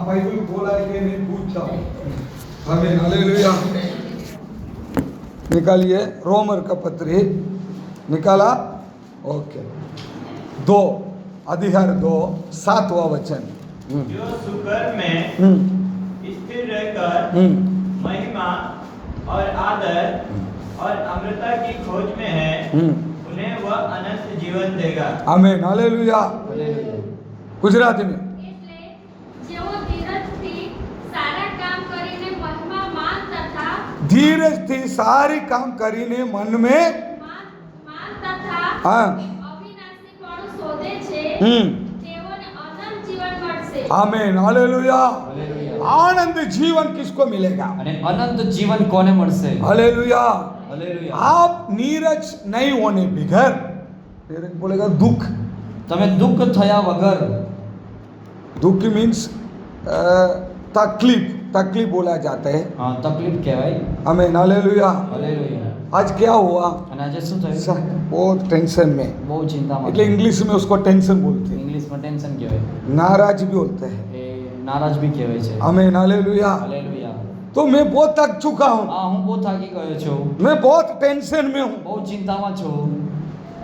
Bible बोला है कि नहीं पूछता हूँ। आमीन, हालेलुया। निकालिए रोमर का पत्री, निकाला? ओके। 2 अधिकार 2 7वां वचन। जो सुकर में स्थिर रहकर महिमा और आदर और अमृता की खोज में है, उन्हें वह अनंत जीवन देगा। आमीन, हालेलुया। गुजराती में धीरज थी सारी काम करीने मन में आमीन, हालेलुया। आनंद जीवन किसको मिलेगा? अनंत जीवन कोने મળશે? हालेलुया। हालेलुया। आप नीरज नहीं होने बगैर, नीरज बोलेगा दुख, તમે દુઃખ થયા વગર, दुख मीन्स तकलीफ बोला जाता है। હા તકલીફ કહેવાય। आमीन, हालेलुया। હાલેલુયા। आज क्या हुआ? અને આજે શું થયું? बहुत टेंशन में, બહુ ચિંતામાં એટલે इंग्लिश में उसको टेंशन बोलते हैं, ઇંગ્લિશમાં ટેન્શન કહેવાય, नाराज भी बोलते हैं। એ નારાજ બી કહેવાય છે। आमीन, हालेलुया। હાલેલુયા। तो मैं बहुत थक चुका हूँ, હા હું બહુ થાકી ગયો છું, मैं बहुत टेंशन में हूँ, બહુ ચિંતામાં છું,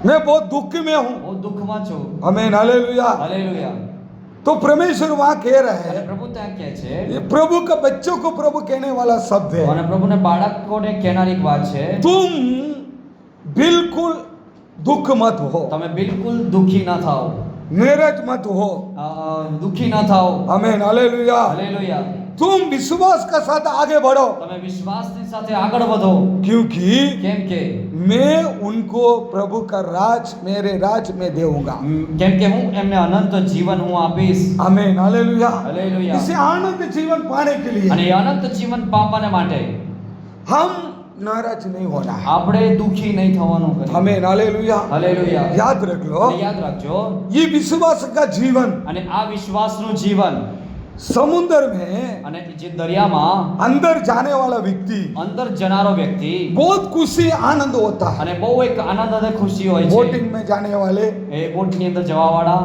मैं बहुत दुख में हूँ। બહુ દુઃખમાં છું। आमीन, हालेलुया। હાલેલુયા। तो परमेश्वर वहाँ कह रहा અને है, પ્રભુ ત્યાં કહે છે, ये प्रभु का बच्चों को प्रभु कहने वाला शब्द है, અને પ્રભુને બાળકોને કહેનારી એક વાત છે, तुम बिल्कुल दुख मत हो, તમે બિલકુલ દુઃખી ના થાઓ, नीरज मत हो। દુઃખી ના થાઓ। आमीन, हालेलुया। હાલેલુયા। तुम विश्वास के साथ आगे बढ़ो, તમે વિશ્વાસની સાથે આગળ વધો, क्योंकि કેમ કે मैं उनको प्रभु का राज मेरे राज में देऊंगा। કેમ કે હું એમને અનંત જીવન હું આપીશ। आमीन, हालेलुया। હાલેલુયા। इसे आनंद जीवन पाने के लिए અને એ અનંત જીવન પામવાને માટે हम नाराज नहीं होना है। આપણે દુઃખી નહીં થવાનું કરીએ। आमीन, हालेलुया। હાલેલુયા। याद रख लो, અને યાદ રાખજો, ये विश्वास का जीवन અને આ વિશ્વાસનું જીવન, समुद्र में અને જે દરિયામાં अंदर जाने वाला व्यक्ति અંદર જનારો વ્યક્તિ बहुत खुशी आनंद होता है। અને બહુ એક આનંદ અને ખુશી હોય છે। बोटिंग में जाने वाले, એ બોટની અંદર જવાવાળા,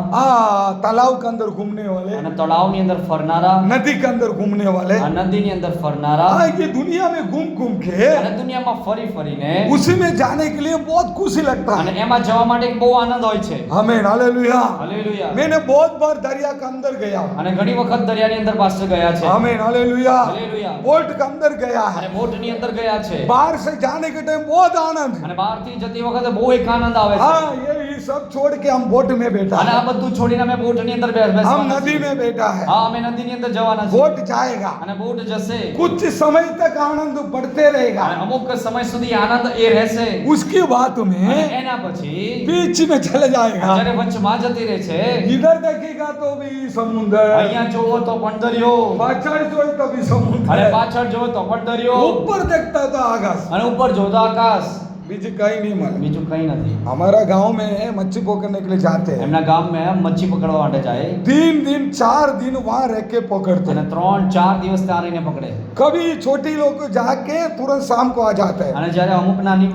तालाब के अंदर घूमने वाले, અને તળાવની અંદર ફરનારા, नदी के अंदर घूमने वाले, આ નદીની અંદર ફરનારા, ये दुनिया में घूम घूम के અને દુનિયામાં ફરી ફરીને उसी में जाने के लिए बहुत खुशी लगता અને है। એમાં જવા માટે એક બહુ આનંદ હોય છે। आमीन, हालेलुया। હાલેલુયા। मैंने बहुत बार दरिया के अंदर गया हूं। અને ઘણી વખત દરિયાની અંદર પાછળ ગયા છે। आमीन, हालेलुया। હાલેલુયા। बोट के अंदर गया અને है। બોટની અંદર ગયા છે, बाहर से जाने के टाइम बहुत आनंद, અને બહારથી જતી વખતે બહુ એક આનંદ આવે છે। हाँ ये सब छोड़ के हम बोट में बैठा અને આ है, બધું છોડીને અમે બોટની અંદર हम બેસવાના नदी છીએ। में बैठा है। હા અમે નદીની અંદર જવાના છીએ, बोट जाएगा, અને બોટ જશે, कुछ समय तक आनंद बढ़ते रहेगा, અને અમુક સમય સુધી આનંદ એ રહેશે, उसके बाद અને में એના પછી बीच में चले जाएगा। જ્યારે વચમાં જતી રહે છે, इधर देखेगा तो भी समुद्र, અહીંયા જોવો તો પણ દરિયો, पाछड़ जोए तो भी અને समुद्र, પાછળ જોવો તો પણ દરિયો, ऊपर देखता तो आकाश, અને ઉપર જોવો તો આકાશ, बीच कहीं नहीं मालूम। બીજું કઈ નથી। हमारा गांव में मच्छी पकड़ने के लिए जाते हैं, એમના ગામમાં મચ્છી પકડવા માટે જાય, 3 दिन 4 दिन वहां रह के पकड़ते અને हैं। 3-4 દિવસ ત્યાં રહીને પકડે, कभी छोटी लोग जाके तुरंत शाम को आ जाते हैं। અને જ્યારે અમુક નાની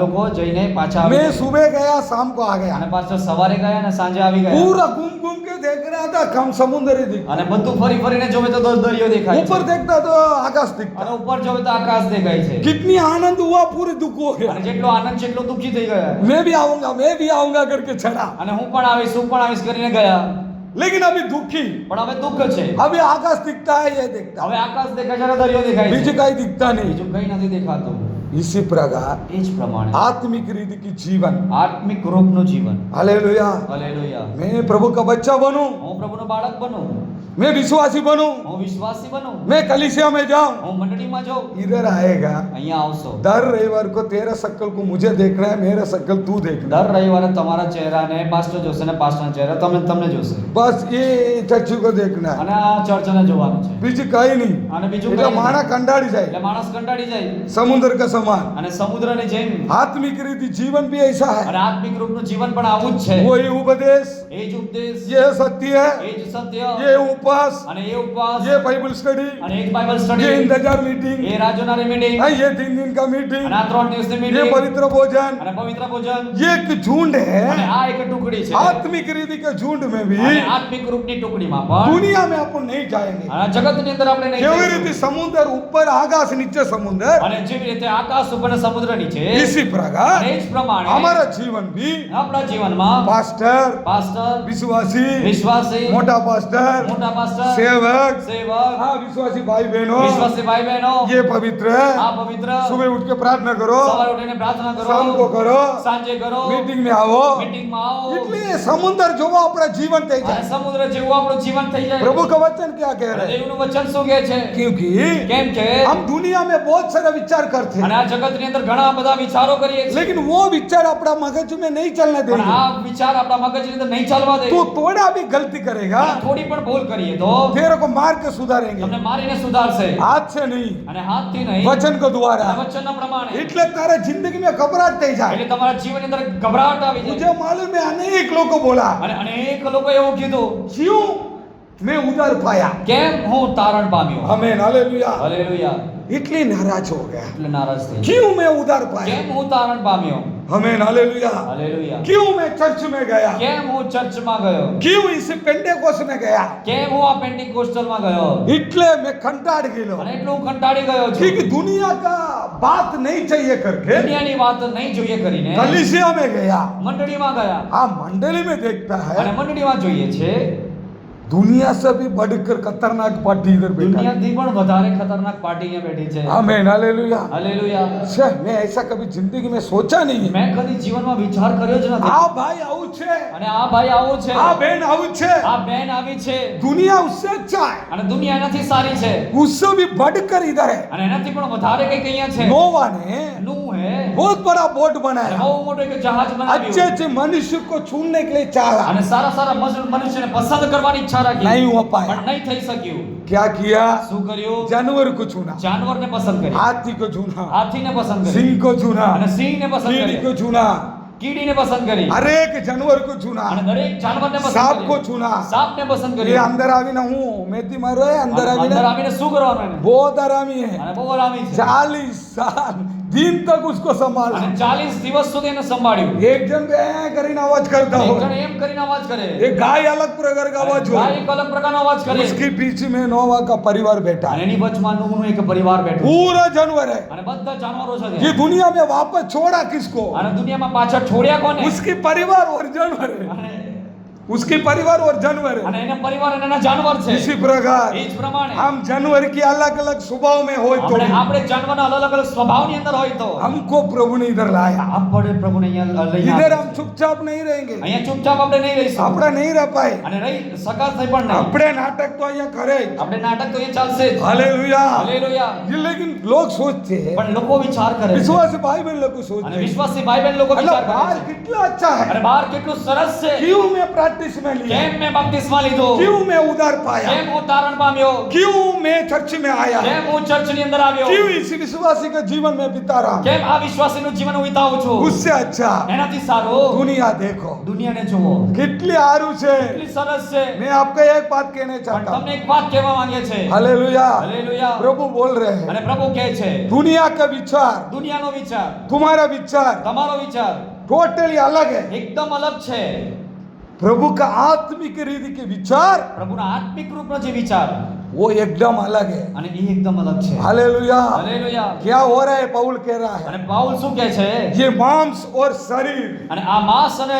લોકો જઈને પાછા આવી मैं જાય, सुबह गया शाम को आ गया, અને પાછો સવારે ગયા અને સાંજે આવી ગયા, पूरा घूम घूम के देख रहा था, कम समुद्र ही दिखता, અને બધું ફરી ફરીને જોવે તો દરિયો દેખાય છે, ऊपर देखता तो आकाश दिखता। અને ઉપર જોવે તો આકાશ દેખાય છે, कितनी आनंद हुआ, पूरे दुख हो गया। અને જેટલો आनंद છે એટલો દુઃખી થઈ ગયા, मैं भी आऊंगा करके चढ़ा, અને હું પણ આવીશ કરીને ગયા, लेकिन अभी दुखी, પણ હવે દુઃખ છે। अभी आकाश दिखता है, ये दिखता હવે आकाश દેખાય છે અને દરિયો દેખાય बीच છે, कहीं दिखता नहीं। બીજું કઈ નથી દેખાતું। इसी प्रकार એ જ પ્રમાણે आत्मिक रीति की जीवन, આત્મિક રૂપનું જીવન, हालेलुया। હાલેલુયા, मैं प्रभु का बच्चा बनूं, હું પ્રભુનો બાળક બનું, मैं विश्वासी बनूं, હું વિશ્વાસી બનું, मैं कलीसिया में जाऊं, હું મંડળીમાં જાઉં, इधर आएगा। અહીંયા આવશો। दर रविवार को तेरा शक्ल को मुझे देखना है, मेरा शक्ल तू देखना। દર રવિવારે તમારા ચહેરાને પાસ્ટર જોશે ને પાસ્ટરના ચહેરા તમને જોશે, बस ये चर्च को देखना है, અને આ ચર્ચને જોવાનું છે, बीच कहीं नहीं। અને બીજું એટલે કંઈ માણા નથી। કંટાળી જાય, એટલે માણસ કંટાળી જાય, समुद्र का समान। અને સમુદ્રની જેમ आत्मिक रीति जीवन भी ऐसा है, અને આત્મિક રૂપનું જીવન પણ આવું જ છે। वही उपदेश, એ જ ઉપદેશ, ये सत्य है, એ જ સત્ય, ये उपवास, અને એ ઉપવાસ ये बाइबल स्टडी, અને એક બાઇબલ ये સ્ટડી इंतजार मीटिंग, એ રાજોનારી મીટિંગ ये 3 दिन का मीटिंग, અને આ 3 દિવસની ये મીટિંગ पवित्र भोजन, અને પવિત્ર ભોજન ये एक झुंड અને है। આ એક ટુકડી છે आत्मिक रीति के झुंड में भी અને આત્મિક રૂપની ટુકડીમાં પણ दुनिया में अपन नहीं जाएंगे। અને જગતની અંદર આપણે નહીં केवल જઈશું. रीति समुद्र ऊपर, आकाश नीचे समुद्र, અને જેવી રીતે આકાશ ઉપર અને સમુદ્ર નીચે इसी प्रकार અને એ જ પ્રમાણે हमारा जीवन भी આપણા જીવનમાં पास्टर, પાસ્ટર विश्वासी, વિશ્વાસી मोटा पास्टर, મોટા પાસ્ટર सेवक, સેવક हाँ विश्वासी भाई बहनों, વિશ્વાસી ભાઈ બહેનો ये पवित्र આ પવિત્ર सुबह उठ के प्रार्थना करो, સવારે ઉઠીને પ્રાર્થના शाम को કરો करो, સાંજે કરો मीटिंग में आओ। મીટિંગમાં આવો इसलिए समुद्र जो वो अपना जीवन दे અને जाए। સમુદ્ર જેવું આપણું જીવન થઈ જાય प्रभु का वचन क्या कह અને रहे हैं? દેવનું વચન શું કહે છે क्योंकि કેમ કે हम दुनिया में बहुत सारे विचार करते અને हैं, આ જગતની અંદર ઘણા બધા વિચારો કરીએ છીએ लेकिन वो विचार अपना मगज में नहीं चलने પણ देंगे। આ વિચાર આપણા મગજની અંદર નહીં ચાલવા દે तू थोड़ा भी गलती करेगा, અને થોડી પણ ભૂલ કરીએ તો तेरे को मार के सुधारेंगे, તમને मारीને સુધારશે हाथ से नहीं, અને હાથથી નહીં वचन को અને द्वारा। વચનના પ્રમાણે એટલે તારા जिंदगी में घबराहट થઈ જાય। એટલે તમારા જીવનની અંદર ગભરાટ આવી मुझे જાય मालूम है अनेक लोगों बोला, અને અનેક લોકો એવું કીધું क्यों मैं उधर पाया। કેમ હું તારણ પામ્યો आमीन, हालेलुया। હાલેલુયા इतने नाराज हो गया, એટલે નારાજ થઈ क्यों मैं उधर पाया। કેમ હું તારણ પામ્યો आमीन, हालेलुया। હાલેલુયા क्यों मैं चर्च में गया, કેમ હું ચર્ચમાં ગયો क्यों इस पेंटेकोस में गया। કેમ હું આ પેન્ટિકોસ્ટલમાં ગયો इतने मैं कंटाड़ गेलो, અને એટલું હું કંટાળી ગયો છું क्योंकि दुनिया का बात नहीं चाहिए करके દુનિયાની વાત નહીં જોઈએ કરીને कलीसिया में गया। મંડળીમાં ગયા हाँ, मंडली में देखता અને है મંડળીમાં જોઈએ છે दुनिया से भी बढ़कर खतरनाक पार्टी इधर बैठा है। દુનિયાથી પણ વધારે ખતરનાક પાર્ટી અહીંયા બેઠી છે आमीन, हालेलुया। હાલેલુયા छे, मैं ऐसा कभी जिंदगी में सोचा नहीं है। મેં કદી જીવનમાં વિચાર કર્યો જ નથી आ भाई आऊ छे, અને આ ભાઈ આવો છે आ बहन आऊ छे, આ બેન આવી છે दुनिया उससे अच्छा है, અને દુનિયા એનાથી સારી છે उससे भी बढ़कर इधर है। અને એનાથી પણ વધારે કંઈક અહીંયા છે नोवा ने નું હે बहुत बड़ा बोट અને बनाया, બહુ મોટું એક જહાજ अच्छे બનાવ્યું अच्छे मनुष्य को छूने के लिए चाहा, અને સારા સારા મનુષ્યને પસંદ કરવાની ઈચ્છા રાખી नहीं हो पाया। પણ નહીં થઈ શક્યું क्या किया, શું કર્યું जानवर को चुना, જાનવરને પસંદ કરી हाथी को चुना, હાથીને પસંદ કરી सिंह को चुना, અને સિંહને પસંદ कीड़ी કરી को चुना, કીડીને પસંદ કરી हर एक जानवर को चुना, અને દરેક જાનવરને પસંદ सांप કરી को चुना। સાપને પસંદ ये કરી अंदर आवी ना हूँ मेथी मारो है, अंदर आवी અંદર ना આવીને શું કરવાનું એને बहुत आरामी है। અને બહુ આરામી છે 40 साल दिन तक उसको संभाला। અને 40 દિવસ સુધી એને સંભાળ્યું एक जन बे કરીને अवाज करता એક हो, જણ એમ કરીને અવાજ કરે एक गाय अलग प्रकार का आवाज हो, ગાય એક અલગ પ્રકારનો અવાજ કરે उसके पीछे में नोवा का परिवार बैठा અને है, એની વચમાં નૂહનું એક પરિવાર બેઠું છે. पूरा जानवर है। અને બધા જાનવરો છે ये ત્યાં. दुनिया में वापस छोड़ा किसको, અને દુનિયામાં પાછળ છોડ્યા કોને उसके परिवार और जानवर है, અને उसके परिवार और जानवर અને है। એના પરિવાર અને એના જાનવર છે इसी प्रकार એ જ પ્રમાણે हम जानवर की अलग अलग स्वभाव में हो तो આપણે જાનવરના અલગ અલગ સ્વભાવની અંદર હોય તો हमको प्रभु ने इधर लाया। આપણે પ્રભુને અહીંયા લઈને इधर આવ્યા हम છે. चुपचाप नहीं रहेंगे, અહીંયા ચૂપચાપ આપણે નહીં રહીશું अपना नहीं रह पाए, અને રહી શકાશે પણ નહીં अपने नाटक तो यहाँ करे। આપણે નાટક તો એ ચાલશે જ हालेलुया। હાલેલુયા ये लेकिन लोग सोचते हैं, પણ લોકો વિચાર કરે છે विश्वासी भाई बहन लोग અને सोचते हैं, વિશ્વાસી ભાઈ બહેન લોકો વિચાર अल्लाह કરે बाहर છે कितना अच्छा અને है, બહાર કેટલું સરસ છે क्यों मैं प्रैक्टिस में लिया, કેમ મેં બપ્તિસ્મા લીધો क्यों मैं उधर पाया, કેમ હું તારણ પામ્યો क्यों मैं चर्च में आया, કેમ હું ચર્ચની અંદર આવ્યો क्यों इस विश्वासी के जीवन में बिता रहा हूं। કેમ આ વિશ્વાસીનું જીવન હું વિતાવું છું उससे अच्छा એનાથી સારું दुनिया देखो દુનિયાને જુઓ कितनी आरू છે। કેટલી સરસ છે मैं आपको एक बात कहना પણ चाहता તમને हूँ, એક વાત કહેવા માંગે છે हालेलुया। હાલેલુયા प्रभु बोल रहे हैं, અને પ્રભુ કહે છે दुनिया का विचार દુનિયાનો વિચાર तुम्हारा विचार તમારો વિચાર टोटली अलग है। એકદમ અલગ છે प्रभु का आत्मिक रीति के विचार પ્રભુના આત્મિક રૂપનો જે વિચાર वो एकदम अलग है। અને એ એકદમ અલગ છે हालेलुया। હાલેલુયા क्या हो रहा है, पौल कह रहा है, અને પાઉલ શું કહે છે ये मांस और शरीर અને આ માંસ અને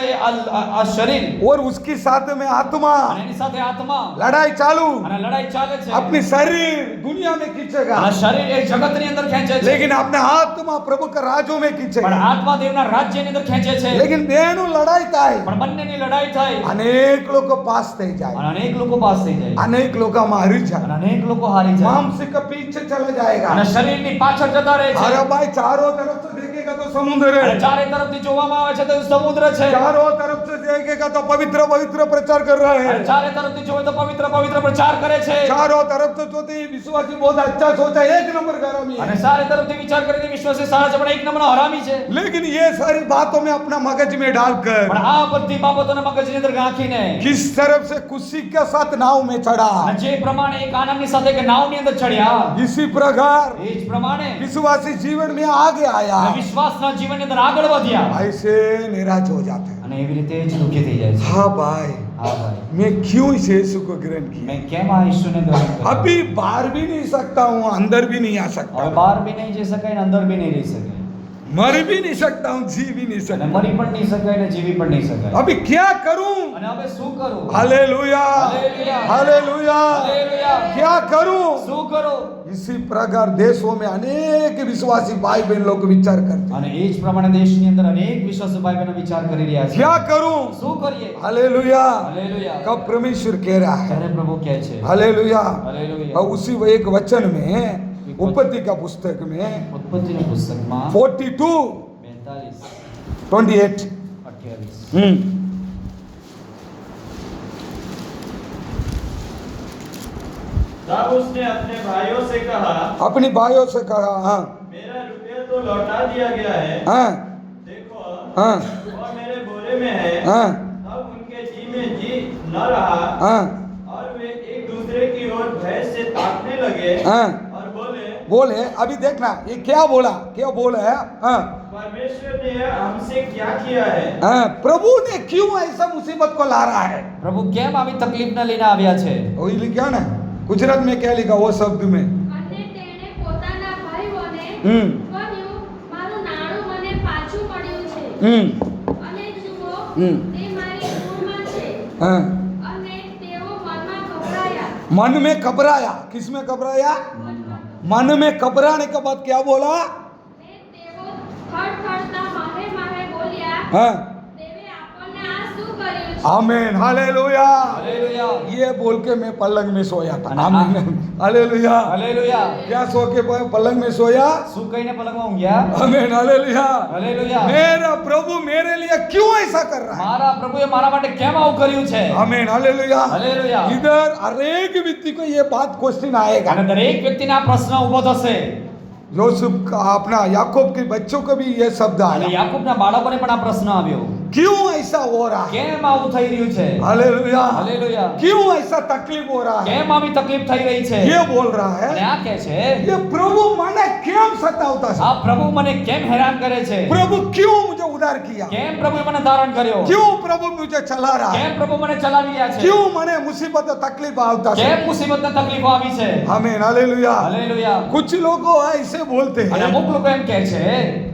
આ શરીર और उसके साथ में आत्मा અને એની સાથે આત્મા लड़ाई चालू, અને લડાઈ ચાલે છે अपनी शरीर दुनिया में खींचेगा, અને શરીર એ જગતની અંદર ખેંચે છે लेकिन अपने आत्मा प्रभु के राज्यों में પણ खींचेगा। આત્મા દેવના રાજ્યની અંદર ખેંચે છે लेकिन बेनु लड़ाई થાય, પણ બંનેની લડાઈ થાય अनेक लोग पास થઈ જાય, અને અનેક લોકો પાસ થઈ જાય अनेक लोग मारी અને જાય, અનેક લોકો હારી જાય मांस के पीछे चला जाएगा। અને શરીરની પાછળ જતા રહે છે अरे भाई चारों तरफ से देखेगा तो समुद्र અને है, ચારે તરફથી જોવામાં આવે છે તો સમુદ્ર છે चारों तरफ से तरफ देखेगा तो पवित्र पवित्र प्रचार कर रहा है। અને ચારે તરફથી જોવે તો પવિત્ર પવિત્ર પ્રચાર કરે છે चारों तरफ तो जोते ही विश्वासी बहुत अच्छा सोचा, एक नंबर हरामी અને है। ચારે તરફથી વિચાર કરીને વિશ્વાસી સારા છે પણ એક નંબરનો હરામી છે लेकिन ये सारी बातों में अपना मगज में डालकर પણ આ બધી બાબતોને મગજની અંદર ગાંઠીને किस तरफ से खुशी के साथ नाव में चढ़ा, અને જે પ્રમાણે એક આનંદની સાથે કે નાવની અંદર ચડ્યા इसी प्रकार એ જ પ્રમાણે विश्वासी जीवन में आगे आया, અને વિશ્વાસના જીવનની અંદર આગળ વધ્યા ऐसे निराश हो जाते हैं। અને એવી રીતે જ દુઃખી થઈ જાય છે हाँ भाई, હા ભાઈ मैं क्यों इस यीशु को ग्रहण किया? મેં કેમ આ ઈસુને ગ્રહણ કર્યો अभी बाहर भी नहीं सकता हूँ, अंदर भी नहीं आ હવે सकता, બહાર બી નહીં જઈ શકાય ને અંદર બી નહીં રહી શકાય मर भी नहीं सकता हूँ, जी भी नहीं અને सकता। મરી પણ નહીં શકાય ને જીવી પણ નહીં શકાય अभी क्या करूं? અને હવે શું કરું हालेलुया, हालेलुया, हालेलुया, हालेलुया। क्या करूं? શું કરું इसी प्रकार देशों में अनेक विश्वासी भाई बहन लोग विचार करते हैं, અને એ જ પ્રમાણે દેશની અંદર અનેક વિશ્વાસુ ભાઈ બહેનો વિચાર કરી રહ્યા છે क्या करूं? શું કરીએ हालेलुया, હાલેલુયા कब परमेश्वर कह रहा है ત્યારે પ્રભુ કહે છે हालेलुया। હાલેલુયા और उसी एक वचन में उत्पत्ति का पुस्तक में ઉત્પત્તિના પુસ્તકમાં 42 42 28 28 तब उसने अपने भाइयों से कहा, अपनी भाइयों से कहा, हाँ मेरा रुपया तो लौटा दिया गया है, हाँ देखो हाँ और मेरे बोरे में है। हाँ तब उनके जी में जी न रहा हाँ और वे एक दूसरे की ओर भय से ताकने लगे हाँ और बोले, बोले, अभी देखना ये क्या बोला, क्या बोला है? हाँ परमेश्वर ने हमसे क्या किया है? हाँ, प्रभु ने क्यों ऐसा मुसीबत को ला रहा है? પ્રભુ કેમ આવી તકલીફને લઈને આવ્યા છે वही लिखा ना, गुजरात में क्या लिखा वो शब्द में? અને તેણે પોતાના ભાઈઓને હમ. કહ્યું, મારું નાણું મને પાછું મળ્યું છે અને જુઓ હમ. તે મારી ધૂળમાં છે हाँ, અને તેઓ મનમાં ઘબરાયા मन में घबराया, किस में घबराया? मन में घबराने के बाद क्या बोला? ને તેઓ ખડખડતા માહે માહે બોલ્યા, हाँ દેવે આપણને આ શું કર્યું છે? आमीन, हालेलुया। હાલેલુયા ये बोल के मैं पलंग में सोया था, अरे आमीन, हालेलुया। હાલેલુયા क्या सो के पलंग में सोया? શું કહીને પલંગમાં ઊંઘ્યા आमीन, हालेलुया। હાલેલુયા मेरा प्रभु मेरे लिए क्यों ऐसा कर रहा है? મારા પ્રભુએ મારા માટે કેમ આવું કર્યું છે आमीन, हालेलुया। हालेलुया। इधर हर एक व्यक्ति को ये बात क्वेश्चन आएगा। અને દરેક વ્યક્તિને આ પ્રશ્ન ઊભો થશે यूसुफ का अपना याकूब के बच्चों को भी ये शब्द અને आया, યાકૂબના બાળકોને પણ આ પ્રશ્ન આવ્યો क्यों ऐसा हो रहा है? કેમ આવું થઈ રહ્યું છે हालेलुया। હાલેલુયા क्यों ऐसा तकलीफ हो रहा है? કેમ આવી તકલીફ થઈ રહી છે ये बोल रहा અને है, આ કહે છે ये प्रभु मने क्यों सतावता है? આ પ્રભુ મને કેમ હેરાન કરે છે प्रभु क्यों मुझे उधार किया? કેમ પ્રભુએ મને ધારણ કર્યો क्यों प्रभु मुझे चला रहा है? કેમ પ્રભુ મને ચલાવી રહ્યા છે क्यों मने मुसीबत और तकलीफ आवता है? કેમ મુસીબત ને તકલીફો આવી છે आमीन, हालेलुया। હાલેલુયા कुछ लोग ऐसे बोलते અને हैं, અમુક લોકો એમ કહે છે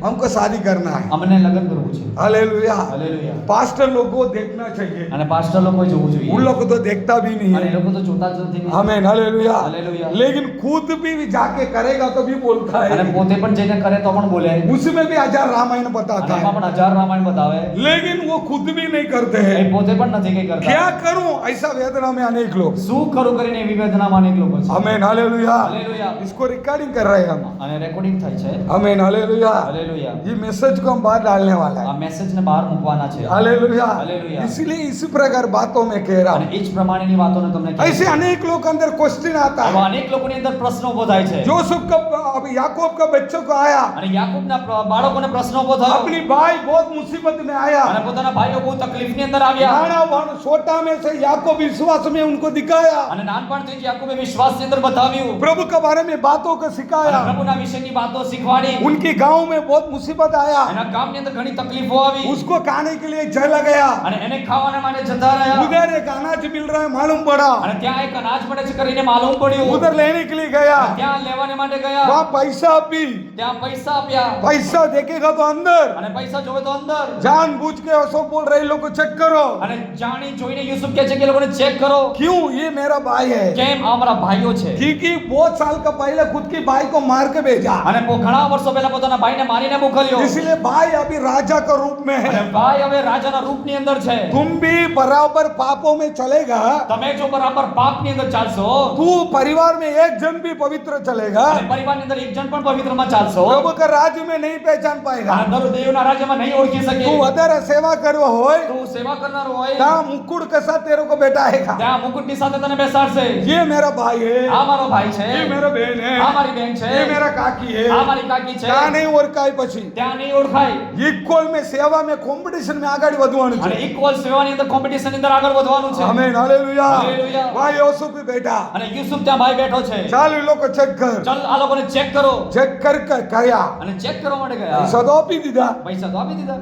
हमको शादी करना है। અમને લગ્ન કરવું છે हालेलुया। હાલેલુયા पास्टर लोग को देखना चाहिए, અને પાસ્ટર લોકો જોવું જોઈએ उन लोग को तो देखता भी नहीं અને એ है। લોકો તો જોતા જ નથી ને. आमीन, हालेलुया। हालेलुया। लेकिन खुद भी जाके करेगा तो भी बोलता અને है, પોતે પણ જઈને કરે તો પણ બોલે उसमें भी 1000 रामायण અને बताता એમાં है, પણ 1000 રામાયણ બતાવે लेकिन वो खुद भी नहीं करते એ हैं। પોતે પણ નથી કઈ કરતા क्या करूं? ऐसा वेदना में अनेक लोग। શું કરું કરીને એવી વેદનામાં અનેક લોકો છે आमीन, हालेलुया। હાલેલુયા इसको रिकॉर्डिंग कर रहे हैं हम। અને રેકોર્ડિંગ થાય છે आमीन, हालेलुया। હાલેલુયા ये मैसेज को हम बाहर डालने वाला આ है। મેસેજને બહાર મૂકવાના છે हालेलुया। हालेलुया। इसलिए इसी प्रकार बातों में कह रहा અને हूं। એ જ પ્રમાણેની વાતોને તમને કહે ऐसे છે. अनेक लोग के अंदर क्वेश्चन आता એવા है। અનેક લોકોની અંદર પ્રશ્ન ઉભો થાય છે जोसेफ का अब याकूब का बच्चों को आया, અને યાકૂબના બાળકોને પ્રશ્ન ઉભો થયો अपनी भाई बहुत मुसीबत में आया, અને પોતાના ભાઈઓ બહુ તકલીફની અંદર આવ્યા नाना भाण छोटा में से याकूब विश्वास में उनको दिखाया, અને નાનપણથી જ યાકૂબે વિશ્વાસની અંદર બતાવ્યું प्रभु के बारे में बातों को અને सिखाया। પ્રભુના વિશેની વાતો શીખવાડી उनके गांव में बहुत मुसीबत आया, એના ગામની અંદર ઘણી તકલીફો આવી उसको खाने के लिए चला गया, અને એને ખાવાના માટે જતા રહ્યા उधर एक अनाज मिल रहा है मालूम पड़ा, અને ત્યાં એક અનાજ મળે છે કરીને માલુમ પડ્યું उधर लेने के लिए गया, અને ત્યાં લેવાને માટે ગયા वहाँ पैसा भी, ત્યાં પૈસા આપ્યા पैसा देखेगा तो अंदर અને પૈસા જોવે તો અંદર जानबूझ के सब बोल रहे लोग को चेक करो, અને જાણી જોઈને યુસુફ કહે છે કે એ લોકોને ચેક કરો क्यों ये मेरा भाई है, કેમ આ અમારા ભાઈઓ છે क्योंकि बहुत साल का पहले खुद की भाई को मार के भेजा, અને ઘણા વર્ષો પહેલા પોતાના ભાઈને મારીને મોકલ્યો इसलिए भाई अभी राजा का रूप में અને है। ભાઈ હવે રાજાના રૂપની અંદર છે तुम भी बराबर पापों में चलेगा, તમે જો બરાબર પાપની અંદર ચાલશો तू परिवार में एक जन भी पवित्र चलेगा, અને પરિવારની અંદર એક જણ પણ પવિત્રમાં ચાલશો प्रभु का राज्य में नहीं पहचान पाएगा। અને દેવના રાજ્યમાં નહીં ઓળખી શકે तू વધારે सेवा करવો હોય તું સેવા કરનારો હોય ત્યાં मुकुट के साथ तेरे को बैठाएगा। ત્યાં મુકુટની સાથે તને બેસાડશે। ये मेरा भाई है, આ મારો ભાઈ છે, ये मेरा बहन है, આ મારી બેન છે, ये मेरा काकी है। આ મારી કાકી છે। ત્યાં નહીં ઓળખાય પછી ત્યાં નહીં ઓળખાય ઇક્વલ में सेवा में कॉम्पिटिशन में આગળ વધવાનું અને છે। ઇક્વલ સેવાની અંદર કોમ્પિટિશનની અંદર આગળ વધવાનું છે। Amen, hallelujah. હાલેલુયા। ભાઈ યોસેફ भी બેઠા। અને યુસુફ ત્યાં ભાઈ બેઠો છે। ચાલ એ લોકો ચેક કર, ચાલ આ લોકોને ચેક કરો ચેક કર કે કયા અને ચેક કરવા માટે ગયા। પૈસા તો આપી દીધા, પૈસા તો આપી દીધા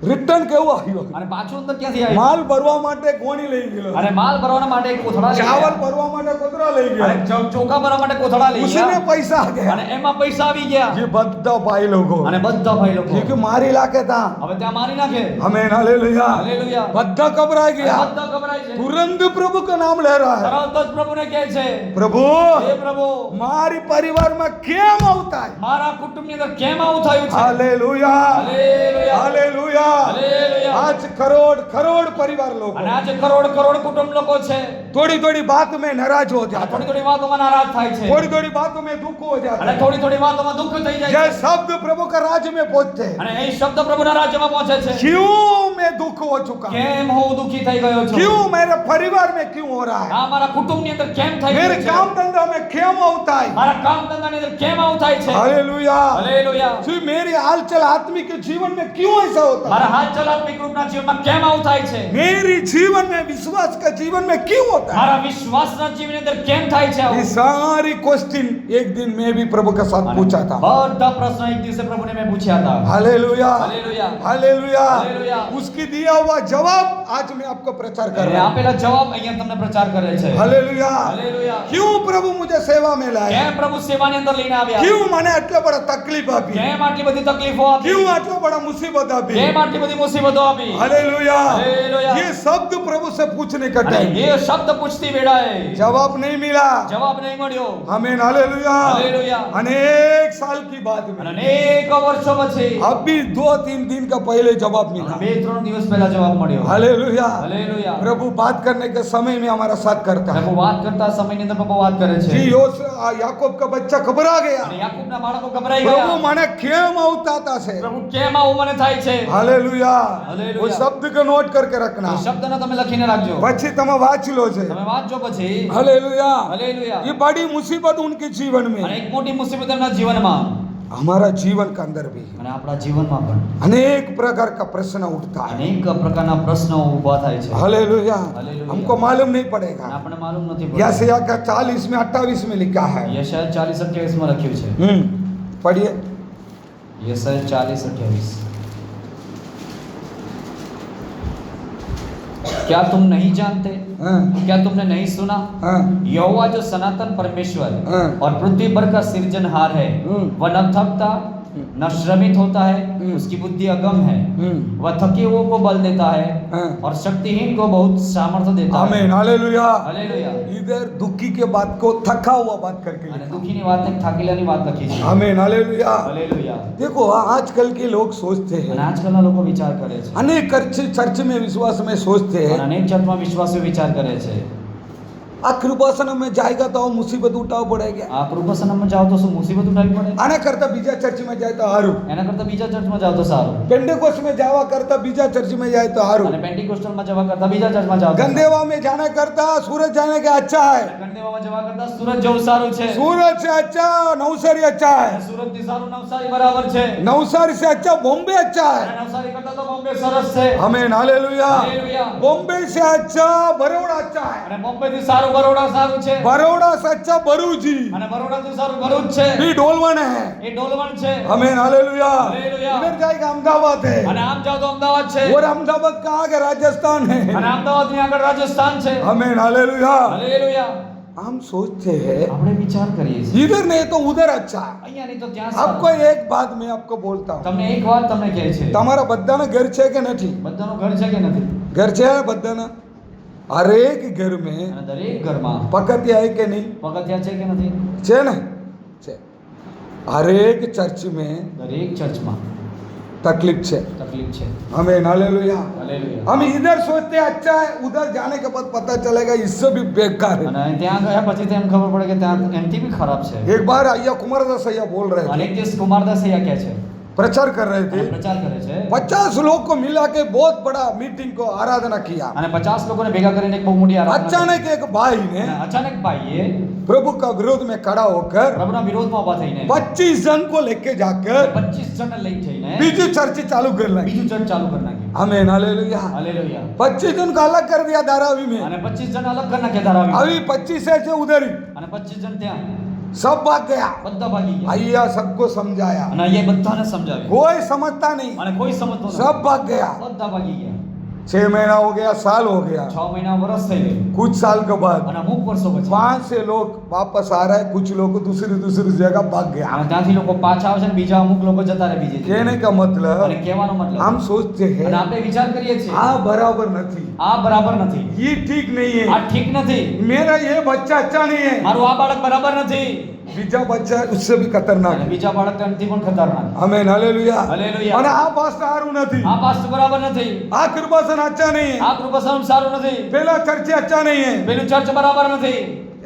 રિટર્ન કેવું આવ્યું? અને પાછું અંદર ક્યાંથી આવ્યું? માલ ભરવા માટે કોણી લઈ ગયેલો, અને માલ ભરવાના માટે એક કોથળા લઈ ચાવલ ગયા ભરવા માટે કોતરા લઈ અને ગયા, ચોખા ભરવા માટે કોથળા લઈ ઉસીને ગયા પૈસા આ ગયા। અને એમાં પૈસા આવી ગયા ये બધા ભાઈ લોકો અને બધા ભાઈ લોકો क्योंकि मारी लाके था। હવે ત્યાં મારી નાખે। हमें हालेलुया, હાલેલુયા। બધા घबरा અને गया, બધા ગભરાય છે। तुरंत प्रभु का नाम ले रहा है। તરત જ પ્રભુને કહે છે, प्रभु હે પ્રભુ मारी परिवार में केम होता है। મારા કુટુંબની અંદર કેમ આવું થયું છે? Hallelujah, hallelujah. हालेलुया। હાલેલુયા। आज करोड़ करोड़ परिवार लोग અને આજે કરોડ કરોડ કુટુંબ લોકો છે थोड़ी थोड़ी बात में नाराज हो અને जाते થોડી हैं, થોડી વાતોમાં નારાજ થાય છે थोड़ी थोड़ी बातों में दुख हो जाता અને है। થોડી થોડી વાતોમાં દુઃખ થઈ જાય जय છે शब्द प्रभु का राज्य में पहुंचते हैं, અને એ શબ્દ પ્રભુના રાજ્યમાં પહોંચે છે। क्यों मैं दुख हो चुका हूं? કેમ હું દુઃખી થઈ ગયો છું? क्यों मेरे परिवार में क्यों हो रहा है? આ મારા કુટુંબની અંદર કેમ થઈ मेरे ગયું काम છે? धंधा में क्यों होता है? મારા કામ ધંધાની અંદર કેમ આવું થાય છે? हालेलुया। હાલેલુયા। जी, मेरी हालचाल आत्मिक जीवन में क्यों ऐसा होता है? મારા હાથ ચલાત્મિક રૂપના જીવનમાં કેમ આવું થાય છે? मेरी जीवन में विश्वास का जीवन में क्यों होता है? મારા વિશ્વાસના જીવનની અંદર કેમ થાય છે ये આવું? सारी क्वेश्चन एक दिन मैं भी प्रभु के साथ पूछा था। બધા પ્રશ્નો એક દિવસે પ્રભુને મેં પૂછ્યા હતા। Hallelujah, hallelujah. हालेलुया। हालेलुया। उसकी दिया हुआ जवाब आज मैं आपको प्रचार कर એને रहा हूं। આપેલા જવાબ અહીંયા તમને પ્રચાર કરે છે। हालेलुया। હાલેલુયા। क्यों प्रभु मुझे सेवा में लाया? કેમ પ્રભુ સેવાની અંદર લઈને આવ્યા? क्यों मैंने इतना बड़ा तकलीफ आपी? કેમ આટલી બધી તકલીફો આપી? क्यों इतना बड़ा मुसीबत आपी? કેમ આટલી બધી મુસીબતો આપી? हालेलुया। हालेलुया। ये शब्द प्रभु से पूछने का અને टाइम, એ શબ્દ પૂછતી વેળાએ जवाब नहीं मिला। જવાબ નહીં મળ્યો। हमें हालेलुया। हालेलुया। अनेक साल की बात અને में અનેક વર્ષો પછી अभी 2-3 दिन का पहले जवाब અને मिला। 2-3 દિવસ પહેલા જવાબ મળ્યો। हालेलुया। હાલેલુયા। प्रभु बात करने के समय में हमारा साथ करता है। પ્રભુ વાત કરતા સમયની અંદર પ્રભુ વાત કરે છે। जी, याकूब का बच्चा घबरा गया। અને યાકૂબના બાળકો ગભરાઈ प्रभु ગયા। माने केम अवताता से। પ્રભુ કેમ આવું મને થાય છે? हालेलुया। हालेलुया। वो शब्द को नोट करके रखना, એ શબ્દને તમે લખીને રાખજો। પછી તમે વાંચી લો છે। તમે વાંચજો પછી। हालेलुया। હાલેલુયા। ये बड़ी मुसीबत उनके जीवन અને में, એક મોટી મુસીબત એમના જીવનમાં हमारा जीवन का अंदर भी અને આપણા જીવનમાં પણ अनेक प्रकार का प्रश्न उठता है। અનેક પ્રકારના પ્રશ્નો ઊભા થાય છે। हालेलुया। हालेलुया। हमको मालूम नहीं અને पड़ेगा। આપણને માલુમ નથી यशायाह का 40 में 28 में लिखा है। યશાયા 40:28 માં લખ્યું છે। पढ़िए। યશાયા 40:28 क्या तुम नहीं जानते? हाँ, क्या तुमने नहीं सुना? हाँ, यहोवा जो सनातन परमेश्वर हाँ। और पृथ्वी पर का सृजनहार है, वह न थकता न श्रमित होता है, उसकी बुद्धि अगम है, वह थके हुओं को बल देता है हाँ। और शक्तिहीन को बहुत सामर्थ्य देता है। आमीन। हालेलुया। हालेलुया। इधर दुखी के बात को थका हुआ बात करके અને लिखा। દુખીની વાત ને થાકેલાની વાત લખી છે। आमीन। हालेलुया। હાલેલુયા। देखो, आजकल के लोग सोचते અને हैं, આજકાલના લોકો વિચાર કરે છે अनेक चर्च में विश्वास में सोचते અને हैं, અનેક ચર્ચમાં વિશ્વાસીઓ વિચાર કરે છે कृपासन में जाएगा तो मुसीबत उठाव पड़ेगा, આ કૃપાસનમાં જાઓ તો શું મુસીબત ઉઠાવી પડે? आने करता बीजा चर्च में जाए तो हारू, એના કરતા બીજા ચર્ચમાં જાઓ તો સારું। पेंटेकोस्ट में जावा करता बीजा चर्च में जाए तो हारू, અને પેન્ટિકોસ્ટલમાં જવા કરતા બીજા ચર્ચમાં જાઓ તો સારું। गंदेवा में जाने करता सूरज जाने का अच्छा है, ગણદેવામાં જવા કરતા સુરત જવું સારું છે। सूरज से अच्छा नवसारी अच्छा અને है, સુરતથી સારું નવસારી બરાબર છે। नवसारी से अच्छा बॉम्बे अच्छा અને है। નવસારી કરતા તો બોમ્બે સરસ છે। आमीन। हालेलुया। હાલેલુયા। बॉम्बे से अच्छा बड़ौदा अच्छा है, અને બોમ્બેથી સારું બરોડા સારું છે। बड़ौदा से अच्छा बरूजी અને બરોડાથી સારું ભરૂચ છે। भी डोलवन है। એ ડોલવણ છે। आमीन। हालेलुया। हालेलुया। इधर जाएगा अहमदाबाद है, અને આમ જાઓ તો અમદાવાદ છે। और अहमदाबाद का आगे राजस्थान है। અને અમદાવાદની આગળ રાજસ્થાન છે। आमीन। हालेलुया। હાલેલુયા। हम सोचते हैं આપણે વિચાર કરીએ છીએ इधर नहीं तो उधर अच्छा है। અહીંયા નહીં તો ત્યાં आपको સારું। एक बात मैं आपको बोलता हूँ, તમને એક વાત તમને કહે છે, તમારા બધાના ઘર છે કે નથી? બધાનું ઘર છે કે નથી? ઘર છે બધાના? હરેક ઘર में અને દરેક ઘરમાં પગથિયા है કે નહીં? પગથિયા છે કે નથી? છે ને? છે। હરેક ચર્ચ में દરેક ચર્ચમાં तकलीफ છે। તકલીફ છે। आमीन। हालेलुया। હાલેલુયા। हम इधर सोचते हैं अच्छा है, उधर जाने के बाद पता चलेगा इससे भी बेकार है। અને ત્યાં ગયા પછી તો એમ ખબર પડે કે ત્યાં એમથી બી ખરાબ છે। एक बार अय्या कुमारदास अय्या बोल रहे અને थे, એક દિવસ કુમારદાસ અહીંયા કહે છે, प्रचार कर रहे थे। પ્રચાર કરે છે 50 लोग को मिला के बहुत बड़ा मीटिंग को आराधना किया। અને 50 લોકોને ભેગા કરીને એક બહુ મોટી આરાધના કરી. अचानक एक भाई ने અને અચાનક ભાઈએ प्रभु का विरोध में खड़ा होकर પ્રભુના વિરોધમાં ઊભા થઈને 25 जन को लेके जाकर 25 જણને લઈ જઈને बीजू चर्च चालू कर ली। બીજું ચર્ચ ચાલુ કરી નાખ્યું. आमीन हालेलुया। હાલેલુયા. 25 जन को अलग कर दिया धारावी में। અને 25 જણ અલગ કરી નાખ્યા ધારાવી. अभी 25 है जो उधर ही અને 25 જણ ત્યાં सब भाग गया। બધા ભાગી ગયા. भैया सबको समझाया, અને અહીંયા બધાને સમજાવ્યું कोई समझता नहीं, અને કોઈ સમજતો નથી. सब भाग गया। બધા ભાગી ગયા. 6 महीना हो गया, साल हो गया, 6 મહિના વર્ષ થઈ ગયું. कुछ साल के बाद અને અમુક વર્ષો પછી वहां से लोग वापस आ रहे हैं, कुछ लोग दूसरी जगह भाग गया। અને ત્યાંથી લોકો પાછા આવે છે ને બીજા અમુક લોકો જતા રહે બીજે જગ્યાએ. कहने का मतलब અને કહેવાનો મતલબ हम सोचते અને हैं આપણે વિચાર કરીએ છીએ हाँ बराबर नहीं, આ બરાબર નથી, ये ठीक नहीं આ है, ઠીક નથી, मेरा ये बच्चा अच्छा नहीं है, મારું આ બાળક બરાબર નથી, बीजा बच्चा उससे भी खतरनाक અને है। બીજા બાળક તેનાથી પણ ખતરનાક. आमीन हालेलुया। हालेलुया। અને આ પાસ્ટર સારું નથી, આ પાસ્ટર બરાબર નથી, આ કૃપાસન अच्छा नहीं है, આ કૃપાસન સારું નથી, पहला चर्च अच्छा नहीं है। પેલું ચર્ચ બરાબર નથી.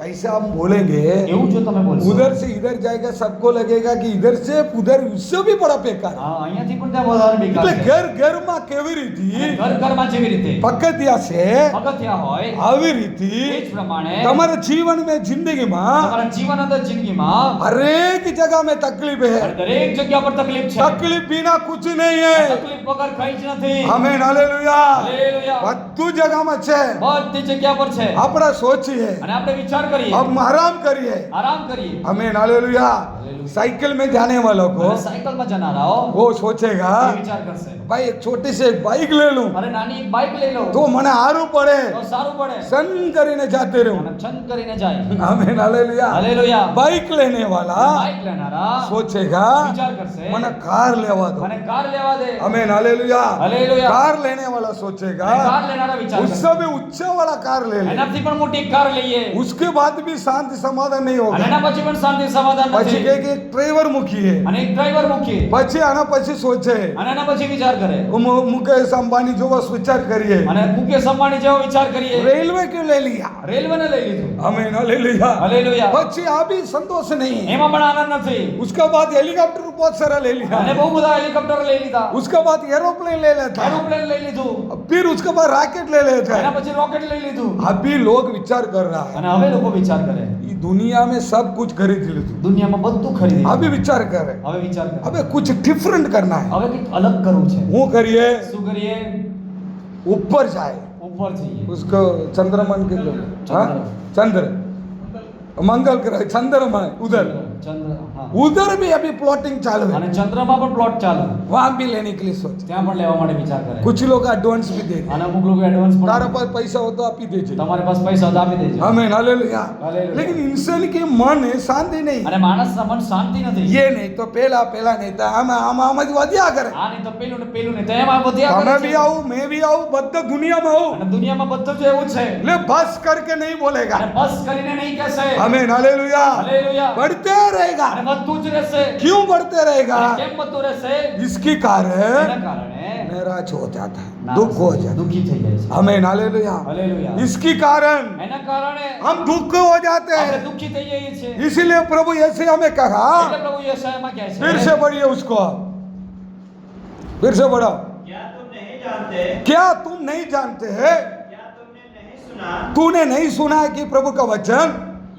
ऐसे हम बोलेंगे, એવું જો તમે બોલશો उधर से इधर जाएगा, सबको लगेगा कि इधर से उधर उससे भी बड़ा बेकार। હા અહીંયાથી પણ ત્યાં વધારે બેકાર એટલે છે. ઘર માં કેવી રીતે ઘર ઘરમાં જેવી રીતે પગથિયા છે પગથિયા હોય આવી એ રીતે જ પ્રમાણે તમારા જીવન में जिंदगी में તમારા જીવન અંદર જિંદગીમાં हरेक जगह में तकलीफ है। દરેક જગ્યા પર તકલીફ છે. तकलीफ बिना कुछ नहीं है। તકલીફ વગર કઈ જ નથી. आमीन हालेलुया। હાલેલુયા. બધું જગામાં છે, બધી જગ્યા પર છે. આપણે સોચીએ, અને આપણે વિચાર કરીએ, हम आराम करिए। આરામ કરીએ. आमीन हालेलुया। साइकिल में जाने वालों को અને સાયકલમાં જનારાઓ वो सोचेगा એ વિચાર કરશે, भाई एक छोटी सी एक बाइक ले लूं અરે નાની એક બાઇક લઈ લો तो મને હારું પડે, તો સારું પડે. सन કરીને जाते रहूं। અને છંદ કરીને જાય. आमीन हालेलुया। હાલેલુયા. बाइक लेने वाला બાઇક લેનારા सोचेगा વિચાર કરશે, મને कार लेवा दो। મને કાર લેવા દે. आमीन हालेलुया। हालेलुया। कार लेने वाला सोचेगा અને કાર લેનારા વિચાર उससे કરશે, भी ऊंचा वाला कार ले ले, એનાથી પણ મોટી કાર લઈએ. उसके बाद भी शांति समाधान नहीं અને होगा। એના પછી પણ શાંતિ સમાધાન પછી નથી. કે એક ડ્રાઈવર મૂકીએ, અને એક ડ્રાઈવર મૂકીએ, પછી આના પછી સોચે અને એના પછી વિચાર કરે, मुकेश अंबानी जो बस विचार करिए અને મુકેશ અંબાણી જેવો વિચાર કરીએ. रेलवे क्यों ले लिया। રેલવેને લઈ લીધું. आमीन हालेलुया। હાલેલુયા. પછી આ भी संतोष नहीं है। એમાં પણ આનંદ નથી. उसके बाद हेलीकॉप्टर बहुत सारा ले लिया, અને બહુ બધા હેલિકોપ્ટર લઈ લીધા, उसके बाद एरोप्लेन ले लेता, એરોપ્લેન લઈ લીધું, फिर उसके बाद रॉकेट ले लेता એના है। પછી રોકેટ લઈ લીધું. अभी लोग विचार कर रहा है અને હવે લોકો વિચાર કરે, ये दुनिया में सब कुछ खरीद લીધું, દુનિયામાં બધું ખરીદી. अभी विचार करे હવે વિચાર કરે, अबे कुछ डिफरेंट करना है। હવે કંઈક અલગ કરવું છે. वो करिए શું કરીએ? ऊपर जाए, ઉપર જઈએ. उसको चंद्रमन के हाँ? चंद्र मंगल ग्रह चंद्रमा उधर ચંદ્ર, હા. उधर भी अभी प्लॉटिंग चालू અને है, ચંદ્રમાં પણ પ્લોટ ચાલુ, वहां भी लेने के लिए सोच। ત્યાં પણ લેવા માટે વિચાર કરે. कुछ लोग एडवांस भी दे, અને અમુક લોકો એડવાન્સ तारा પણ, पास पैसा हो तो आप ही दीजिए। તમારી પાસે પૈસા તો આપી દેજો. आमीन हालेलुया। हालेलुया। लेकिन इंसान के मन है शांति नहीं, અને માણસના મન શાંતિ નથી. ये नहीं तो पहला नहीं था हम वधिया करे। આ નહીં તો પેલું ને પેલું ને તો એમાં વધ્યા તમે કરે भी છે. आओ मैं भी आऊं બધા दुनियाમાં આવું, અને દુનિયામાં બધું જ એવું છે. ले बस करके नहीं बोलेगा। અને બસ કરીને નહીં કહેશે. आमीन हालेलुया। હાલેલુયા. बढ़ते रहेगा। અને વધતું જ રહેશે. क्यों बढ़ते रहेगा। અને કેમ વધતું રહેશે? इसके कारण એના કારણે नाराज हो जाता है, નારાજ, दुख हो जाता દુઃખી થઈ જાય છે. है। आमीन हालेलुया। હાલેલુયા. इसके कारण એના કારણે हम दुख हो जाते આપણે हैं। દુઃખી થઈ જઈએ છીએ. इसीलिए प्रभु यीशु हमें कहा એટલે પ્રભુ યશાયામાં કહે फिर છે, से बढ़िए उसको, फिर से बढ़ाओ। क्या तुम नहीं जानते, क्या तुम नहीं जानते हैं, क्या तुमने नहीं सुना, तूने नहीं सुना है कि प्रभु का वचन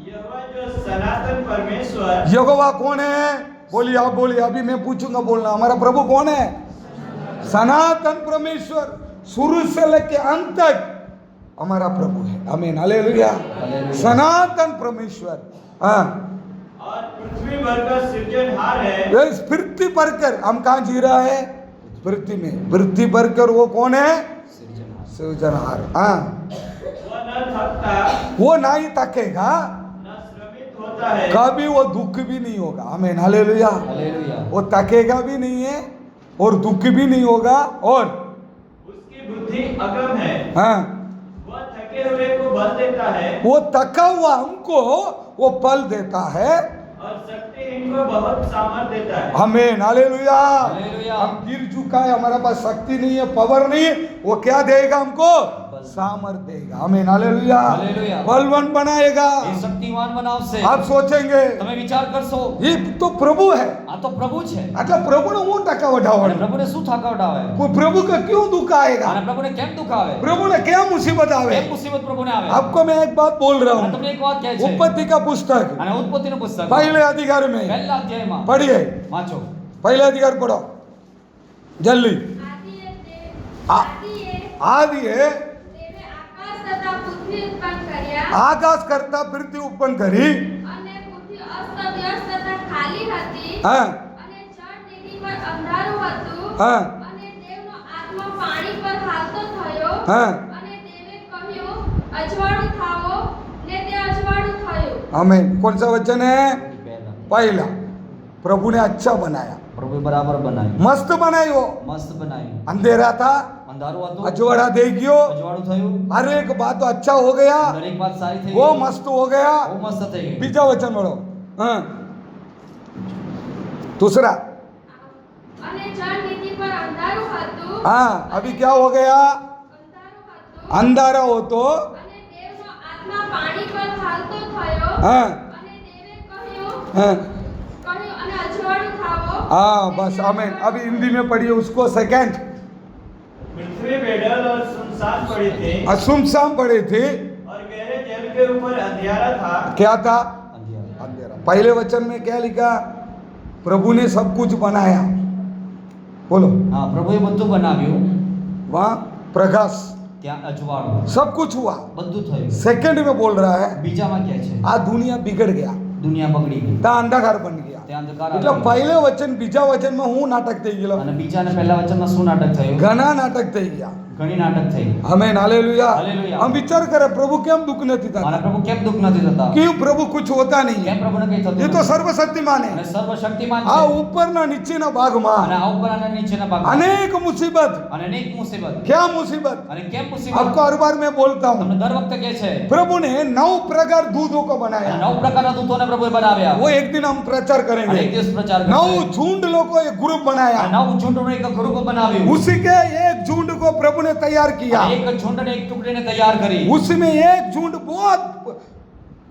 यहोवा जो सनातन परमेश्वर यहोवा कौन है। बोलिए आप बोलिए, अभी मैं पूछूंगा बोलना, हमारा प्रभु कौन है। सनातन परमेश्वर, शुरू से लेके अंत तक हमारा प्रभु है। आमीन हालेलुया। हालेलुया। सनातन परमेश्वर, हाँ, और पृथ्वी भर का सृजनहार है, इस पृथ्वी पर कर हम कहाँ जी रहा है, पृथ्वी में, पृथ्वी पर कर वो कौन है, सृजनहार। हाँ, वह न थकता वो ना ही थकेगा, न श्रमित होता है, कभी वो दुख भी नहीं होगा। आमीन हालेलुया। હાલેલુયા. वो थकेगा भी नहीं है और दुख भी नहीं होगा, और उसकी बुद्धि अगम है, हाँ, वह थके हुए को बल देता है, वो थका हुआ हमको वो बल देता है। और शक्तिहीन को बहुत सामर्थ देता है। आमीन हालेलुया। हालेलुया। हम गिर चुका है, हमारा पास शक्ति नहीं है, पावर नहीं है, वो क्या देगा हमको, सामर्थ देगा। आमीन हालेलुया। हालेलुया। बलवान बनाएगा। એ શક્તિવાન બનાવશે. आप सोचेंगे તમે વિચાર કરશો, ये तो प्रभु है, આ તો તો પ્રભુ છે એટલે પ્રભુને હું ટકા અને વઢાવવાનું? પ્રભુને શું થાકાવડાવે કોઈ પ્રभु का क्यों दुख आएगा? અને પ્રભુને કેમ દુઃખ આવે प्रभु ने क्या मुसीबत आवे? કેમ મુસીબत પ્રભુને આવે आपको मैं एक बात बोल रहा અને हूँ, તમને એક વાત કહે છે उत्पत्ति का पुस्तक અને ઉત્પત્તિનું પુસ્તક पहले अधिकार में પહેલા અધ્યાયમાં पढ़िए, વાંચો पहले अधिकार पढ़ो जल्दी। आदिए દેવે આકાશ તથા પૃથ્વી ઉત્પન્ન કર્યા आकाश करता पृथ्वी उत्पन्न करी। અને પૃથ્વી અસ્તવ્યસ્ત તથા ખાલી હતી हाँ અને જળ નિધિ પર અંધારું હતું हाँ અને દેવનો આત્મા પાણી પર હાલતો થયો हाँ અને દેવે કહ્યું અજવાળું થાવો ને તે અજવાળું થયું। हमें कौन सा वचन है? पहला। प्रभु ने अच्छा बनाया, પ્રભુએ બરાબર બનાવ્યું मस्त बनायो। મસ્ત બનાવ્યું अंधेरा था, અંધારું હતું अजवाड़ा दे गयो, અજવાળું થયું हर एक बात तो अच्छा हो गया, દરેક વાત સારી થઈ वो ગઈ मस्त हो गया। બહુ મસ્ત થઈ ગઈ बीजा वचन पढ़ो। हाँ दूसरा। અને જળ નિધિ પર અંધારું હતું हाँ अभी क्या हो गया? અંધારું હતું अंधारा हो तो અને દેવનો આત્મા પાણી પર હાલતો થયો हाँ અને દેવે કહ્યું हाँ અને અજવાળું થાવો। हाँ बस आमेन। अभी हिंदी में पढ़िए उसको सेकंड। पृथ्वी बेडल और सुनसान पड़ी थी सुमसाम पढ़े थे। और गहरे जल के ऊपर अंधियारा था। क्या था? અંધિયારું. अंधेरा। पहले वचन में क्या लिखा? प्रभु ने सब कुछ बनाया, बोलो। હા પ્રભુએ બધું બનાવ્યું वहाँ प्रकाश, ત્યાં અજવાળું सब कुछ हुआ। બધું થયું सेकंड में बोल रहा है બીજામાં કહે છે आ दुनिया बिगड़ गया, દુનિયા બગડી ગઈ ता अंधकार बन गया। ત્યાં અંધકાર એટલે આવી ગયો. પહેલે વચન બીજા વચન માં હું નાટક થઈ ગયેલો, અને બીજા અને પહેલા વચનમાં શું નાટક થયું ઘણા નાટક થઈ ગયા। ઘણી નાટક થઈ આમેન, હાલેલુયા। હાલેલુયા। हम विचार करे प्रभु केम दुख नहीं था, મારા પ્રભુ કેમ દુઃખ નથી થતા क्यों प्रभु कुछ होता नहीं है? કેમ પ્રભુને કઈ થતું ये तो નથી? सर्वशक्तिमान અને है। સર્વશક્તિમાન આ છે ઉપરના નીચેના ભાગમાં અને આ ઉપર અને નીચેના ભાગમાં अनेक मुसीबत, અને અનેક મુસીબત क्या मुसीबत? અને કેમ મુસીબત आपको हर बार मैं बोलता हूँ, તમને દર વખતે કહે છે प्रभु ने 9 प्रकार दूधों को અને बनाया। 9 પ્રકારના દૂતોને પ્રભુએ બનાવ્યા वो एक दिन हम प्रचार અને करेंगे। એક દિવસ પ્રચાર 9 કરશે झुंड लोगों को एक ग्रुप અને बनाया, 9 ઝુંડનું એક ગ્રુપ બનાવ્યું उसी के एक झुंड को प्रभु ने तैयार किया। અને એક ઝુંડને એક ટુકડીને તૈયાર કરી उसमें एक झुंड बहुत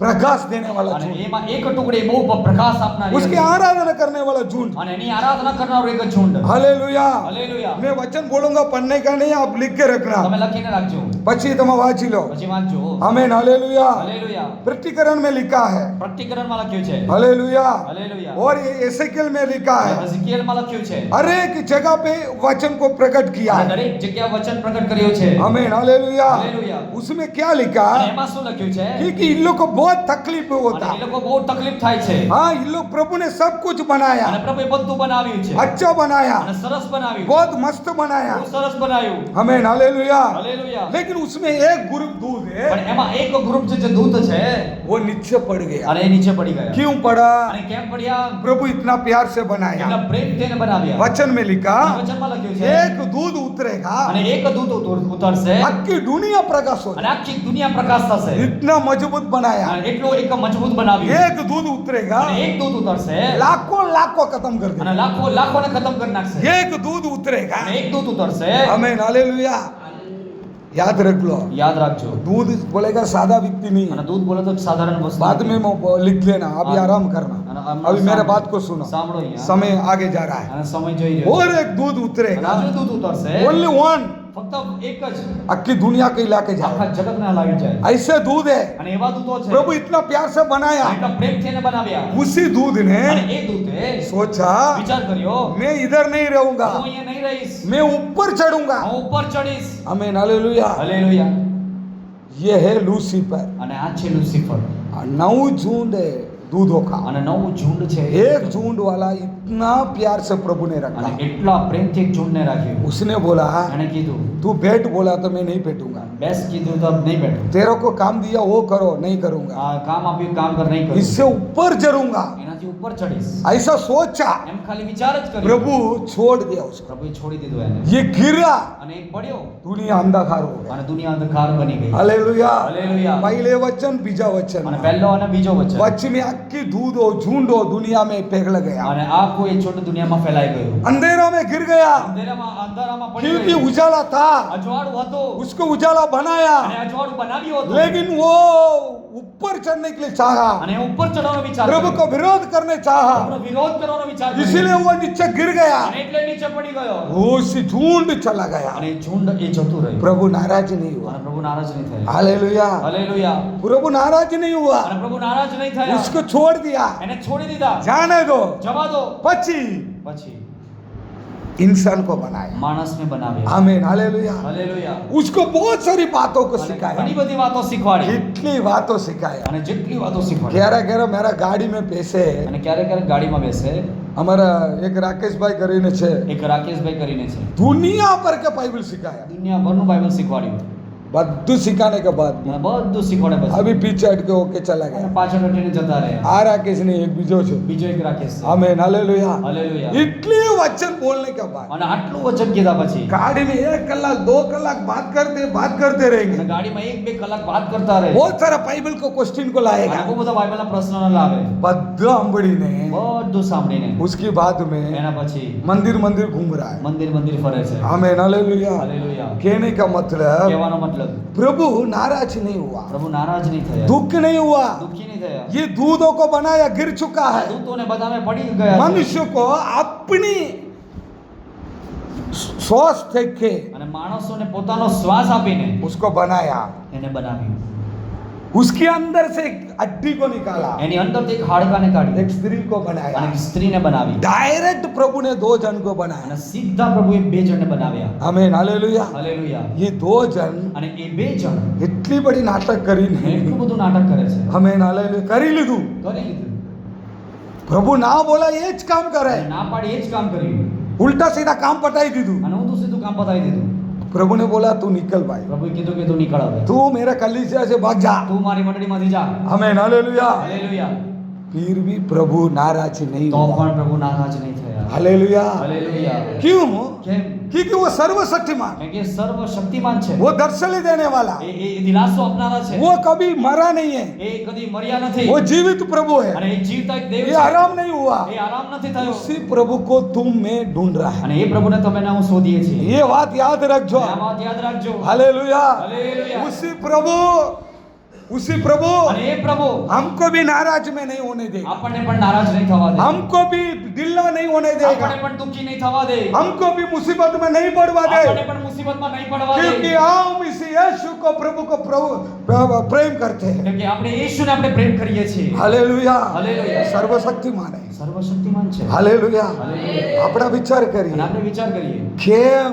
प्रकाश देने वाला અને झुंड, એમાં એક ટુકડી બહુ પ્રકાશ આપનારી उसकी હતી. आराधना करने वाला झुंड। અને એની આરાધના કરનારું એક ઝુંડ हालेलुया। હાલેલુયા मैं वचन बोलूंगा, पढ़ने का नहीं, आप लिख के रखना, તમે લખીને રાખજો પછી તમે વાંચી લો। પછી વાંચજો आमेन, हालेलुया। હાલેલુયા प्रकटीकरण में लिखा है, પ્રકટીકરણમાં લખ્યું છે हालेलुया। હાલેલુયા और ये एसेकिएल में लिखा है, હઝકીએલમાં લખ્યું છે हर एक जगह पे वचन को प्रकट किया અને है। દરેક જગ્યા વચન પ્રગટ કર્યું છે आमेन, हालेलुया। हालेलुया। उसमें क्या लिखा? અને એમાં શું લખ્યું છે क्योंकि इन लोग को बहुत तकलीफ અને होता। એ લોકો બહુ તકલીફ થાય છે हाँ, इन लोग प्रभु ने सब कुछ बनाया, અને પ્રભુએ બધું બનાવ્યું છે अच्छा बनाया, અને સરસ બનાવ્યું बहुत मस्त बनाया। બહુ સરસ બનાવ્યું आमेन, हालेलुया। હાલેલુયા लेकिन उसमें एक ग्रुप दूध है, પણ એમાં એક ગ્રુપ જે દૂત છે वो नीचे पड़ गया। અને એ નીચે પડી ગયા क्यों पड़ा? અને કેમ પડ્યા प्रभु इतना प्यार से बनाया। એટલા પ્રેમથી એને બનાવ્યા वचन में लिखा, અને વચનમાં લખ્યું છે एक दूध उतरेगा, અને એક દૂત ઉતરશે आखी दुनिया प्रकाश हो અને આખી દુનિયા પ્રકાશ થશે इतना मजबूत बनाया। અને એટલો એક મજબૂત બનાવ્યું एक दूध उतरेगा, અને એક દૂત ઉતરશે लाखों लाखों खत्म कर અને देगा। લાખોને ખતમ કરી નાખશે एक दूध उतरेगा, અને એક દૂત ઉતરશે आमेन, हालेलुया। याद रख लो, યાદ રાખજો दूध बोलेगा सादा व्यक्ति नहीं અને है। દૂત બોલે તો સાધારણ વસ્તુ बाद નથી. में लिख लेना, अभी हाँ। आराम करना, અને अभी मेरे बात को सुनो, સાંભળો અહીંયા. समय आगे जा रहा है। અને સમય જોઈ રહ્યો और છે. एक दूध અને उतरेगा, આજુ દૂત ઉતરશે ओनली वन, ફક્ત એક જ आखी दुनिया के इलाके આખા जाए। જગતને લાગી જાય ऐसे दूध है, અને એવા દૂતો છે प्रभु इतना प्यार से बनाया। એટલા પ્રેમથી એને બનાવ્યા उसी दूध અને ने એ દૂતે सोचा, વિચાર કર્યો मैं इधर नहीं रहूंगा, હું અહીંયા નહીં રહીશ मैं ऊपर चढ़ूंगा। હું ઉપર ચડીશ आमेन, हालेलुया। હાલેલુયા ये है लूसीफर। અને આ છે લુસિફર 9 झुंड है दूधों का, અને નવું ઝુંડ છે एक झुंड वाला इतना प्यार से प्रभु ने અને रखा। એટલા પ્રેમથી એક ઝુંડને રાખ્યું उसने बोला, એને કીધું तू बैठ, बोला तो मैं नहीं बैठूंगा। બેસ કીધું તો નહીં બેઠું तेरे को काम दिया वो करो, नहीं करूंगा। આ કામ આપ્યું કામ કર નહીં કરું इससे ऊपर चढ़ूंगा, એનાથી ઉપર ચડીશ ऐसा सोचा। એમ ખાલી વિચાર જ કર્યો प्रभु छोड़ दिया उसको, પ્રભુએ છોડી દીધું એને ये गिरा, અને એ પડ્યો दुनिया अंधकार हो गया। અને દુનિયા અંધકાર બની ગઈ हालेलुया। હાલેલુયા पहले वचन बीजा वचन, અને પહેલો અને બીજો વચન वच में अक्की दूध हो झुंड हो दुनिया में फैल गया। અને આખું આખું એ છોટું દુનિયામાં ફેલાઈ ગયું. अंधेरा में गिर गया અંધારામાં પડી क्योंकि ગયું. उजाला था, અજવાળું હતું उसको उजाला बनाया, અને અજવાળું બનાવ્યું હતું, लेकिन वो ऊपर चढ़ने के लिए चाहा, અને ઉપર ચડવાનો વિચાર प्रभु કર્યો. को विरोध करने चाहा, પ્રભુનો વિરોધ કરવાનો વિચાર કર્યો. इसीलिए वो नीचे गिर गया, અને એટલે નીચે પડી ગયો. वो उसी झुंड चला गया. અને ઝુંડ એ જતું રહ્યું. प्रभु नाराज नहीं हुआ. અને પ્રભુ નારાજ નહીં થયા. हालेलुया. હાલેલુયા. प्रभु नाराज नहीं हुआ, અને પ્રભુ નારાજ નહીં થયા. उसको छोड़ दिया, એને છોડી દીધા. जाने दो. જવા દો. પછી પછી इंसान को बनाया. માણસને બનાવ્યા. आमीन. हालेलुया. હાલેલુયા. उसको बहुत सारी बातों को અને सिखाया, ઘણી બધી વાતો શીખવાડી. कितनी बातों सिखाया. અને જેટલી વાતો શીખવાડી. ग्यारह ग्यारह मेरा गाड़ी में पैसे है. અને ક્યારેક ક્યારેક ગાડીમાં બેસે. हमारा एक राकेश भाई કરીને છે, એક રાકેશભાઈ કરીને છે, दुनिया भर के बाइबल सिखाया. દુનિયાભરનું બાઇબલ શીખવાડ્યું. બધું सिखाने के बाद અને બધું શીખવાડે પછી. अभी पीछे हट के होके चला અને गया. પાછળ હટીને જતા રહ્યા. आ राकेश नहीं, एक बीजो છે. બીજો એક રાકેશ છે. आमीन. हालेलुया. હાલેલુયા. इतने वचन बोलने के बाद અને આટલું વચન કીધા પછી गाड़ी में 1 कलाक 2 कलाक बात करते અને रहेंगे. ગાડીમાં 1-2 કલાક વાત કરતા રહે. बहुत सारा बाइबल को क्वेश्चन को અને लाएगा. બહુ બધા બાઇબલના પ્રશ્નો ન લાવે. बद्ध अंबड़ी ने બધું સાંભળીને उसकी बात में એના પછી मंदिर मंदिर घूम रहा है. મંદિર મંદિર ફરે છે. आमीन. हालेलुया. હાલેલુયા. कहने का मतलब કહેવાનો મતલબ प्रभु नाराज नहीं हुआ, પ્રભુ નારાજ નહીં થયા. दुख नहीं हुआ. દુઃખી નહીં થયા. ये दूधों को बनाया, गिर चुका है. દૂતોને બધાને પડી ગયા છે. मनुष्य को अपनी श्वास फेंक के અને માણસોને પોતાનો શ્વાસ આપીને उसको बनाया. એને બનાવ્યું. उसके अंदर से एक हड्डी को निकाला, એની અંદરથી એક હાડકાને કાઢી एक स्त्री को અને बनाया. એક સ્ત્રીને બનાવી. डायरेक्ट प्रभु ने 2 जन को અને बनाया. સીધા પ્રભુએ 2 જણને બનાવ્યા. आमीन. हालेलुया. હાલેલુયા. ये 2 जन અને એ 2 જણ इतनी बड़ी नाटक કરીને એટલું બધું નાટક કરે છે. आमीन. हालेलुया કરી લીધું. કરી લીધું. प्रभु ना बोला ये ज काम करे, અને ના પાડી એ જ કામ કર્યું. उल्टा सीधा काम पटाई दीधું. અને ઊંધું સીધું કામ પતાવી દીધું. प्रभु ने बोला तू निकल भाई, પ્રભુએ કીધું કે તું નીકળ હવે. तू मेरा कलीसिया से भाग जा. તું મારી મંડળીમાંથી જા. आमीन. हालेलुया. હાલેલુયા. फिर भी प्रभु नाराज नहीं તો हुआ. પણ પ્રભુ નારાજ નહીં થયા. हालेलुया. હાલેલુયા. क्यों? કેમ? क्योंकि वो सर्वशक्तिमान, કારણ કે સર્વશક્તિમાન છે. वो दर्शन देने वाला, એ દિલાસો આપનારા છે. वो कभी मरा नहीं है, એ કદી મર્યા નથી. वो जीवित प्रभु है. અને એ જીવતા એક દેવ ये છે. आराम नहीं हुआ. એ આરામ નથી થયો. उसी प्रभु को तुम में ढूंढ रहा है. અને એ પ્રભુને તમે ને હું શોધીએ છીએ. ये बात याद रखो. આ વાત યાદ રાખજો. हालेलुया. હાલેલુયા. उसी प्रभु અને એ પ્રભુ हमको भी नाराज में नहीं होने देगा, આપણને પણ નારાજ નહીં થવા દે. हमको भी ढीला नहीं होने देगा, આપણને પણ દુઃખી નહીં થવા દે. हमको भी मुसीबत में नहीं पड़वा આપણને दे, પણ મુસીબતમાં નહીં પડવા દે. क्योंकि हम इसी यीशु को प्रभु को प्रेम करते हैं. કેમ કે આપણે ઈશ્વરને આપણે પ્રેમ કરીએ છીએ. हालेलुया. हालेलुया. सर्वशक्तिमान है. સર્વશક્તિમાન છે. हालेलुया. હાલેલુયા. આપણા વિચાર અને કરીએ આપણે વિચાર કરીએ કેમ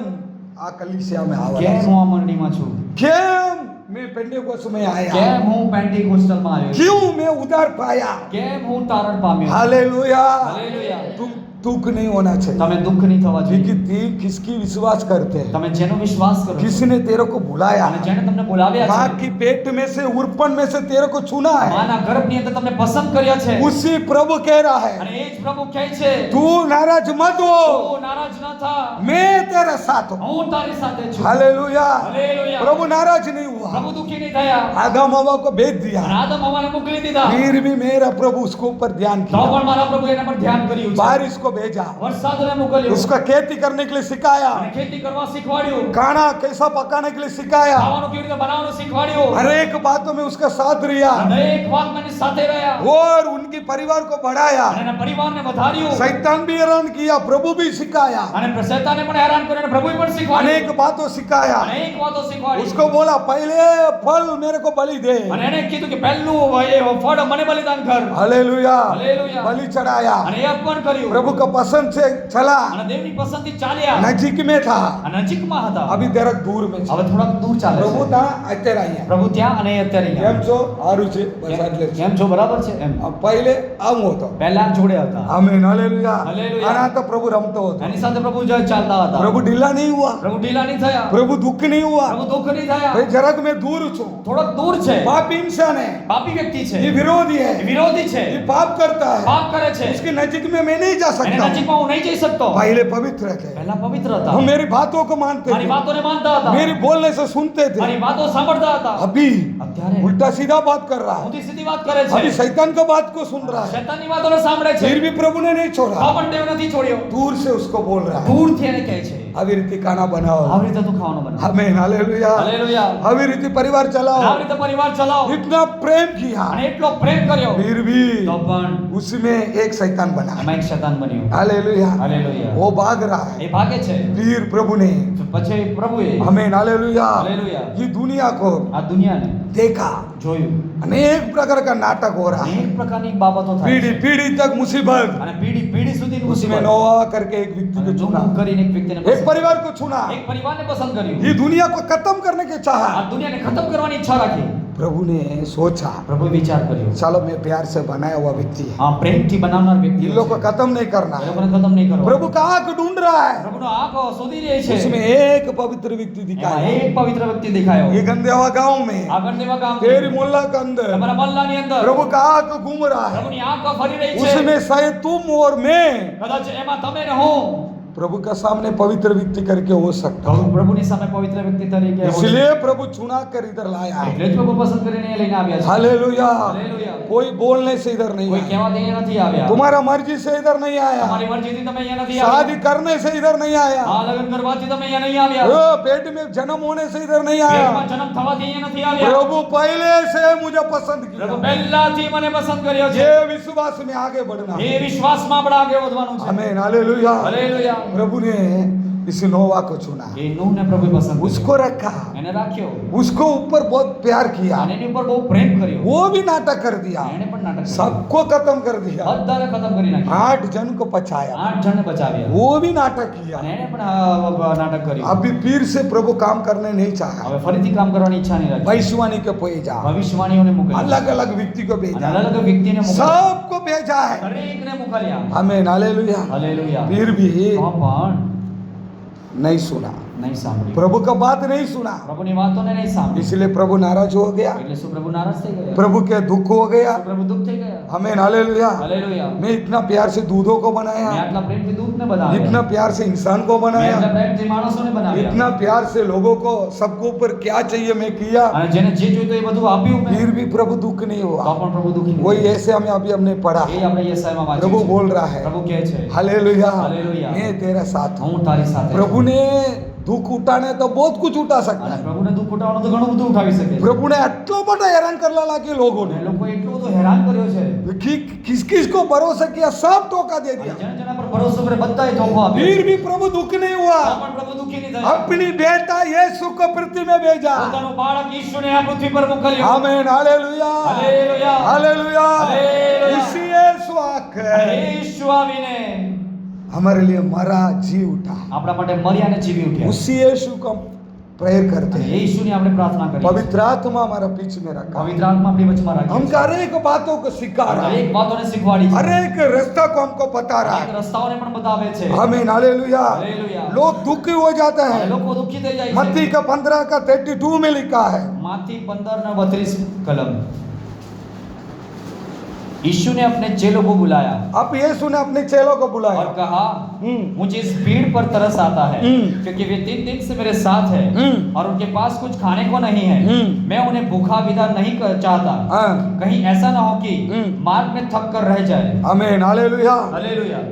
આ કલીસિયામાં કેમ આવ્યા, હું આ મંડળીમાં છું, કેમ मैं पेंटेकोस्त में आया, કેમ હું પેન્ટિકોસ્ટલમાં આવ્યો છું, क्यों मैं उधार पाया. કેમ હું તારણ પામ્યો. हालेलुया. હાલેલુયા. तुम दुख नहीं होना चाहिए, તમે દુઃખ નહીં થવા क्योंकि જોઈએ. ती किसकी विश्वास करते हैं, તમે જેનો વિશ્વાસ કરો છો, किसने तेरे को बुलाया, અને જેણે તમને બોલાવ્યા माँ છે, की पेट में से उर्पण में से तेरे को चुना है, માના ગર્ભની અંદર તમને પસંદ કર્યા છે. उसी प्रभु कह रहा है અને એ જ પ્રભુ કહે છે तू नाराज मत हो, તું નારાજ ન થા, मैं तेरे साथ हूँ. હું તારી સાથે છું. हालेलुया. હાલેલુયા. प्रभु नाराज नहीं हुआ, પ્રભુ દુઃખી નહીં થયા. आदम हवा को भेज दिया, અને આદમ હવાને મોકલી દીધા. फिर भी मेरा प्रभु उसके ऊपर ध्यान તો किया, પણ મારા પ્રભુ એના પર ધ્યાન કર્યું છે. बारिश को भेजा, વરસાદને મોકલ્યો. उसका खेती करने के लिए सिखाया, અને ખેતી કરવા શીખવાડ્યું. खाना कैसा पकाने के लिए सिखाया, ખાવાનું केवी रीते बनावવાનું શીખવાડ્યું. हर एक बातों में उसका साथ रिया દરેક વાતમાં એની સાથે રહ્યા. और उनके परिवार को बढ़ाया. અને એના પરિવારને વધાર્યું. शैतान भी हैरान किया, प्रभु भी सिखाया, અને શૈતાને પણ હેરાન કર્યો અને પ્રભુએ પણ શીખવાડ્યું. अनेक बातों सिखाया. અનેક વાતો શીખવાડી. उसको बोला पहले फल मेरे को बलि दे. અને એને કીધું કે પહેલું એ ફળ મને બલિદાન કર. हालेलुया. हालेलुया. बलि चढ़ाया, અને એ અર્પણ કર્યું. प्रभु का पसंद से चला, અને દેવની પસંદથી ચાલ્યા. नजीक में था, અને નજીકમાં હતા. अभी जरा दूर में હવે થોડાક દૂર ચાલે प्रभु છે. था અત્યારે અહીંયા. પ્રભુ ત્યાં અને એ અત્યારે કેમ અહીંયા. છો? સારું છે, બસ આટલે જ. કેમ છો? બરાબર છે એમ. પહેલે આવું હતો. પહેલા જોડે હતા. આમેન. હાલેલુયા. હાલેલુયા. અને આ તો પ્રભુ રમતો હતો. એની સાથે પ્રભુ ચાલતા હતા. प्रभु ढीला नहीं हुआ, પ્રભુ ઢીલા નહીં થયા. प्रभु दुख नहीं हुआ. પ્રભુ દુઃખ નહીં થયા. भाई जरा मैं दूर છું થોડોક દૂર છે, पाप इंसान है પાપી વ્યક્તિ છે, ये विरोधी है વિરોધી છે, ये पाप करता है પાપ કરે છે, उसके नजदीक में मैं नहीं जा એની सकता નજીકમાં હું નહીં જઈ શકતો. पहले पवित्र थे પહેલા પવિત્ર હતા, वो मेरी बातों को मानते મારી थे વાતોને માનતા હતા, मेरी बोलने से सुनते थे મારી વાતો સાંભળતા હતા. अभी અત્યારે उल्टा सीधा बात कर रहा है ઊંધી સીધી વાત કરે अभी છે, शैतान का बात को सुन रहा है શૈતાનની વાતોને સાંભળે છે, फिर भी प्रभु ने नहीं તો छोड़ा પણ ટેવ નથી છોડ્યો, दूर से उसको बोल रहा है દૂરથી એને કહે છે, अभी रीति खाना बनाओ આવી રીતે તું ખાવાનું બનાવ, हमें हालेलुया હાલેલુયા, अभी रीति परिवार અને चलाओ આવી રીતે પરિવાર ચલાવો, इतना प्रेम किया અને એટલો પ્રેમ કર્યો, फिर भी તો પણ उसमें एक शैतान बना એમાં એક શૈતાન બન્યું. हालेलुया હાલેલુયા, वो भाग रहा है એ ભાગે છે. फिर प्रभु ने પછી પ્રભુએ हमें हालेलुया હાલેલુયા ये दुनिया को આ દુનિયાને देखा જોયું, अनेक प्रकार का नाटक हो रहा है અનેક પ્રકારની બાબતો થાય पीढ़ी છે, पीढ़ी तक मुसीबत અને પેઢી પેઢી સુધી उसमें नोआ करके एक व्यक्ति को चुना કરીને એક વ્યક્તિને एक પસંદ, परिवार को चुना એક પરિવારને પસંદ કર્યું, ये दुनिया को खत्म करने की આ चाहा દુનિયાને ખતમ કરવાની ઈચ્છા રાખી. प्रभु ने सोचा પ્રભુએ વિચાર કર્યો, चलो मैं प्यार से बनाया हुआ व्यक्ति है આ પ્રેમથી બનાવનાર વ્યક્તિ इन लोग को खत्म नहीं करना એ है લોકોને ખતમ નહીં કરવો. प्रभु का आंख ढूंढ रहा है પ્રભુનો આંખો શોધી રહી છે, उसमें एक पवित्र व्यक्ति એમાં दिखाया એક પવિત્ર વ્યક્તિ દેખાયો. ये गंदेवा गांव में આગળ દેવા ગામ तेरी मोहल्ला के अंदर તમારા મહલ્લાની અંદર प्रभु का आंख घूम रहा है પ્રભુની આંખો ફરી રહી છે. उसमें शायद तुम और मैं કદાચ એમાં તમે ને હું प्रभु का सामने पवित्र व्यक्ति करके हो सकता है પ્રભુની સામે પવિત્ર વ્યક્તિ તરીકે હોય. इसलिए प्रभु चुना कर इधर लाया है એટલે જ પ્રભુ પસંદ કરીને એ લઈને આવ્યા છે. Hallelujah hallelujah. कोई बोलने से इधर नहीं કોઈ आया કહેવા દે નથી આવ્યા, तुम्हारा मर्जी से इधर नहीं आया તમારી મરજીથી તમે અહીંયા નથી शादी આવ્યા, करने से इधर नहीं आया આ લગ્ન કરવાથી તમે અહીંયા નહીં આવ્યા, ओ, पेट में जन्म होने से इधर नहीं आया પેટમાં જન્મ થવાથી અહીંયા નથી આવ્યા. प्रभु पहले से मुझे पसंद પ્રભુ किया પહેલાથી મને પસંદ કર્યો છે. ये विश्वास में आगे बढ़ना એ વિશ્વાસમાં આપણે આગળ વધવાનું છે. हमें हालेलुया હાલેલુયા. प्रभु ने इस नोवा को चुना એ નૂહને પ્રભુએ પસંદ કર્યો, उसको रखा એને રાખ્યો, उसको ऊपर बहुत प्यार किया અને એની ઉપર બહુ પ્રેમ કર્યો, वो भी नाटक कर दिया એણે પણ નાટક કર્યું, सबको खत्म कर दिया બધાને ખતમ કરી નાખ્યા, 8 जन को बचाया 8 જણને બચાવ્યા, वो भी नाटक किया અને એણે પણ નાટક કર્યું. अभी फिर से प्रभु काम करने नहीं चाहा હવે ફરીથી કામ કરવાની ઈચ્છા નહીં રાખી, भविष्यवाणी के भेजा ભવિષ્યવાણીઓને મોકલ્યા, अलग अलग व्यक्ति को અને भेजा અલગ અલગ વ્યક્તિને મોકલ્યા, सबको भेजा है દરેકને મોકલ્યા. हमें हालेलुया હાલેલુયા. फिर भी તો પણ नहीं सुना નહીં સાંભળ્યું, प्रभु का बात नहीं सुना પ્રભુની વાતોને નહીં સાંભળી, इसलिए प्रभु नाराज हो गया એટલે શું પ્રભુ નારાજ થઈ ગયા, प्रभु के दुख हो गया શું પ્રભુ દુઃખ થઈ ગયા. हमें हालेलुया હાલેલુયા. मैं इतना प्यार से दूधों को મેં बनाया આટલા પ્રેમથી દૂધને બનાવ્યા, इतना प्यार से इंसान को મેં આટલા बनाया પ્રેમથી માણસોને બનાવ્યા, इतना प्यार से लोगों को सबको ऊपर क्या चाहिए मैं किया અને જેને જે જોઈતું એ બધું આપ્યું મેં, फिर भी प्रभु दुख नहीं તો हुआ પણ પ્રભુ દુઃખી નહીં वही થયા. ऐसे हमें अभी हमने पढ़ा એ આપણે યશાયામાં વાંચ્યું प्रभु છે. बोल रहा है પ્રભુ કહે છે, हालेलुया हालेलुया। मैं तेरे साथ हूँ હું તારી સાથે છું. प्रभु ने दुख उठाने तो बहुत कुछ उठा सकता અને है પ્રભુને દુઃખ ઉઠાવવાનું તો ઘણું બધું ઉઠાવી શકે છે. प्रभु ने इतना बड़ा हैरान करला लाके लोगों અને ने લોકો એટલું બધું હેરાન કર્યો છે, कि किस किस को भरोसा किया सब टोका दे અને दिया જેના જેના પર ભરોસો કરે બધાએ ધોખો આપ્યો फिर છે. भी प्रभु दुख नहीं हुआ તો પણ પ્રભુ દુઃખી નહીં થયા. अपनी बेटा यीशु को पृथ्वी में भेजा પોતાનું બાળક ઈશ્વરને આ પૃથ્વી પર મોકલ્યું. आमीन हालेलुया હાલેલુયા. Hallelujah hallelujah. इसी यीशु आकर અને ઈશ્વર આવીને हमारे लिए मरा जी उठा આપણા માટે મર્યાને જીવી ઉઠ્યા. उसी यीशु को हम प्रेयर करते અને हैं એ ઈશ્વરની આપણે પ્રાર્થના કરીએ. पवित्र आत्मा हमारा बीच में रखा પવિત્ર આત્મા આપણી વચમાં રાખી हमको हर एक बातों को सिखा रहा है એક વાતોને શીખવાડી છે. हर एक रास्ता को हमको बता रहा એક है રસ્તાઓને પણ બતાવે છે. आमीन हालेलुया हालेलुया। लोग दुखी हो जाते અને हैं લોકો દુઃખી થઈ જાય मत्ती છે. का 15 का 32 में लिखा है माथी 15:32 कलम। यीशु ने अपने चेलों को बुलाया अब यीशु ने अपने चेलों को बुलाया और कहा, हम्म। मुझे इस भीड़ पर तरस आता है हम्म। क्योंकि वे 3 दिन से मेरे साथ है हम्म। और उनके पास कुछ खाने को नहीं है। हम्म। मैं उन्हें भूखा विदा नहीं चाहता, हाँ। कहीं ऐसा ना हो कि हम्म। मार्ग में थक कर रह जाए। आमीन हालेलुया हालेलुया।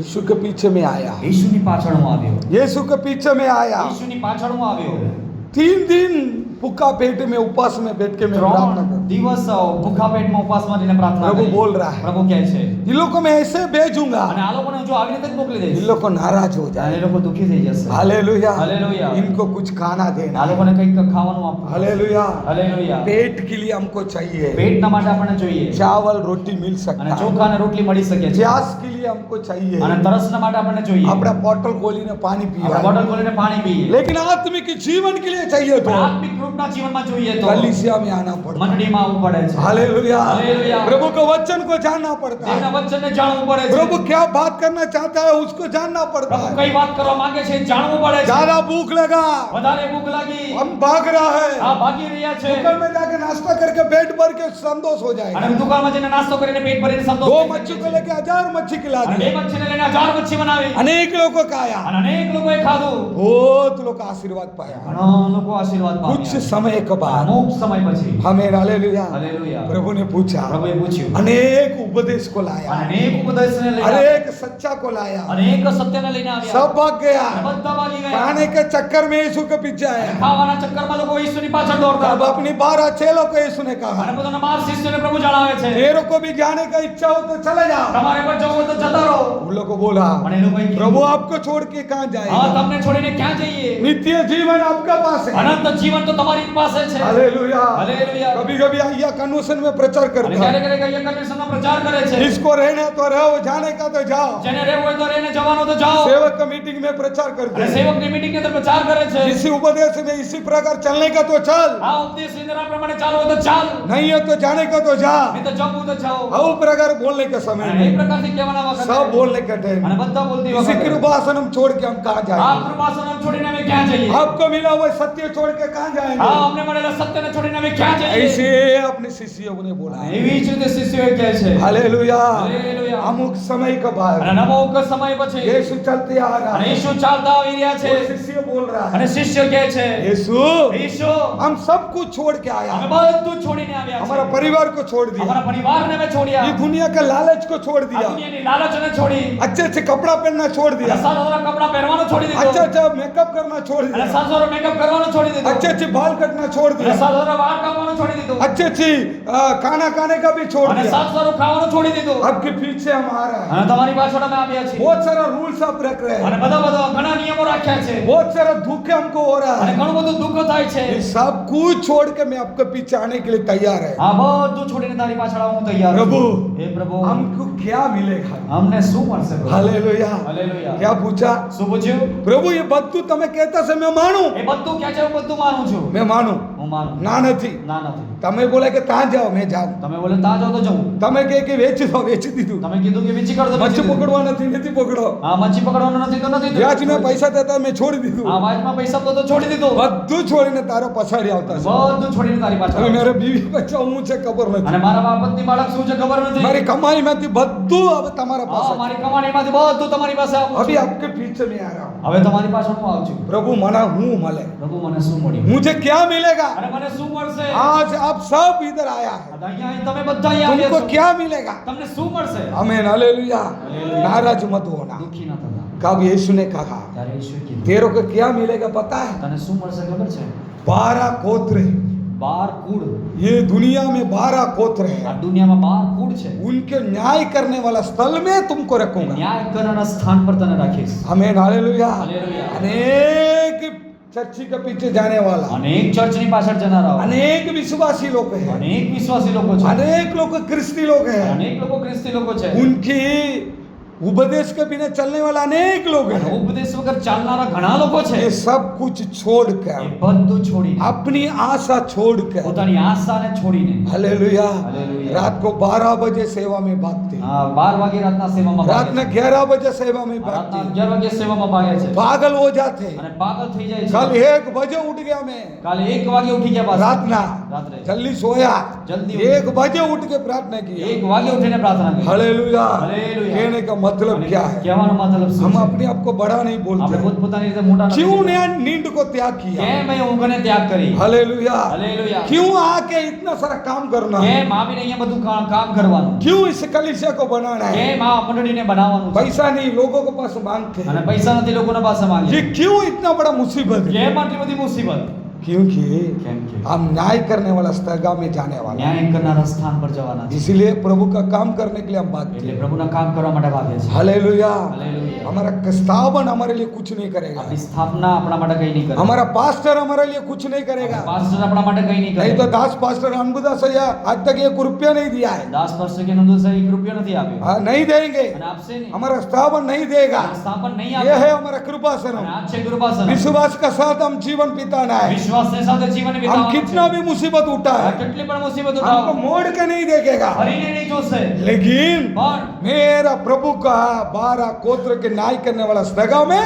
यीशु के पीछे में आया यीशुની પાછળ હું આવ્યો, यीशु के पीछे में आया यीशुની પાછળ હું આવ્યો। 3 दिन भूखा पेट में उपवास में बैठ के मैं प्रार्थना 3 कर દિવસ ભૂખા પેટમાં ઉપવાસમાં રહીને પ્રાર્થના प्रभु કરી। बोल रहा है પ્રભુ કહે છે, इन लोग को मैं ऐसे भेजूंगा અને આ લોકોને જો આવી રીતે જ મોકલી इन દઈશ, लोग को नाराज हो અને जाए એ લોકો દુઃખી થઈ જશે। Hallelujah hallelujah. इनको कुछ खाना આ देना લોકોને કંઈક ખાવાનું આપવું। Hallelujah hallelujah. पेट के लिए हमको चाहिए પેટના માટે આપણને જોઈએ, चावल रोटी मिल અને सकता है ચોખા અને રોટલી મળી શકે છે, प्यास के लिए हमको चाहिए અને તરસના માટે આપણને જોઈએ, अपना बोतल खोली ने पानी આપણે पिया બોટલ ખોલીને પાણી પીએ। लेकिन आत्मिक जीवन के लिए चाहिए तो પણ આત્મિક फ्रूटના જીવનમાં જોઈએ તો कलीसिया में आना पड़ता है। મંડળીમાં આવવું પડે છે हालेलुया। हालेलुया। प्रभु को वचन को जानना पड़ता है। દેવના વચનને જાણવું પડે છે प्रभु क्या बात करना चाहता है उसको जानना पड़ता પ્રભુ है। કઈ વાત કરવા માંગે છે એ જાણવું પડે છે ज्यादा भूख लगा, વધારે ભૂખ લાગી हम भाग रहा है, આ ભાગી રહ્યા છે दुकान में जाके नाश्ता करके पेट भर के संतोष हो जाएगा। અને દુકાનમાં જઈને નાસ્તો કરીને પેટ ભરીને સંતોષ दो થઈ જાય मच्छी છે। को लेके 1000 मच्छी खिला અને બે दी, મચ્છીને લઈને 1000 મચ્છી બનાવી अनेक लोगों को खाया, અને અનેક લોકોએ ખાધું बहुत लोग का आशीर्वाद पाया। ઘણા લોકો આશીર્વાદ कुछ પામ્યા समय के बाद અમુક સમય પછી हमें हालेलुया હાલેલુયા प्रभु ने पूछा, પ્રભુએ પૂછ્યું अनेक उपदेश को અને लाया, અનેક ઉપદેશને લઈને अनेक सच्चा को लाया, અનેક સત્યને લઈને આવ્યા सब भाग गया। અને બધા ભાગી ગયા खाने के चक्कर में यीशु के पीछे आया। ખાવાના ચક્કરમાં લોકો ઈસુની પાછળ દોડતા अब હતા अपनी 12 चेलों को यीशु ने कहा, અને પોતાના 12 શિષ્યોને પ્રભુ જણાવે છે तेरे को भी जाने का इच्छा हो तो चले जाओ। તમારે પણ જવું હોય તો જતા રહો उन लोगों को बोला, પણ એ લોકોએ કીધું, प्रभु आपको छोड़ के कहाँ હા जाएगा? તમને છોડીને ક્યાં જઈએ नित्य जीवन आपका पास है। અનંત જીવન તો તમારી જ પાસે છે हालेलुया। હાલેલુયા कभी कभी आइया कन्वेंशन में प्रचार અને करता ક્યારે है, ક્યારે કઈ કન્વેન્શનનો પ્રચાર કરે છે इसको रहना तो रहो, जाने का तो जाओ। જેને રહેવું હોય તો રહીને જવાનું તો જાઓ सेवक का मीटिंग में प्रचार करते અને हैं, સેવકની મીટિંગની અંદર પ્રચાર કરે છે इसी उपदेश में इसी प्रकार चलने का तो चल, આ ઉપદેશ ઇન્દ્રા પ્રમાણે ચાલો તો ચાલ नहीं है तो जाने का तो जा। નહીં તો જવું તો જાઓ हर प्रकार बोलने के समय અને એ में પ્રકારથી કહેવાના વખતે सब बोलने का टाइम, અને બધા બોલતી इसी વખતે कृपासनम छोड़ के हम कहाँ આ जाएंगे? કૃપાસનમ છોડીને અમે ક્યાં જઈએ आपको मिला हुआ सत्य छोड़ के कहाँ હા जाएंगे? અમને મળેલા સત્યને છોડીને અમે ક્યાં જઈએ ऐसे अपने शिष्यों ने बोला है। એવી જ રીતે શિષ્યોએ કહે છે हालेलुया। हालेलुया। अमुक समय के बाद અને અમુક સમય પછી यीशु चलते आ रहा અને है, ઈસુ ચાલતા આવી રહ્યા છે वो शिष्य बोल रहा है, અને શિષ્ય કહે છે यीशु ઈસુ हम सब कुछ छोड़ के आया, અમે બધું છોડીને આવ્યા हमारा છે परिवार को छोड़ दिया, અમારા પરિવારને અમે છોડ્યા ये दुनिया के लालच को छोड़ આ दिया, દુનિયાની લાલચને છોડી अच्छे अच्छे कपड़ा पहनना छोड़ અને दिया, સારા સારા કપડાં પહેરવાનું છોડી अच्छा દીધું अच्छा मेकअप करना छोड़ અને दिया, સારો સારો મેકઅપ કરવાનું છોડી દીધું अच्छे अच्छे बाल कटना छोड़ અને दिया, સારો સારો વાળ કાપવાનું છોડી દીધું अच्छी अच्छी खाना खाने का भी छोड़ અને दिया। સારું સારું ખાવાનું છોડી દીધું आपके पीछे हम आ रहे हैं, અને તમારી પાછળ અમે આવ્યા છીએ बहुत सारा रूल्स आप रख रहे અને हैं, બધા બધા ઘણા નિયમો રાખ્યા છે बहुत सारा दुख हमको हो रहा અને है, ઘણું બધું દુઃખ થાય છે ये सब कुछ छोड़ के मैं आपके पीछे आने के लिए तैयार है। આ બધું છોડીને તારી પાછળ આવવા હું તૈયાર છું प्रभु, હે પ્રભુ हमको क्या मिलेगा? અમને શું મળશે પ્રભુ हालेलुया। હાલેલુયા क्या पूछा? શું પૂછ્યું प्रभु ये बद्दू તમે કહેતા છે मैं मानूं, એ બધું ક્યાં છે હું બધું માનું છું मैं मानूं, હું માનું ના નથી। ના નથી તમે બોલે કે ત્યાં જાઓ, मैं જાઉં। તમે બોલે તા જાઓ તો જવું તમે કહે કે વેચી દો, વેચી દીધું। તમે કીધું કે વેચી કાઢો તો મચ્છી વેચી દીધું. પકડવા નથી, નથી પકડો। હા મચ્છી પકડવાનું નથી તો નથી તો વ્યાજ મેં પૈસા દેતા મેં છોડી દીધું। હા વાજમાં પૈસા તો છોડી દીધું બધું છોડીને તારો પછાડી આવતા છે। બધું છોડીને તારી પાછળ હવે આવ્યો. મારે બીવી બચ્ચા હું છે ખબર અને નથી, મારા બાપતની બાળક શું છે ખબર નથી મારી કમાઈમાંથી બધું હવે તમારા હા પાસે મારી કમાણીમાંથી બધું તમારી પાસે છે। આપું अभी છું आपके पीछे में आ रहा हूँ। હવે તમારી પાછળ હું આવું છું प्रभु मना हूँ मले, પ્રભુ મને શું મળ્યું मुझे क्या मिलेगा? અને મને શું મળશે आज आप सब इधर आया है, અહીંયા તમે બધા અહીંયા આવ્યા तुमको છો क्या मिलेगा? તમને શું મળશે आमीन हालेलुया। हालेलुया। नाराज मत होना। દુઃખી ના થતા कब यीशु ने कहा ત્યારે ઈશ્વરે કીધું तेरे को क्या मिलेगा पता है? તને શું મળશે ખબર છે 12 गोत्र है। 12 કુળ ये दुनिया में 12 गोत्र આ है, દુનિયામાં 12 કુળ છે उनके न्याय करने वाला स्थल में तुमको रखूंगा। ન્યાય કરવાના સ્થાન પર તને રાખીશ आमीन हालेलुया। हालेलुया। अनेक चर्ची के पीछे जाने वाला, અનેક ચર્ચની પાછળ જનારાઓ अनेक विश्वासी लोग हैं, અનેક વિશ્વાસી લોકો છે अनेक लोग क्रिस्ती लोग हैं, અનેક લોકો ખ્રિસ્તી લોકો છે उनकी उपदेश के बिना चलने वाला अनेक लोग અને हैं। ઉપદેશ વગર ચાલનારા ઘણા લોકો છે ये सब कुछ એ छोड़कर, બધું છોડીને अपनी आशा छोड़कर, પોતાની આશાને છોડીને हालेलुया, हालेलुया। रात को 12 बजे सेवा में भागते, 12 વાગે રાતના સેવામાં रात ભાગે में છે. 11 बजे सेवा में રાતના भागते, 11 વાગે સેવામાં ભાગે છે पागल हो जाते। અને પાગલ થઈ જાય कल છે 1 बजे उठ गया मैं, કાલે 1 વાગે ઉઠી ગયા પાછા रात ना રાત્રે जल्दी सोया, जल्दी 1 बजे उठ के प्रार्थना किया। 1 વાગે ઉઠીને પ્રાર્થના કરી हालेलुया। हालेलुया। कहने का मतलब અને क्या है? કહેવાનો મતલબ શું हम છે अपने आप को बड़ा नहीं આપણે बोलते, પોતપોતાની રીતે મોટા નથી क्यों બોલતા. ने नींद को त्याग किया? કેમ એ ઊંઘને ત્યાગ કરી हालेलुया। હાલેલુયા क्यों आके इतना सारा काम करना है? કેમ આવીને અહીંયા બધું કામ કરવાનું क्यों इस कलीसिया को बनाना है? કેમ આ મંડળીને બનાવવાનું છે पैसा नहीं, लोगों के पास मांगते અને हैं। પૈસા નથી લોકોના પાસે માંગે ये क्यों इतना बड़ा मुसीबत है? કેમ આટલી બધી મુસીબત क्योंकि કેમ કે हम न्याय करने वाला स्थगा में जाने वाला है। ન્યાય કરનારા સ્થાન પર જવાના છે इसलिए प्रभु का काम करने के लिए हम भागते એટલે हैं। પ્રભુના કામ કરવા માટે ભાગે છે हालेलुया। हालेलुया। हमारा स्थापन हमारे लिए कुछ नहीं करेगा, આપણી સ્થાપના આપણા માટે કંઈ નહીં કરે हमारा पास्टर हमारे लिए कुछ नहीं करेगा। પાસ્ટર આપણા માટે કંઈ નહીં नहीं तो કરે दास पास्टर अनबुदास भैया आज तक 1 रुपया नहीं दिया है, દાસ પાસ્ટર કે નંદુ સાહેબ 1 રૂપિયો નથી આપ્યો हाँ, नहीं देंगे। અને આપશે નહીં हमारा स्थापन नहीं देगा। સ્થાપન નહીં ये આપે है हमारा कृपासनम। અને આ છે કૃપાસન विश्वास का साथ हम जीवन बिताना है। વિશ્વાસ વિશ્વાસની સાથે જીવન हम વિતાવવાનું कितना છે. भी मुसीबत उठाए આ કેટલી પણ મુસીબત हमको ઉઠાવો, मोड़ के नहीं देखेगा, હરીને નહીં જોશે. लेकिन પણ मेरा प्रभु का 12 गोत्र के न्याय करने वाला सगा में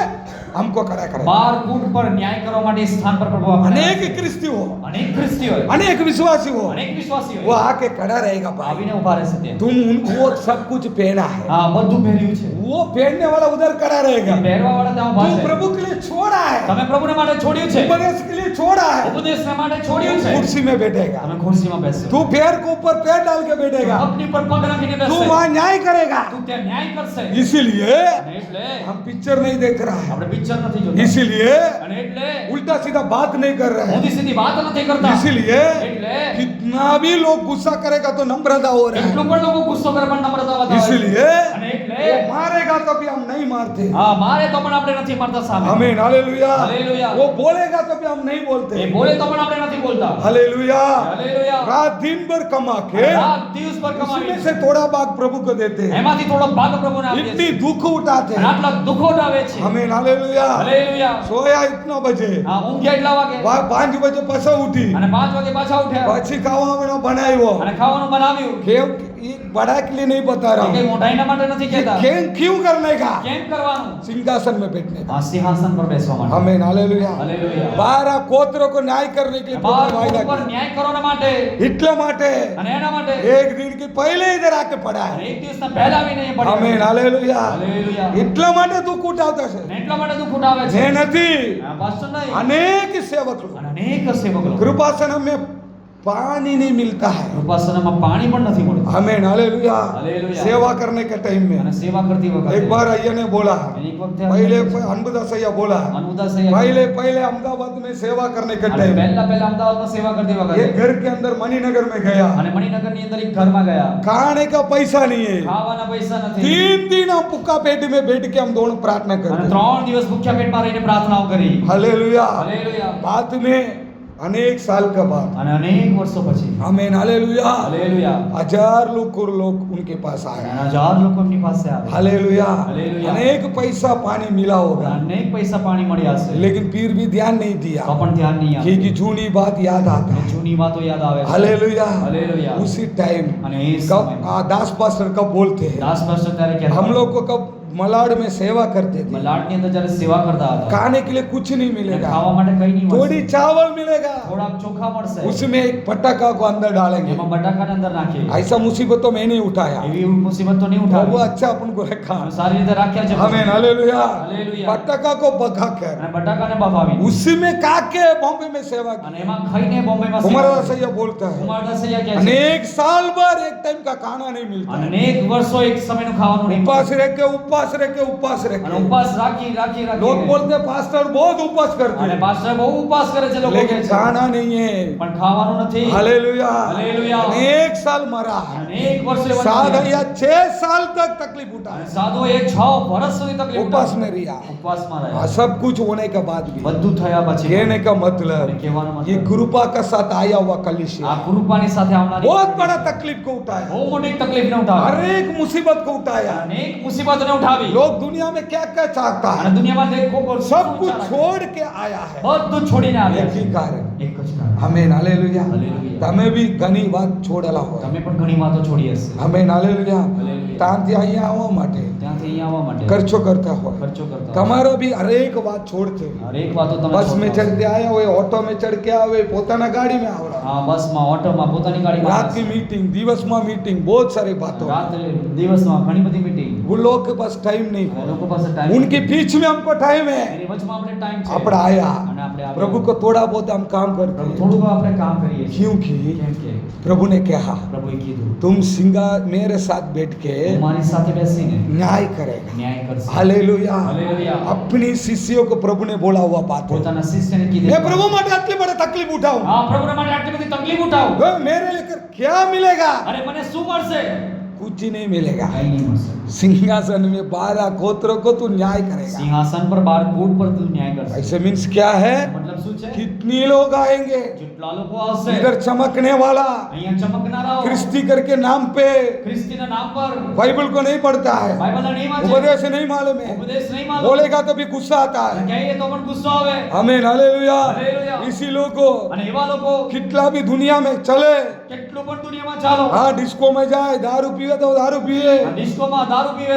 हमको खड़ा करेगा. 12 કૂટ પર ન્યાય કરવા માટે એ સ્થાન પર પ્રભુ આપણને अनेक क्रिस्ती हो, અનેક ખ્રિસ્તીઓ, अनेक विश्वासी हो, અનેક વિશ્વાસીઓ वो आके खड़ा रहेगा भाई. આવીને ઉભા રહેશે ત્યાં. तुम वो सब कुछ पहना है, હા, બધું પહેર્યું છે. वो पहनने वाला उधर खड़ा रहेगा. પહેરવા વાળા ત્યાં ઉભા तू છે. प्रभु के लिए छोड़ा है, તમે પ્રભુને માટે છોડ્યું છે, उपदेश के लिए छोड़ा है, ઉપદેશના માટે છોડ્યું છે. कुर्सी में बैठेगा. તમે ખુરશીમાં બેસો, तू पैर को ऊपर पैर डाल के बैठेगा. પગની પર પગ રાખીને तू બેસે, वहां न्याय करेगा. તું ત્યાં ન્યાય કરશે. इसीलिए અને એટલે हम पिक्चर नहीं देख रहा है, આપણે પિક્ચર નથી જોતા, इसीलिए અને એટલે उल्टा सीधा बात नहीं कर रहे हैं, ઊંધી સીધી વાત નથી કરતા. इसीलिए એટલે कितना भी लोग गुस्सा करेगा तो नम्रता हो रहा એટલું है, પણ લોકો ગુસ્સો કરે પણ નમ્રતા બતાવે. इसलिए અને એટલે वो मारेगा तो भी हम नहीं मारते. હા, मारे तो પણ આપણે નથી મારતા સામે. आमीन, हालेलुया. हालेलुया. वो बोलेगा तो भी हम नहीं એ बोलते. બોલે તો પણ આપણે નથી બોલતા. हालेलुया. હાલેલુયા. रात दिन भर कमा के રાત દિવસ પર કમાવી उसमें से थोड़ा भाग प्रभु को देते हैं, એમાંથી થોડો ભાગ પ્રભુને આપીએ इतनी છીએ. दुख उठाते અને हैं. આટલા દુઃખો ઉઠાવે છે. आमीन, हालेलुया. હાલેલુયા. सोया इतना बजे, હા, ઊંઘ્યા એટલા વાગે 5 बजे पसा उठी, અને 5 વાગે પાછા ઉઠ્યા પછી ખાવાનો બનાવ્યો. અને ખાવાનું બનાવ્યું. क्यों? ये बड़ा के लिए नहीं बता એ रहा કઈ हूं, મોટાઈના માટે નથી કહેતા. क्यों करने का, કેમ કરવાનું? सिंहासन में बैठने का. આ સિંહાસન પર બેસવા માટે. आमीन, हालेलुया. હાલેલુયા. 12 गोत्रों को न्याय करने के लिए प्रभु 12 वायदा કૂટ પર किया. ન્યાય કરવાના માટે इतने माटे અને એના માટે एक दिन के पहले इधर आके पड़ा અને है. એક દિવસના પહેલા આવીને અહીંયા પડ્યો. आमीन, हालेलुया. હાલેલુયા. इतने माटे दुख उठावता है. અને એટલા માટે દુઃખ ઉઠાવે છે. मैं नहीं, આ પાછળ નહીં. अनेक सेवक लोग. અને અનેક સેવક લોકો कृपासनम में पानी नहीं मिलता है. ઉપાસનામાં પાણી પણ નથી મળતું. आमीन, हालेलुया. हालेलुया. सेवा करने के टाइम અને में સેવા કરતી વખતે एक बार अय्या ने बोला, અને એક વખતે पहले अनबुदास अय्या बोला, અનબુદાસ पहले अहमदाबाद में सेवा करने के टाइम પહેલા अहमदाबादમાં सेवा करती एक વખતે घर के अंदर मणिनगर में गया, અને મણિનગરની અંદર એક ઘરમાં ગયા. खाने का पैसा नहीं है. ખાવાના પૈસા નથી. 3 दिन हम पुक्का पेटी में बैठ के हम दोनों प्रार्थना અને करते. 3 દિવસ ભૂખ્યા પેટમાં રહીને પ્રાર્થનાઓ કરી. हालेलुया. હાલેલુયા. बाद में अनेक साल के बाद, અને અનેક વર્ષો પછી आमीन, हालेलुया, હાલેલુયા. 1000 लोग उनके पास અને आए. 1000 લોકો એમની પાસે આવે. हालेलुया. हालेलुया. अनेक पैसा पानी मिला होगा, અનેક પૈસા પાણી મળ્યા હશે. लेकिन फिर भी ध्यान नहीं તો दिया, પણ ધ્યાન નહીં આપે. क्योंकि जूनी बात याद आता અને है. જૂની વાતો યાદ આવે છે. हालेलुया. हालेलुया. उसी टाइम અને એ कब સમયમાં दास पास्टर कब बोलते हैं, દાસ પાસ્ટર ત્યારે કહેતા हम लोग को कब मलाड में सेवा करते थे, મલાડની અંદર જ્યારે સેવા કરતા હતા खाने के लिए कुछ नहीं ત્યારે मिलेगा, ખાવા માટે કઈ નહીં थोड़ी મળશે. चावल मिलेगा, થોડાક ચોખા મળશે. उसमें एक पटाखा को अंदर डालेंगे. એમાં બટાકાને અંદર નાખીએ. ऐसा मुसीबत तो मैं नहीं उठाया, એવી મુસીબત તો નહીં वो ઉઠાવી. अच्छा अपन को रखा. સારી રીતે રાખ્યા છે. आमीन, हालेलुया. हालेलुया. पटाखा को पका कर અને બટાકાને બફાવી उसमें काके बॉम्बे में सेवा की. અને એમાં ખાઈને બોમ્બેમાં कुमार સેવા કરી. सैया बोलता है, કુમાર દાસૈયા કહે છે, अनेक साल भर एक टाइम का खाना नहीं मिलता, અને અનેક વર્ષો એક સમયનું ખાવાનું નહીં उपास મળતું. रह के उपास रह के उपास रह અને के ઉપવાસ રાખી लोग રાખી बोलते पास्टर बहुत उपास करते અને हैं, પાસ્ટર બહુ ઉપવાસ કરે છે લોકો કહે लेकिन છે. खाना नहीं है. પણ ખાવાનું નથી. हालेलुया. हालेलुया. अनेक साल मरा है. અનેક વર્ષો એવા साधा થયા. या 6 साल तक तकलीफ અને उठाया, સાધુ એ 6 વર્ષ સુધી તકલીફ उपास ઉઠાવી. में रिया. ઉપવાસમાં हाँ, રહ્યા. सब कुछ होने के बाद भी બધું થયા પછી कहने का मतलब અને કહેવાનો ये મતલબ कृपा का साथ आया हुआ कलिसिया આ કૃપાની સાથે આવનારી बहुत बड़ा तकलीफ को उठाया, બહુ મોટી તકલીફને ઉઠાવી. हर एक मुसीबत को उठाया. અનેક મુસીબતોને ઉઠાવી. लोग दुनिया में क्या क्या चाहता અને है, દુનિયામાં દેખો सब कुछ छोड़ के आया है. બધું છોડીને આવ્યા एक છે. ही कारण, એક જ કારણ. हमें हालेलुया. हालेलुया. તમે भी ઘણી વાત છોડેલા હોય. તમે પણ ઘણી વાતો છોડી હશે. હમેન, હાલેલુયા. હાલેલુયા. ત્યાંથી અહીંયા આવવા માટે ત્યાંથી અહીંયા આવવા માટે ખર્ચો કરતા હોય. ખર્ચો કરતા હોય. તમારો બી હરેક વાત છોડતે, હરેક વાતો તમે बस में છોડતા चढ़ के आया हुए, ऑटो में चढ़ के आवे, પોતાના ગાડી में आवड़ा, હા, બસમાં ઓટોમાં પોતાની ગાડીમાં रात की मीटिंग, दिवस में मीटिंग, बहुत सारी बातों. રાત્રે દિવસમાં ઘણી બધી મીટિંગ. वो लोग के पास टाइम नहीं है, લોકો પાસે ટાઈમ उनके बीच में हमको टाइम है. એની વચમાં આપણે ટાઈમ છે. આપણે આયા, અને આપણે આવ્યા. प्रभु को थोड़ा बहुत हम काम करते પ્રભુ हैं, થોડું આપણે કામ કરીએ છીએ. क्योंकि કેમ કે प्रभु ने कहा પ્રભુએ કીધું तुम सिंगा मेरे साथ बैठ के તું મારી સાથે બેસીને न्याय करेगा. ન્યાય કરશે. हालेलुया. हालेलुया. अपनी शिष्यों को प्रभु ने बोला हुआ बात है. પોતાના શિષ્યને કીધું मैं प्रभु માટે આટલી બड़ी तकलीफ उठाऊं, હા, પ્રભુના માટે આટલી બધી તકલીફ ઉઠાવ. वो मेरे लेकर क्या मिलेगा? અરે મને શું મળશે? कुछ ही नहीं मिलेगा. કઈ નહીં મળશે. सिंहासन में 12 गोत्रों को तू न्याय करेगा. સિંહાસન પર 12 કૂટ પર તું ન્યાય કરશે. ऐसे मीन्स क्या है? મતલબ શું શું છે? कितनी लोग आएंगे જેટલા લોકો આવશે इधर चमकने वाला અહીંયા ચમકનારાઓ क्रिस्टी करके नाम पे ખ્રિસ્તીના નામ પર बाइबल को नहीं पढ़ता है, બાઇબલના નહીં વાંચે उपदेश नहीं मालूम है, ઉપદેશ નહીં માલુમ बोलेगा तो भी गुस्सा आता है। કહીએ તો પણ ગુસ્સો આવે हमें हालेलुया। हालेलुया। इसी लोग को અને એવા લોકો कितना भी दुनिया में चले, કેટલું પણ દુનિયામાં ચાલો हाँ डिस्को में जाए, दारू पिए तो दारू पिए, આ ડિસ્કોમાં દારૂ પીવે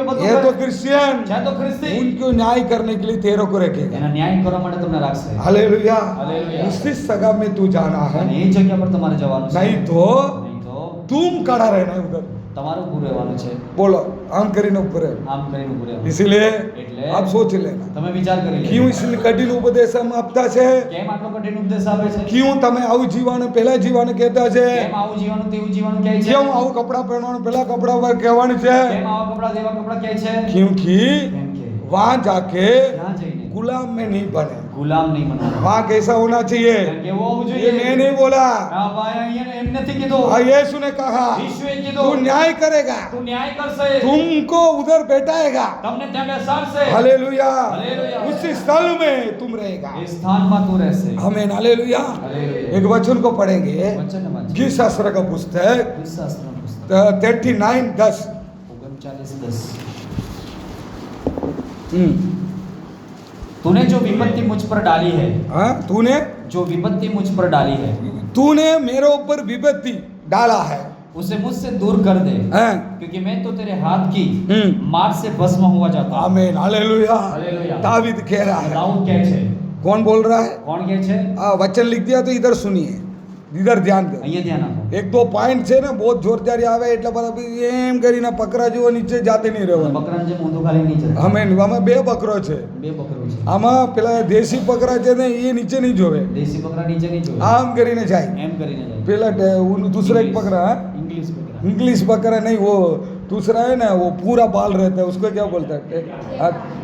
બધું ये કરે. तो क्रिश्चियन છે તો ખ્રિસ્તી उनको न्याय करने के लिए तेरे को रखेगा। એના ન્યાય કરવા માટે તમને રાખશે हालेलुया। हालेलुया। उसी सगा में तू जाना है, અને એ જગ્યા પર તમારે જવાનું છે नहीं तो નહીં તો तुम खड़ा रहना है उधर। તમારું ઊભું રહેવાનું છે बोलो आम करीने ऊपर है। આમ કરીને ઊભું રહેવાનું. इसलिए એટલે आप सोच लेना તમે વિચાર કરી क्यों લો इसलिए कठिन उपदेश हम आपता છે, કેમ આટલો કઠિન ઉપદેશ આપે છે क्यों તમે આવું જીવવાનું પહેલા જીવવાનું કહેતા છે, કેમ આવું જીવવાનું તેવું જીવવાનું કહે છે क्यों આવું કપડા પહેરવાનું પહેલા કપડા પર કહેવાનું છે, કેમ આવા કપડા તેવા કપડા કહે છે क्योंकि કેમ કે वहां जाके ત્યાં જઈને गुलाम में नहीं बने। ગુલામ નહીં બનવાનું. वहां कैसा होना चाहिए, કેવો હોવું ये જોઈએ मैं नहीं बोला, આ ભાઈ અહીંયા એમ નથી કીધું हाँ यीशु ने कहा ઈશ્વરે तू કીધું न्याय करेगा, તું ન્યાય કરશે तुमको उधर बैठाएगा। તમને ત્યાં બેસાડશે हालेलुया। हालेलुया। उस स्थल में तुम रहेगा। એ સ્થાનમાં તું રહેશે हमें हालेलुया। हालेलुया। एक वचन को पढ़ेंगे, વચન વાંચો. गीत शास्त्र का पुस्तक શાસ્ત્રનું પુસ્તક 39:10। 39:10 तूने जो विपत्ति मुझ पर डाली है हाँ तूने जो विपत्ति मुझ पर डाली है तूने मेरे ऊपर विपत्ति डाला है। उसे मुझसे दूर कर दे हाँ। क्योंकि मैं तो तेरे हाथ की हम्म। मार से भस्म हुआ जाता हूं. आमीन हालेलुया। हालेलुया। दावीद कह रहा है। दाऊद કહે છે कौन बोल रहा है? કોણ કહે છે वचन लिख दिया तो इधर सुनिए, इधर ध्यान दो। અહીંયા ધ્યાન આપો एक दो पॉइंट છે ને બહુ જોરદારી આવે એટલે બધા એમ કરીને પકડા જેવો નીચે જાતે નહીં રહેવાનું। બકરાને જેમ ઊંધું ખાલી નહીં જતા. અમે આમાં બે બકરો છે, બે બકરું છે આમાં પેલા દેશી બકરા છે ને એ નીચે નહીં જોવે, દેશી બકરા નીચે નહીં જોવે આમ કરીને જાય। એમ કરીને જાય પેલા दूसरा एक बकरा है, इंग्लिश बकरा इंग्लिश बकरा नहीं, वो दूसरा है ना वो पूरा बाल रहता है, उसको क्या बोलता है?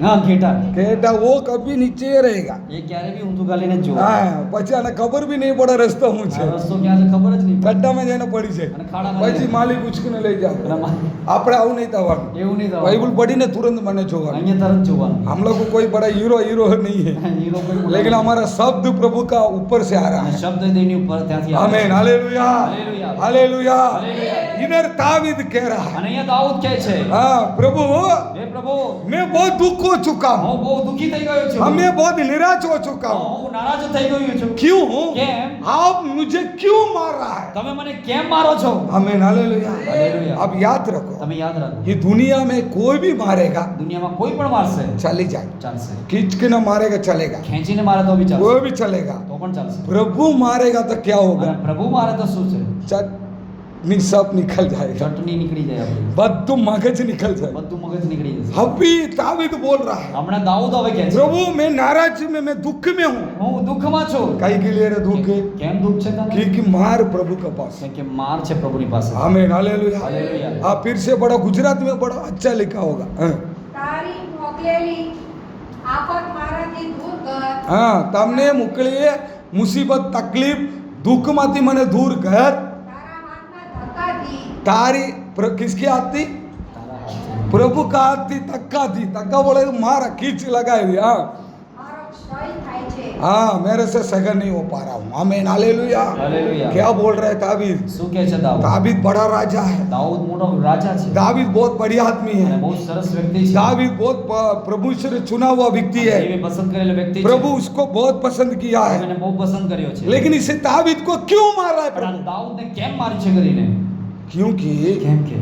હા ઘેટા केटा वो कभी नीचे रहेगा। એ ક્યારે બી ઊંધું ખાલી નથી જોવું હા પછી આને ખબર બી નહીં પડે રસ્તો શું આ છે, રસ્તો ક્યાં છે ખબર જ નહીં પડે. ગड्ढામાં જઈને પડી છે, અને ખાડામાં પછી જાય. માલિક ઉચકીને લઈ જાવ। અને આપણે આવું નહીં થવાનું, એવું નહીં થવાનું. बाइबल पढ़ीने तुरंत मैंने જોવાનું। અહીંયા તરત જોવાનું हम लोग को कोई बड़ा हीरो नहीं है, એ લોકો કોઈ लेकिन हमारा शब्द प्रभु का ऊपर से आ रहा है। શબ્દ દેવની ઉપર ત્યાંથી આવે છે. आमीन हालेलुया हालेलुया। हालेलुया। हालेलुया। इधर दावीद कह रहा है, અને અહીંયા દાऊद કહે છે हाँ प्रभु હે પ્રભુ मैं बहुत दुख हो चुका हूँ, હું બહુ દુખી થઈ ગયો છું हमें बहुत निराश हो चुका हूँ। હું નારાજ થઈ ગયો છું क्यों? કેમ आप मुझे क्यों मार रहा है? તમે મને કેમ મારો છો आमीन हालेलुया। हालेलुया। अब याद रखो, તમે યાદ રાખો ये दुनिया में कोई भी मारेगा દુનિયામાં કોઈ પણ મારશે चली जाए, ચાલશે खींच के ना मारेगा चलेगा, ખેંચીને મારે તો બી ચાલશે कोई भी चलेगा। તો પણ ચાલશે प्रभु मारेगा तो क्या होगा? અને પ્રભુ મારે તો શું છે चटनी सब निकल जाएगा, ચટણી નીકળી જાય આપણી बद्दू मगज निकल जाए। બધું મગજ નીકળી જશે अभी दावीद बोल रहा है, હમણાં દાऊद હવે કહે છે प्रभु मैं नाराज में, मैं दुख में हूँ। હું દુઃખમાં છું कई के लिए रे दुख है? કેમ દુઃખ છે તને क्योंकि मार प्रभु के पास है। કેમ કે માર છે પ્રભુની પાસે आमीन हालेलुया। हालेलुया। आप फिर से बड़ा गुजरात में बड़ा अच्छा लिखा होगा। हाँ। તારી મોકલેલી આફત મારાથી દૂર કર हाँ તમને મોકલી મુસીબત તકલીફ દુઃખમાંથી મને દૂર કર। તારા હાથના ધક્કાથી તારી किसकी हाथ थी? प्रभु का हाथ थी, धक्का थी, धक्का बोले मारा खींच लगाई दी। हाँ મારો ક્ષય થાય છે हाँ मेरे से सहन नहीं हो पा रहा हूँ। आमीन हालेलुया। हालेलुया। क्या बोल रहे हैं दावीद? શું કહે છે દાऊद दावीद बड़ा राजा है, દાऊद મોટો રાજા છે दावीद बहुत बढ़िया आदमी અને है, બહુ સરસ વ્યક્તિ છે दावीद बहुत प्रभु से चुना हुआ व्यक्ति है, દેવે પસંદ કરેલો વ્યક્તિ છે प्रभु उसको बहुत पसंद किया है। એને બહુ પસંદ કર્યો છે लेकिन इसे दावीद को क्यों मार रहा है પણ આ प्रभु? દાऊदને કેમ મારી છે કરીને क्योंकि કેમ કે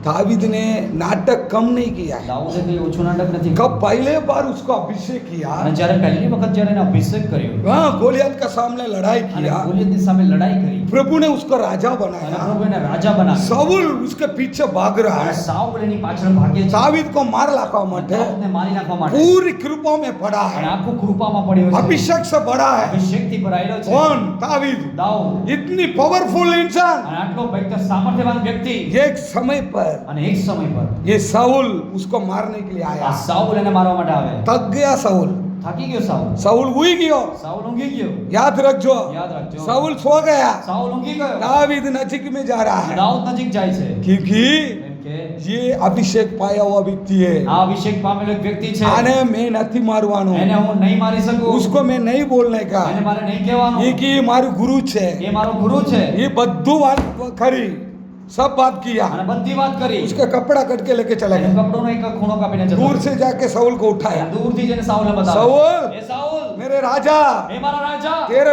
दावीद ने नाटक कम नहीं किया है। દાऊદે કઈ ઓછું નાટક નથી कब पहले बार उसको अभिषेक किया, અને જ્યારે પહેલી વખત જ્યારે એને અભિષેક કર્યો हाँ गोलियत का सामने लड़ाई અને किया, ગોલિયતની સામે લડાઈ કરી प्रभु ने उसको राजा અને बनाया। પ્રભુ એને રાજા બનાવ્યો साउल उसके पीछे भाग रहा અને है, સાઉલ એની પાછળ ભાગે છે दावीद को मार लाखा माटे દાऊદને મારી નાખવા માટે पूरी कृपा में पड़ा અને है, આખું કૃપામાં પડ્યો છે अभिषेक से बड़ा है। અભિષેકથી ભરાયેલો છે कौन? दावीद। દાऊદ इतनी पावरफुल इंसान, અને આટલો ભયંકર સામર્થ્યવાન વ્યક્તિ एक समय पर અને એક સમય પર ये साउल उसको मारने के लिए આ आया, સાઉલ એને મારવા માટે આવે थक गया साउल, થાકી ગયો સાઉલ साउल हुई गयो। સાઉલ ઊંઘી ગયો याद रखो, યાદ રાખજો साउल सो गया, સાઉલ ઊંઘી ગયો दावीद नजीक में जा रहा है, દાऊદ નજીક જાય છે क्योंकि કેમ કે ये अभिषेक पाया हुआ व्यक्ति है આ અભિષેક પામેલો એક વ્યક્તિ છે आने मैं नहीं मारवानो એને હું નહીં મારી શકું उसको मैं नहीं बोलने का એને મારે નહીં કહેવાનું ये कि मारू गुरु छे એ મારો ગુરુ છે ये बद्दू बात खरी सब बात किया અને બધી વાત કરી उसका कपड़ा कट के लेके चला એનું गया કપડોનો એક ખૂણો કાપીને જતો दूर से जाके साउल को उठाया દૂરથી જઈને સાઉલને બતાવ્યો साउल એ સાઉલ मेरे राजा એ મારા રાજા मेरे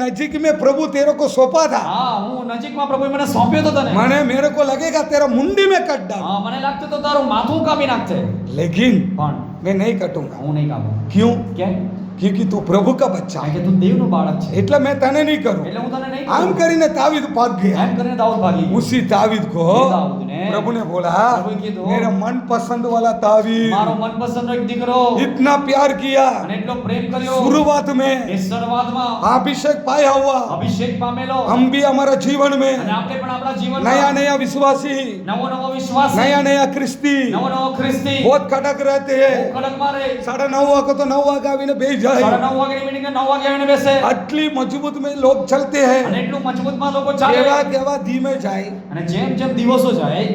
नजदीक में प्रभु तेरे को सौंपा था હા હું નજીકમાં પ્રભુએ મને સોંપ્યો તો તને माने मेरे को लगेगा तेरा मुंडी में कट डाल હા મને લાગતું તો તારું માથું કાપી નાખતે लेकिन પણ मैं नहीं कटूंगा હું નહીં કાપું क्यों કેમ क्योंकि तू प्रभु का बच्चा કારણ है કે તું દેવનું બાળક છે એટલે मैं तने नहीं करूं એટલે હું તને નહીં आम કરું. કરીને तावीद भाग गया એમ કરીને દાઉદ ભાગી ગયો. उसी तावीद को ये दाऊद ने प्रभु ने बोला प्रभु की दो मेरा मन पसंद वाला तावीद મારો મનપસંદનો એક દીકરો इतना प्यार किया અને એટલો પ્રેમ કર્યો शुरुआत એ में શરૂઆતમાં अभिषेक पाया हुआ અભિષેક પામેલો हम भी हमारा जीवन અને में આપણે પણ આપણા જીવનમાં नया नया विश्वासी નવો નવો વિશ્વાસ नया नया क्रिस्ती નવો નવો ખ્રિસ્તી बहुत खटक रहते બહુ हैं કડક મારે 9:30 को तो 9 वागे आવીને બેસી જાય 9:30 વાગે મીટિંગ 9 વાગે આવીને બેસે આટલી મજબૂત में लोग चलते हैं અને એટલું મજબૂતમાં લોકો ચાલે કેવા કેવા ધીમે જાય અને જેમ જેમ દિવસો જાય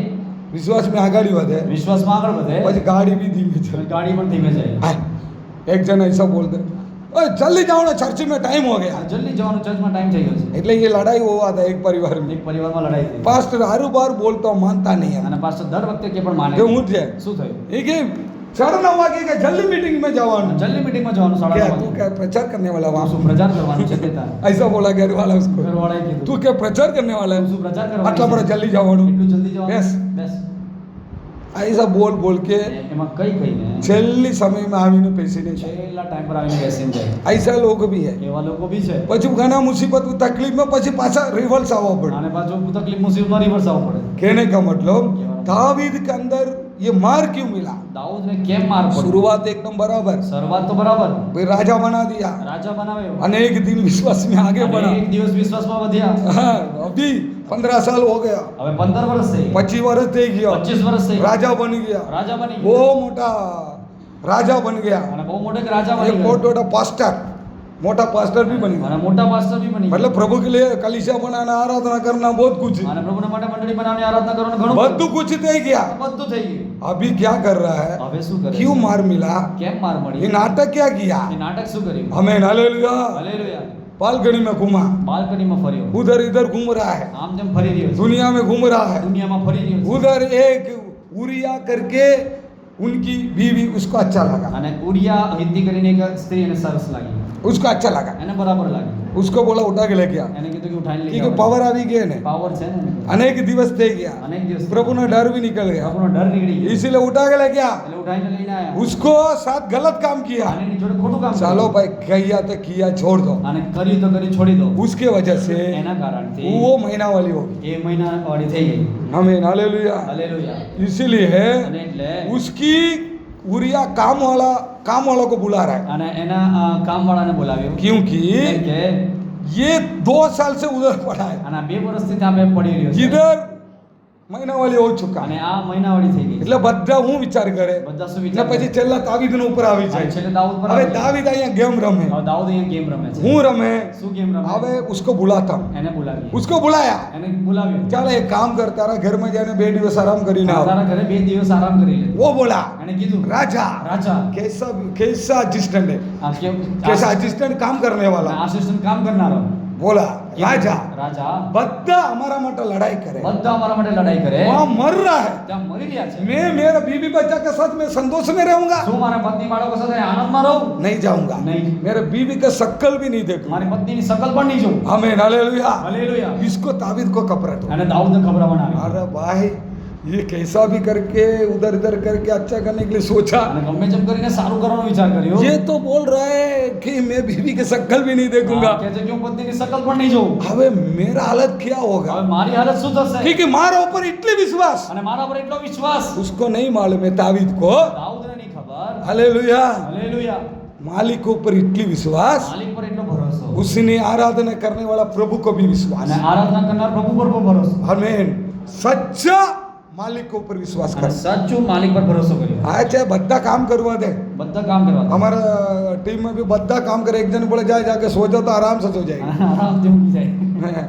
વિશ્વાસ में આગાડી વધે વિશ્વાસમાં આગળ વધે પછી ગાડી भी धीमे चले અને ગાડી પણ ધીમે જાય हाय, एक जन ऐसा बोलते ओए जल्दी जाओ ना चर्च में टाइम हो गया જલ્દી જવાનું ચર્ચમાં ટાઈમ થઈ ગયો છે એટલે ये लड़ाई हुआ था एक परिवार में એક પરિવારમાં લડાઈ થઈ पास्टर हर बार बोलता हूँ मानता नहीं है અને પાછળ દર વખતે કે પણ માને કે હું છે શું થયું ये कि 9:30 वागे के जल्दी मीटिंग में जावानु જલ્દી મીટિંગમાં જવાનું क्या 9:30 तू क्या प्रचार करने वाला वहां શું પ્રચાર કરવાનું છે તે તારે ऐसा बोला घर वाला उसको ઘરવાળાએ કીધું तू क्या प्रचार करने वाला है શું પ્રચાર કરવાનો આટલા બધા જલ્દી જવાનું એટલું જલ્દી જવાનું બેસ. બેસ ऐसा बोल बोल के એમાં કઈ કઈને છેલ્લી समय में આવીને બેસીને છે છેલ્લા ટાઈમ પર આવીને બેસીને જાય ऐसा लोग भी है એવા લોકો બી છે પછી ઘણા મુસીબત તકલીફ में પછી પાછા रिवर्स આવવા પડે અને પાછું તકલીફ મુસીબતમાં રિવર્સ આવવું પડે कहने का मतलब दावीद के अंदर ये मार क्यों मिला દાઉદને કેમ માર પડ્યો शुरुआत एकदम बराबर શરૂઆત તો બરાબર फिर राजा बना दिया રાજા બનાવ્યો अनेक दिन विश्वास में आगे અને बढ़ा એક દિવસ વિશ્વાસમાં વધ્યા हाँ, अभी 15 साल हो गया હવે 15 વર્ષ થઈ 25 वर्ष થઈ गया 25 વર્ષ થઈ राजा बन गया રાજા બની वो ગયો मोटा राजा बन गया અને બહુ મોટો એક રાજા एक બની बहुत ગયો मोटा पास्टर मोटा पास्टर भी बन गया અને મોટા પાસ્ટર બી બની मतलब प्रभु के लिए कलीसिया बनाना आराधना करना बहुत कुछ है। અને પ્રભુના માટે મંડળી બનાવવાની આરાધના કરવાનું ઘણું બધું कुछ થઈ गया બધું થઈ ગયું अभी क्या कर रहा है હવે શું કરે क्यों मार मिला કેમ માર ये મળી नाटक क्या किया એ નાટક શું કર્યું हमें हालेलुया હાલેલુયા बालकनी में घूमा બાલ્કનીમાં ફર્યો उधर इधर घूम रहा है આમ તેમ ફરી રહ્યો છે दुनिया में घूम रहा है દુનિયામાં ફરી રહ્યો છે उधर एक उरिया करके उनकी बीवी उसको अच्छा लगा અને ઉરિયા હિત્તી કરીને એક સ્ત્રી એને સરસ લાગી उसको अच्छा लगा એને બરાબર લાગી उसको बोला उठा के ले गया એને કીધું કે ઉઠાઈને લઈ क्योंकि આવો. पावर आ भी गए ने પાવર છે ને એને. अनेक दिवस थे गया અનેક દિવસ प्रभु ने डर भी निकल गया આપણો ડર નીકળી ગયો इसीलिए उठा के ले गया એટલે ઉઠાઈને લઈને આયા उसको साथ गलत काम किया અને એની જોડે ખોટું કામ चलो કર્યું. भाई किया तो किया छोड़ दो અને કર્યું તો કરી છોડી દો उसके वजह से એના કારણથી वो महीना वाली होगी એ મહિના વાળી થઈ ગઈ हमें हालेलुया હાલેલુયા इसीलिए અને એટલે उसकी उरिया काम वाला को बुला रहा है અને એના કામવાળાને બોલાવ્યો क्योंकि કેમ કે ये 2 साल से उधर पड़ा है અને આ 2 વર્ષથી ત્યાં બે પડી રહ્યો છે इधर મહિના વાલી हो चुका અને આ મહિનાવાળી થઈ ગઈ એટલે બધા હું વિચાર કરે બધા શું એટલે વિચાર પછી છેલ્લા તાવીદનો ઉપર આવી અને જાય છેલ્લે દાઉદ પર હવે આવી. દાવીદ અહીંયા ગેમ રમે હવે દાઉદ અહીંયા ગેમ રમે છે હું રમે શું ગેમ રમે હવે उसको बुलाता हूं એને બોલાવી उसको बुलाया એને બોલાવ્યો ચાલ એક કામ કર તારા ઘરમાં જઈને 2 દિવસ આરામ કરીને આવ તારા ઘરે 2 દિવસ આરામ કરી લે वो बोला એને કીધું राजा રાજા कैसा असिस्टेंट है આ કેમ कैसा असिस्टेंट काम करने वाला આસિસ્ટન્ટ કામ કરનારો बोला राजा રાજા બધા हमारा માટે लड़ाई करे બધા અમારા માટે લડાઈ કરે वहां मर रहा है ત્યાં મરી રહ્યા છે मैं मेरा बीवी बच्चा के साथ मैं संतोष में रहूंगा શું મારા પત્ની બાળકો સાથે આનંદમાં રહું नहीं जाऊंगा नहीं। मेरे बीवी का शक्ल भी नहीं देखूंगा મારી પત્નીની શકલ પણ નહીં જોઉં हमें हालेलुया હાલેલુયા इसको ताबीद को कपड़ा दो અને દાऊदને ખબર બનાવી अरे भाई ये कैसा भी करके उधर इधर करके अच्छा करने के लिए सोचा અને ગમે તેમ કરીને સારું કરવાનો વિચાર કર્યો ये तो बोल रहा है कि मैं बीवी के शक्ल भी नहीं देखूंगा કે છે કે હું પત્નીની શકલ પણ નહીં જોઉં अबे मेरा हालत क्या होगा હવે મારી હાલત શું થશે क्योंकि मारा ऊपर इतने विश्वास અને મારા પર એટલો વિશ્વાસ उसको नहीं मालूम है ताबीद को દાऊદને નહીં ખબર हालेलुया હાલેલુયા मालिक के ऊपर इतनी विश्वास માલિક પર એટલો ભરોસો उसने आराधना करने वाला प्रभु को भी विश्वास અને આરાધના કરનાર પ્રભુ પર પણ ભરોસો हमें सच्चा मालिक के ऊपर विश्वास અને कर સાચું માલિક પર ભરોસો કર્યો आज है बद्दा काम करवा दे બધા કામ કરવા દો. हमारा टीम में भी बद्दा काम करे एक जन बोले जाए जाके सो जाओ तो आराम से सो जाएगा આરામથી ઊંઘી જાય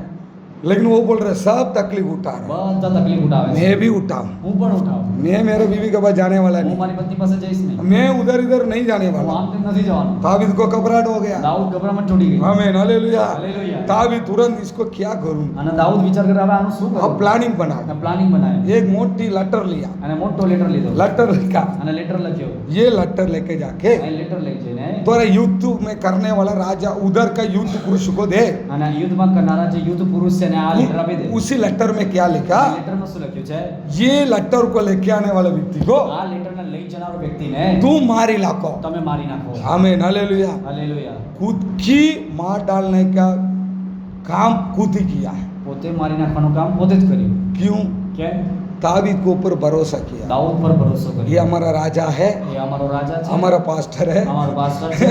लेकिन वो बोल रहे सब तकलीफ उठा रहे, બધા તકલીફ ઉઠાવે છે. मैं भी उठाऊं, હું પણ ઉઠાવું. मैं मेरे बीवी के पास जाने वाला હું नहीं, મારી પત્ની પાસે જઈશ નહીં. मैं उधर इधर नहीं जाने હું वाला. આમ તેમ નથી જવાનું. ताबीत को घबराहट हो गया. દાઉદ ગભરામણ છોડી ગઈ. आमीन, हालेलुया. हालेलुया. ताबीत तुरंत इसको क्या करूं, અને દાઉદ વિચાર કરે હવે આનું શું अब કરું. प्लानिंग बना, અને પ્લાનિંગ બનાવ્યું एक मोटी लेटर लिया, અને મોટો લેટર લીધો लेटर लिखा, અને લેટર લખ્યો. ये लेटर लेके जाके આ લેટર લઈ જઈને तोरा युद्ध में करने वाला राजा उधर का युद्ध पुरुष को दे. અને યુદ્ધમાં કરનારા જે યુદ્ધ પુરુષ છે ને આ લેટર આપી દે. उसी लेटर में क्या लिखा, આ લેટરમાં શું લખ્યું છે? ये लेटर को लेके आने वाला व्यक्ति को આ લેટરને લઈ જનારો વ્યક્તિને तू मारी लाखो. તમે મારી નાખો. आमीन, हालेलुया. હાલેલુયા. खुद की मार डालने का काम खुद ही किया है. પોતે મારી નાખવાનું કામ પોતે જ કર્યું. क्यों? કેમ? ताबीत के ऊपर भरोसा किया. દાઉદ પર ભરોસો ये કર્યો. हमारा राजा है, એ અમારો રાજા છે, हमारा पास्टर है, અમારો પાસ્ટર છે,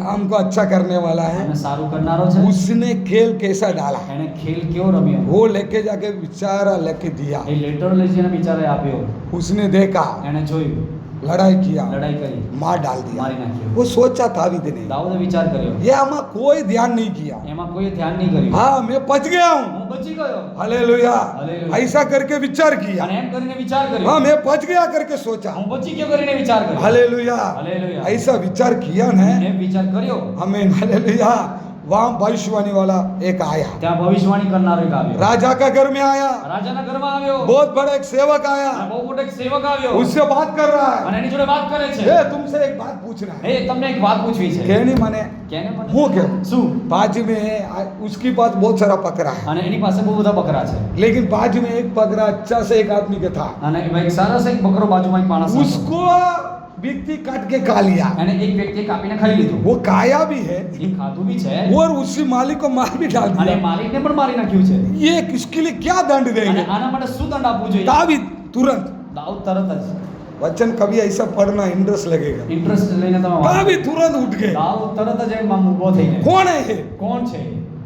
हमको अच्छा करने वाला है. અને સારું કરનારો છે. उसने खेल कैसा डाला, એને ખેલ કેવો રમ્યો. वो लेके जाके विचारा लेके दिया. એ લેટર લઈ જઈને બિચારાએ આપ્યો. उसने देखा, એણે જોયું, लड़ाई किया, લડાઈ કરી, मार डाल दिया. મારી નાખ્યો. वो सोचा ताबीत ने, દાઉદે વિચાર કર્યો. ये हमें कोई ध्यान नहीं किया. એમાં કોઈએ ધ્યાન નહીં કર્યું. हाँ, मैं बच गया हूँ. હું બચી ગયો. हालेलुया. हालेलुया. ऐसा करके विचार किया. અને એમ કરીને વિચાર કર્યો. हाँ, मैं बच गया करके सोचा. હું બચી ગયો કરીને વિચાર કર્યો. हालेलुया. हालेलुया. ऐसा विचार किया ना, એમ વિચાર કર્યો. हमें हालेलुया. वहाँ भविष्यवाणी वाला एक आया, ત્યાં ભવિષ્યવાણી કરનારો એક આવ્યો. राजा का घर में आया, રાજાના ઘરમાં આવ્યો. बहुत बड़ा एक सेवक અને आया, બહુ મોટો એક સેવક આવ્યો. उससे बात कर रहा અને है. એની જોડે વાત કરે છે. ए, तुमसे एक बात पूछना है. એ તમને એક વાત પૂછવી છે. कहनी माने કેને પણ? હું કેમ? શું? बाजू में उसकी पास बहुत सारा पकड़ा है, અને એની પાસે બહુ બધા બકરા છે. लेकिन बाजू में एक पकड़ा अच्छा से एक आदमी के था. અને એક સરસ એક બકરો બાજુમાં એક માણસ હતો. उसको व्यक्ति काट के खा लिया. અને એક વ્યક્તિએ કાપીને ખાઈ લીધું. वो खाया भी है એ ખાધું બી છે और उसी मालिक को मार भी डाल અને दिया. માલિકને પણ મારી નાખ્યું છે. ये किसके लिए क्या दंड અને देंगे? આના માટે શું દંડ આપવું જોઈએ? ताबीत तुरंत. દાઉદ તરત જ वचन कभी ऐसा पढ़ना इंटरेस्ट लगेगा. ઇન્ટરેસ્ટ લઈને તમે વાંચો. ताबीत तुरंत उठ गए. દાઉદ તરત જ એમ આમ ઊભો થઈને कौन है ये? કોણ છે?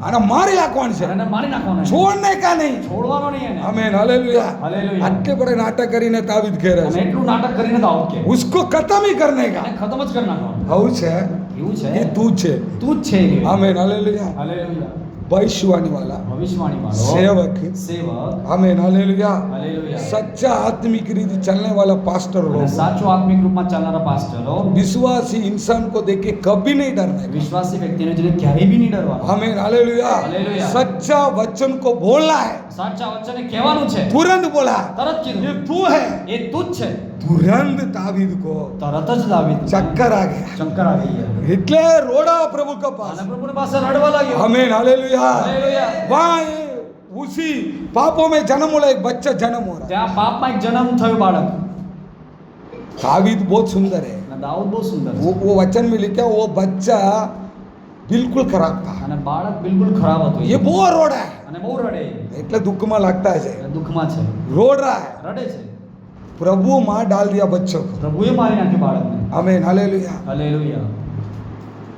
अरे मारेगा कौन से? અને એને મારી નાખવાનો છે. छोड़ने का नहीं. છોડવાનો નહીં એને. आमीन, हालेलुया. હાલેલુયા. आटे बड़े नाटक करीने ताबीत कह અને रहे એટલું નાટક કરીને દાઉદ કે उसको खत्म ही करने का. એને ખતમ જ કરી નાખવાનો. हऊ छे, એવું છે. ये तू छे. તું જ છે એ. आमीन, हालेलुया. હાલેલુયા. भविष्यवाणी वाला ભવિષ્યવાણી વાળો सेवक. સેવક. आमीन, हालेलुया. હાલેલુયા. सच्चा आत्मिक रीति चलने वाला पास्टर અને लोग સાચો આત્મિક રૂપમાં ચાલનારા પાસ્ટરો विश्वासी इंसान को देख के कभी नहीं डरने का. વિશ્વાસી વ્યક્તિને જોઈને ક્યારેય બી નહીં ડરવાનું. आमीन, हालेलुया. हालेलुया. सच्चा वचन को बोलना है. સાચા વચને કહેવાનું છે. तुरंत बोला, તરત ये કીધું. तू है. એ તું જ છે. तुरंत ताबीद को તરત જ દાવીદ चक्कर आ गया. ચક્કર આવી ગયા. એટલે રોડા प्रभु के पास. અને પ્રભુની પાસે રડવા લાગ્યો. आमीन, हालेलुया. હાલેલુયા. वहाँ उसी पापों में जन्म वाला एक बच्चा जन्म हो रहा है. ત્યાં પાપમાં એક જન્મ થયો બાળક. ताबीद बहुत सुंदर है. અને દાऊद બહુ સુંદર છે. वो वचन में लिखा वो बच्चा बिल्कुल खराब था. અને બાળક બિલકુલ ખરાબ હતું. ये बहुत रो रहा है. અને બહુ રડે. એટલે દુઃખમાં लगता है. અને દુઃખમાં છે. रो रहा है. રડે છે. प्रभु मार डाल दिया बच्चों को. પ્રભુએ મારી નાખ્યું બાળકને. आमीन, हालेलुया. હાલેલુયા.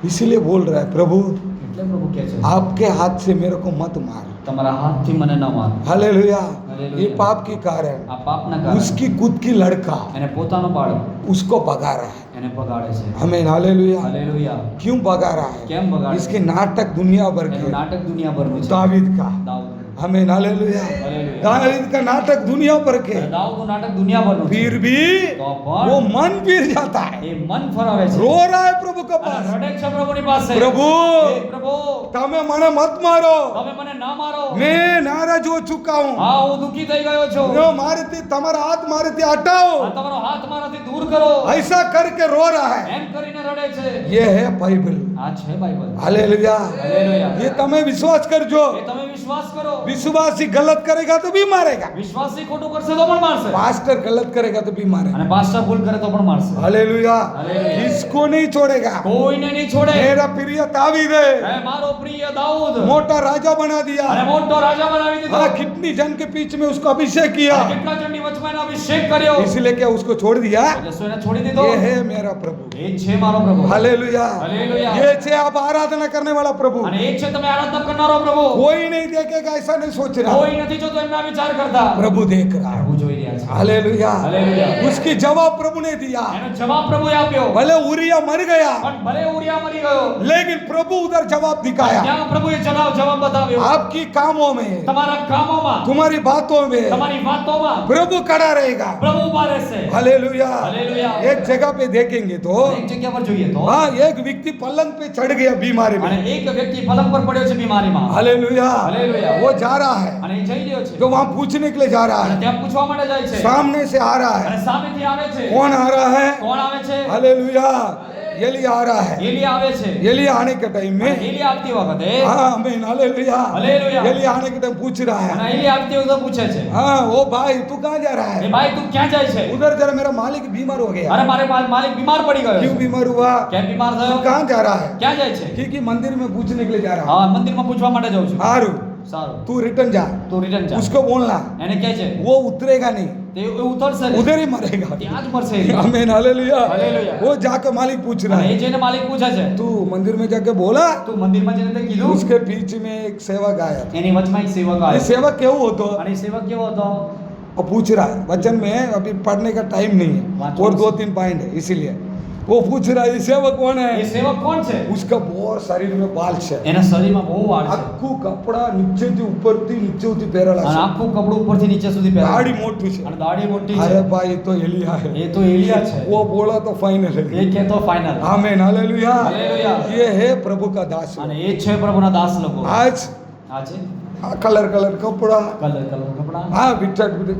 इसलिए बोल रहा है प्रभु એટલે પ્રભુ કહે છે आपके हाथ से मेरे को मत मार. તમારા હાથથી મને ન માર. हालेलुया. हालेलुया. ये पाप के कारण આ પાપના કારણે उसकी खुद की लड़का એને પોતાનો બાળક उसको भगा रहा है. એને બગાડે છે. आमीन, हालेलुया. હાલેલુયા. क्यों भगा रहा है? કેમ બગાડે? इसके नाटक दुनिया भर એનું के નાટક દુનિયાભરનું છે. दावीद का. દાऊद. आमीन, हालेलुया. हालेलुया. दावीद का नाटक दुनिया भर के, દાऊદનું નાટક દુનિયાભરનું છે. फिर भी તો પણ वो मन फिर जाता है. એ મન ફરાવે છે. रो रहा है प्रभु के અને पास. રડે છે પ્રભુની પાસે. પ્રભુ, હે પ્રભુ, તમે મને મત મારો. તમે મને ના મારો. मैं नाराज हो चुका हूँ. હા હું દુખી થઈ ગયો છું. जो मारती તમારા हाथ मारती हटाओ. આ તમારો હાથ મારાથી દૂર કરો. ऐसा करके रो रहा है. એમ કરીને રડે છે. ये है बाइबल. આ છે બાઇબલ. हालेलुया. હાલેલુયા. ये તમે વિશ્વાસ કરજો. એ તમે વિશ્વાસ કરો. विश्वासी गलत करेगा तो भी मारेगा. વિશ્વાસી ખોટું કરશે તો પણ મારશે. पास्टर गलत करेगा तो भी मारेगा. અને પાસ્ટર ભૂલ કરે તો પણ મારશે. हालेलुया. हालेलुया. किसको नहीं छोड़ेगा. કોઈને નહીં છોડે. मेरा प्रिय दावीद है. હે મારો પ્રિય દાऊद. मोटा राजा बना दिया. અને મોટો રાજા બનાવી દીધો. हाँ, कितनी जन के बीच में उसको अभिषेक किया. અને કેટલા જણની વચમાં એનો અભિષેક કર્યો. इसलिए क्या उसको छोड़ दिया. એટલે શું એને છોડી દીધો. ये है मेरा प्रभु. એ જ છે મારો પ્રભુ. हालेलुया. हालेलुया. ये है आप आराधना करने वाला प्रभु. અને એ જ છે તમે આરાધના કરનારો પ્રભુ. कोई नहीं देखेगा ऐसा नहीं सोच रहा, કોઈ નથી જોતો એમના વિચાર કરતા, प्रभु देख रहा है। પ્રભુ જોઈ રહ્યા છે। हालेलुया। हालेलुया। उसकी जवाब प्रभु ने दिया। એનો જવાબ પ્રભુએ આપ્યો। भले उरिया मर गया, પણ ભલે ઉરિયા મરી ગયો, लेकिन प्रभु उधर जवाब दिखाया। ત્યાં પ્રભુએ જવાબ બતાવ્યો। आपकी कामों में, તમારા કામોમાં, तुम्हारी बातों में તમારી વાતોમાં प्रभु खड़ा रहेगा। પ્રભુ ઉભા રહેશે। हालेलुया। हालेलुया। एक जगह पे देखेंगे तो એક જગ્યા પર જોઈએ તો हाँ, एक व्यक्ति पलंग पे चढ़ गया बीमारी અને में। એક વ્યક્તિ પલંગ પર પડ્યો છે બીમારીમાં, हालेलुया। हालेलुया। वो जा रहा है, અને એ જઈ રહ્યો છે, जो वहां पूछने के लिए जा रहा અને है, ત્યાં પૂછવા માટે જાય છે, सामने से आ रहा અને है। સામેથી આવે છે। कौन आ रहा है? કોણ આવે છે? हालेलुया। एलिया आ रहा है। એલિયા આવે છે। एलिया आने के टाइम અને में એલિયા આવતી વખતે, हाँ, आमीन, हालेलुया। हालेलुया। एलिया आने के टाइम पूछ रहा અને है, એલિયા આવતી વખતે પૂછે છે, हाँ, ओ भाई तू कहाँ जा रहा એ है? ભાઈ તું ક્યાં જાય છે? उधर जरा, मेरा मालिक बीमार हो गया। અરે મારે માલિક બીમાર પડી ગયો क्यों છે। बीमार हुआ? કેમ બીમાર तू થયો? कहाँ जा रहा है? ક્યાં જાય છે? क्योंकि मंदिर में पूछने के लिए जा रहा है। હા, મંદિરમાં પૂછવા માટે જાઉં છું। हारू, સારું, तू रिटर्न जा। તું રિટર્ન જા। उसको बोलना, એને કહે છે वो उतरेगा नहीं, તે ઉતરશે નહીં, उधर ही मरेगा। ત્યાં જ મરશે એ। आमीन, हालेलुया। हालेलुया। वो जाकर मालिक पूछ रहा અને એ है, જઈને માલિક પૂછે છે, तू मंदिर में जाके बोला? તું મંદિરમાં જઈને તે કીધું? उसके बीच में एक सेवक आया था। એની વચમાં એક સેવક ये આવ્યો, सेवक क्यों होता? અને એ સેવક કેવો હતો? और पूछ रहा है, वचन में अभी पढ़ने का टाइम नहीं है, वाचन और से- 2-3 पॉइंट है, इसीलिए वो पूछ रहा है, ये सेवक कौन એ है? સેવક કોણ છે? उसका बहुत शरीर में बाल છે, એના શરીરમાં બહુ વાળ છે, આખું કપડા નીચેથી ઉપરથી નીચેથી પહેરેલા અને છે, આખું કપડું ઉપરથી નીચે સુધી પહેરે, દાઢી મોટી છે। અને દાઢી મોટી છે। अरे भाई, ये तो एलिया है। એ તો એલિયા છે। वो बोला तो फाइनल એ है। કહેતો ફાઇનલ। आमीन, हालेलुया। हालेलुया। ये है प्रभु का दास। અને એ છે પ્રભુના દાસ લોકો। आज આ છે कलर कलर कपड़ा, કલર कलर कपड़ा। हाँ, बिठट बिठट,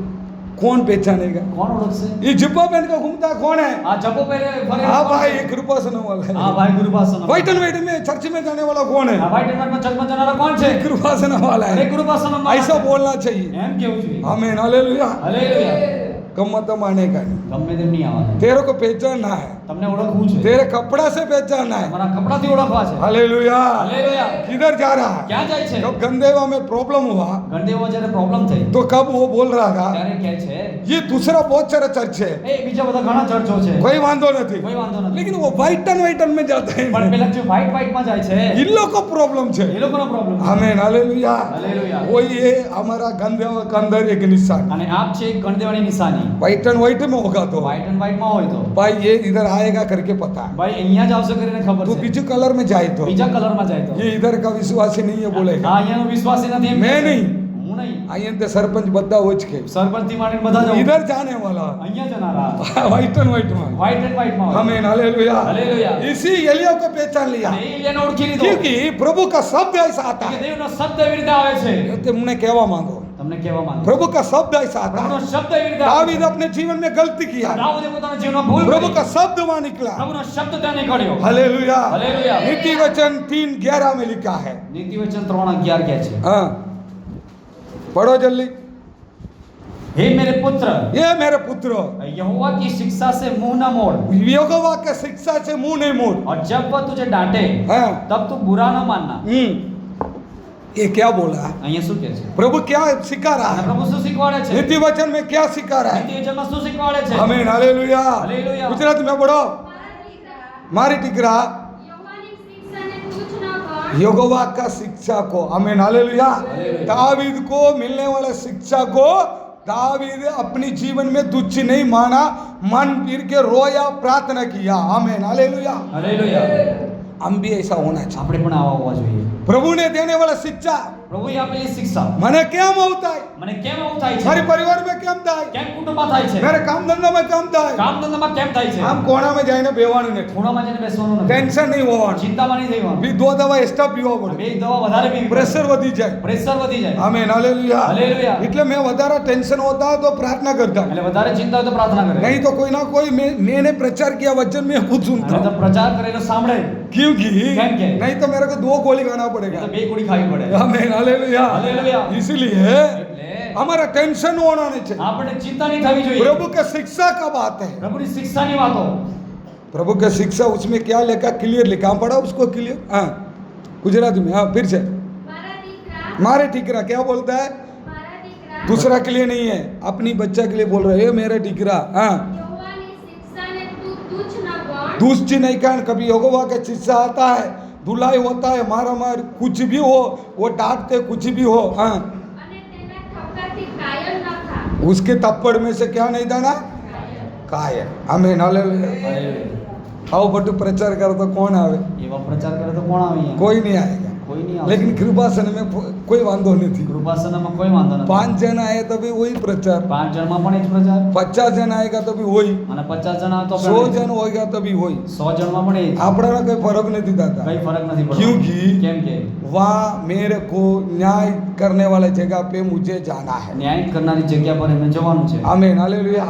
कौन पहचानेगा? કોણ ઓળખશે? ये जिब्बा पहन कर घूमता कौन है? આ જપો પહેરે ફરે हाँ કોણ भाई, છે? ये कृपासन वाला હા है। ભાઈ ગુરુપાસન। व्हाइट एंड व्हाइट में चर्च में जाने वाला कौन આ है? વ્હાઈટ એન્ડ વ્હાઈટમાં ચર્ચમાં જનારા કોણ છે? कृपासन वाला અરે है। ગુરુપાસન ऐसा बोलना चाहिए। એમ કેવું જોઈએ। आमीन, हालेलुया। હાલેલુયા। गम्मत आने का नहीं, ગમે તેમ નહીં આવવાનું, तेरे को पहचानना है, તમને ઓળખવું છે, तेरे कपड़ा से पहचानना है। તમારા કપડાથી ઓળખવા છે। हालेलुया। હાલેલુયા। किधर जा रहा है? ક્યાં જાય છે? जब गंदेवा में प्रॉब्लम हुआ ગણદેવમાં જ્યારે પ્રોબ્લેમ થઈ तो कब वो बोल रहा था, ત્યારે કહે છે ये दूसरा बहुत सारा चर्च है, એ બીજા બધા ઘણા ચર્ચો છે, कोई वांधो नहीं, કોઈ વાંધો નથી, लेकिन वो व्हाइट एंड में जाता પણ है, પેલા જે વ્હાઈટ વ્હાઈટમાં જાય છે इन लोग को प्रॉब्लम એ है। લોકોનો પ્રોબ્લેમ છે। आमीन, हालेलुया। हालेलुया। वो ये हमारा गंदेवा का अंदर एक निशान, અને આપ છે એક ગણદેવાની નિશાની, व्हाइट एंड व्हाइट में होगा तो વ્હાઈટ એન્ડ વ્હાઈટમાં હોય તો भाई ये इधर आएगा करके पता है। ભાઈ અહીંયા જ આવશે કરીને ખબર तो છે, बीजू कलर में जाए तो બીજા કલરમાં જાય તો ये इधर का विश्वासी नहीं है बोलेगा। હા અહીંયાનો વિશ્વાસી નથી એમ मैं કહે છે। नहीं। હું નહીં, आयन ते सरपंच बद्दा हो के સરપંચથી માંડીને બધા જાઉં, इधर जाने वाला અહીંયા જનારા व्हाइट एंड व्हाइट में। વ્હાઈટ એન્ડ વ્હાઈટમાં હોય। आमीन, हालेलुया। हालेलुया। इसी एलिया को पहचान लिया, અને એ એલિયાને ઓળખી લીધો, क्योंकि प्रभु का शब्द ऐसा आता કે है। દેવનો શબ્દ એવી રીતે આવે છે। तुमने कहवा मांगो, તમને કહેવા માંગુ, प्रभु का शब्द ऐसा आता પ્રભુનો है। શબ્દ એવી રીતે આવે दावीद છે। अपने जीवन में गलती किया, દાઉદે પોતાના જીવનમાં ભૂલ प्रभु કરી, का शब्द वहां निकला। પ્રભુનો શબ્દ ત્યાં નીકળ્યો। हालेलुया। हालेलुया। नीति वचन 3:11 में लिखा है। નીતિવચન 3:11 કહે છે, हाँ, पढ़ो जल्दी। હે મેરે પુત્ર, ये मेरे पुत्र, यहोवा की शिक्षा से मुंह न मोड़, यहोवा के शिक्षा से मुंह नहीं मोड़। और जब वह तुझे डांटे हाँ, तब तू बुरा न मानना। ये क्या बोला? અહીંયા શું કહે છે? प्रभु क्या सिखा रहा અને है? પ્રભુ શું શીખવાડે છે? नीति वचन में क्या सिखा रहा है? નીતિવચનમાં શું શીખવાડે છે? आमीन, हालेलुया। हालेलुया। गुजरात में पढ़ो। મારા દીકરા, मारी टिकरा યહોવાની શિક્ષાને તુચ્છ ન ગણ, यहोवा का शिक्षा को, आमीन, हालेलुया। दावीद को मिलने वाले शिक्षा को दावीद अपने जीवन में तुच्छ नहीं माना, मन पीर के रोया, प्रार्थना किया। आमीन, हालेलुया। હાલેલુયા। हम भी ऐसा होना चाहिए। આપણે પણ આવા હોવા જોઈએ। प्रभु ने देने वाला शिक्षा પ્રભુએ આપેલી શિક્ષા મને કેમ होता है, મને કેમ આવું થાય છે? મારી પરિવાર में કેમ થાય, કેમ કુટુંબમાં થાય છે? मेरे काम धंधा में કેમ થાય। કામ ધંધામાં કેમ થાય છે? આમ કોણામાં જઈને બેવાનું નથી, ખૂણામાં જઈને બેસવાનું નથી, ટેન્શન નહીં હોવાનું, ચિંતામાં નહીં થવાનું, બી 2 દવા એક્સ્ટ્રા પીવા પડે, બે દવા વધારે પીવી પડે, પ્રેશર વધી જાય। પ્રેશર વધી જાય। Amen, hallelujah. હાલેલુયા। એટલે મેં વધારે ટેન્શન होता तो प्रार्थना करता, એટલે વધારે ચિંતા હોય તો પ્રાર્થના કરે, नहीं तो कोई ना कोई मैंने प्रचार किया वचन में खुद અને सुनता તો પ્રચાર કરેલો સાંભળે, क्योंकि કેમ કે? नहीं तो मेरे को 2 गोली खाना એ पड़ेगा। તો બે ગોળી ખાવી પડે। आमेन, हालेलुया। हालेलुया। इसलिए એટલે हमारा टेंशन होना नहीं चाहिए। આપણે चिंता नहीं થવી જોઈએ। प्रभु का शिक्षा का बात है, પ્રભુની શિક્ષાની વાતો, प्रभु का शिक्षा उसमें क्या लिखा, क्लियर लिखा, पढ़ा उसको क्लियर। हाँ, गुजराती में। हाँ, फिर से મારા દીકરા, मारे ठीकरा क्या बोलता है, મારા દીકરા, दूसरा के लिए नहीं है, अपनी बच्चा के लिए बोल रहे हैं, मेरा ठीकरा। हाँ, યહોવાની શિક્ષાને તું તુચ્છ ન ગણ, दूसरी नहीं कहन, कभी यहोवा का शिक्षा आता है धुलाई होता है, मारा मार कुछ भी हो, वो डांटते कुछ भी हो, हाँ અને તેના ઠપકાથી કાયર ન થા. उसके थप्पड़ में से क्या नहीं था ना, काय आमेन हालेलुया। आओ बटू प्रचार करो तो कौन आवे, એવા પ્રચાર કરે તો કોણ આવે અહીંયા? कोई नहीं आएगा, કોઈ નહીં આવે. लेकिन कृपासन में कोई वांधो नहीं थी। કૃપાસનમાં કોઈ વાંધો નથી. 5 जन आए तो भी वही प्रचार, 5 જણમાં પણ એ જ પ્રચાર, 50 जन आएगा तो भी वही, અને 50 જણા તો 100 जन होएगा तो भी वही। 100 જણમાં પણ એ જ. આપણા कोई फर्क नहीं था, કઈ ફરક નથી પડતો. क्योंकि કેમ કે वहाँ मेरे को न्याय करने वाले जगह पे मुझे जाना है। ન્યાય કરનારી જગ્યા પર એમને જવાનું છે. Amen hallelujah.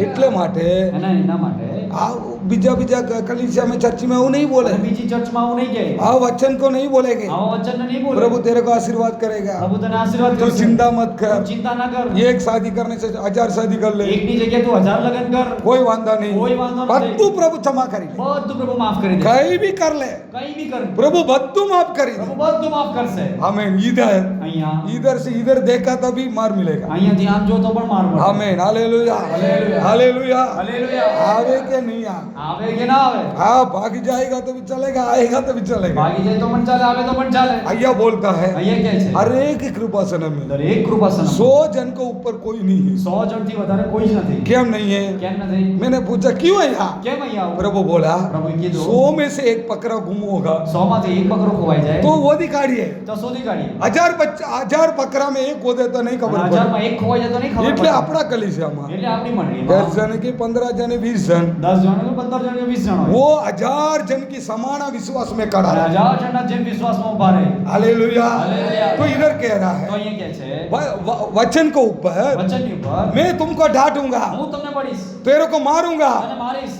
એટલે માટે એના માટે આ બીજા કલીસિયા में चर्च में वो नहीं बोले, અને બીજી ચર્ચમાં આવું નહીં કહે. आ वचन को नहीं बोलेंगे, આવા વચન નહીં બોલે. प्रभु तेरे को आशीर्वाद करेगा, પ્રભુ તને આશીર્વાદ तो કરશે. चिंता मत તું कर, ચિંતા ના કર. एक शादी करने से 1000 शादी कर ले, એકની જગ્યાએ તું 1000 લગ્ન કર. कोई वांधा नहीं, कोई वांधो नहीं। બધું प्रभु क्षमा करी ले, બધું પ્રભુ માફ કરી દે. कहीं भी कर ले, કઈ બી કર. प्रभु બધું माफ करी પ્રભુ दे। બધું માફ કરશે. आमेन। इधर અહીંયા इधर से इधर देखा तभी मार मिलेगा। અહીંયા ધ્યાન જો તો પણ માર પડે. Amen hallelujah hallelujah. Hallelujah. Hallelujah. आवे के नहीं आ, આવે કે ના આવે? हाँ भाग जाएगा तो भी चलेगा, आएगा तो भी चलेगा। ભાગી જાય તો પણ ચાલે, આવે તો પણ ચાલે. अय्या बोलता है અહીંયા કહે છે हर एक कृपासन में દરેક કૃપાસન 100 जन को ऊपर कोई नहीं है। 100 જણથી વધારે કોઈ જ નથી. क्यों नहीं है? કેમ નથી? मैंने पूछा क्यों है यहाँ? કેમ અહીંયા આવું? प्रभु बोला પ્રભુએ કીધું 100 में से एक पकड़ा गुम होगा 100 માંથી એક બકરો ખોવાઈ જાય तो वो दिखाड़ी है, તો શોધી કાઢીએ. 1000 પકડા में એક હોદે તો नहीं खबर અને पड़े। 1000 માં એક ખોવાઈ જાય તો નહીં ખબર એટલે પડે. આપણા કલીસિયામાં એટલે આપણી 10 મંડળીમાં जन की 15 जन 20 जन 10 જણ કે 15 જણ કે 20 જણ હોય. वो 1000 जन की समान विश्वास में खड़ा અને है। 1000 જણના જેમ વિશ્વાસમાં ઊભા રહે. हालेलुया। हालेलुया। तो इधर कह रहा તો है અહીંયા કહે છે वचन को ऊपर વચનની ઉપર मैं तुमको डांटूंगा, હું તમને પડીશ तेरे को मारूंगा। અને मारीश।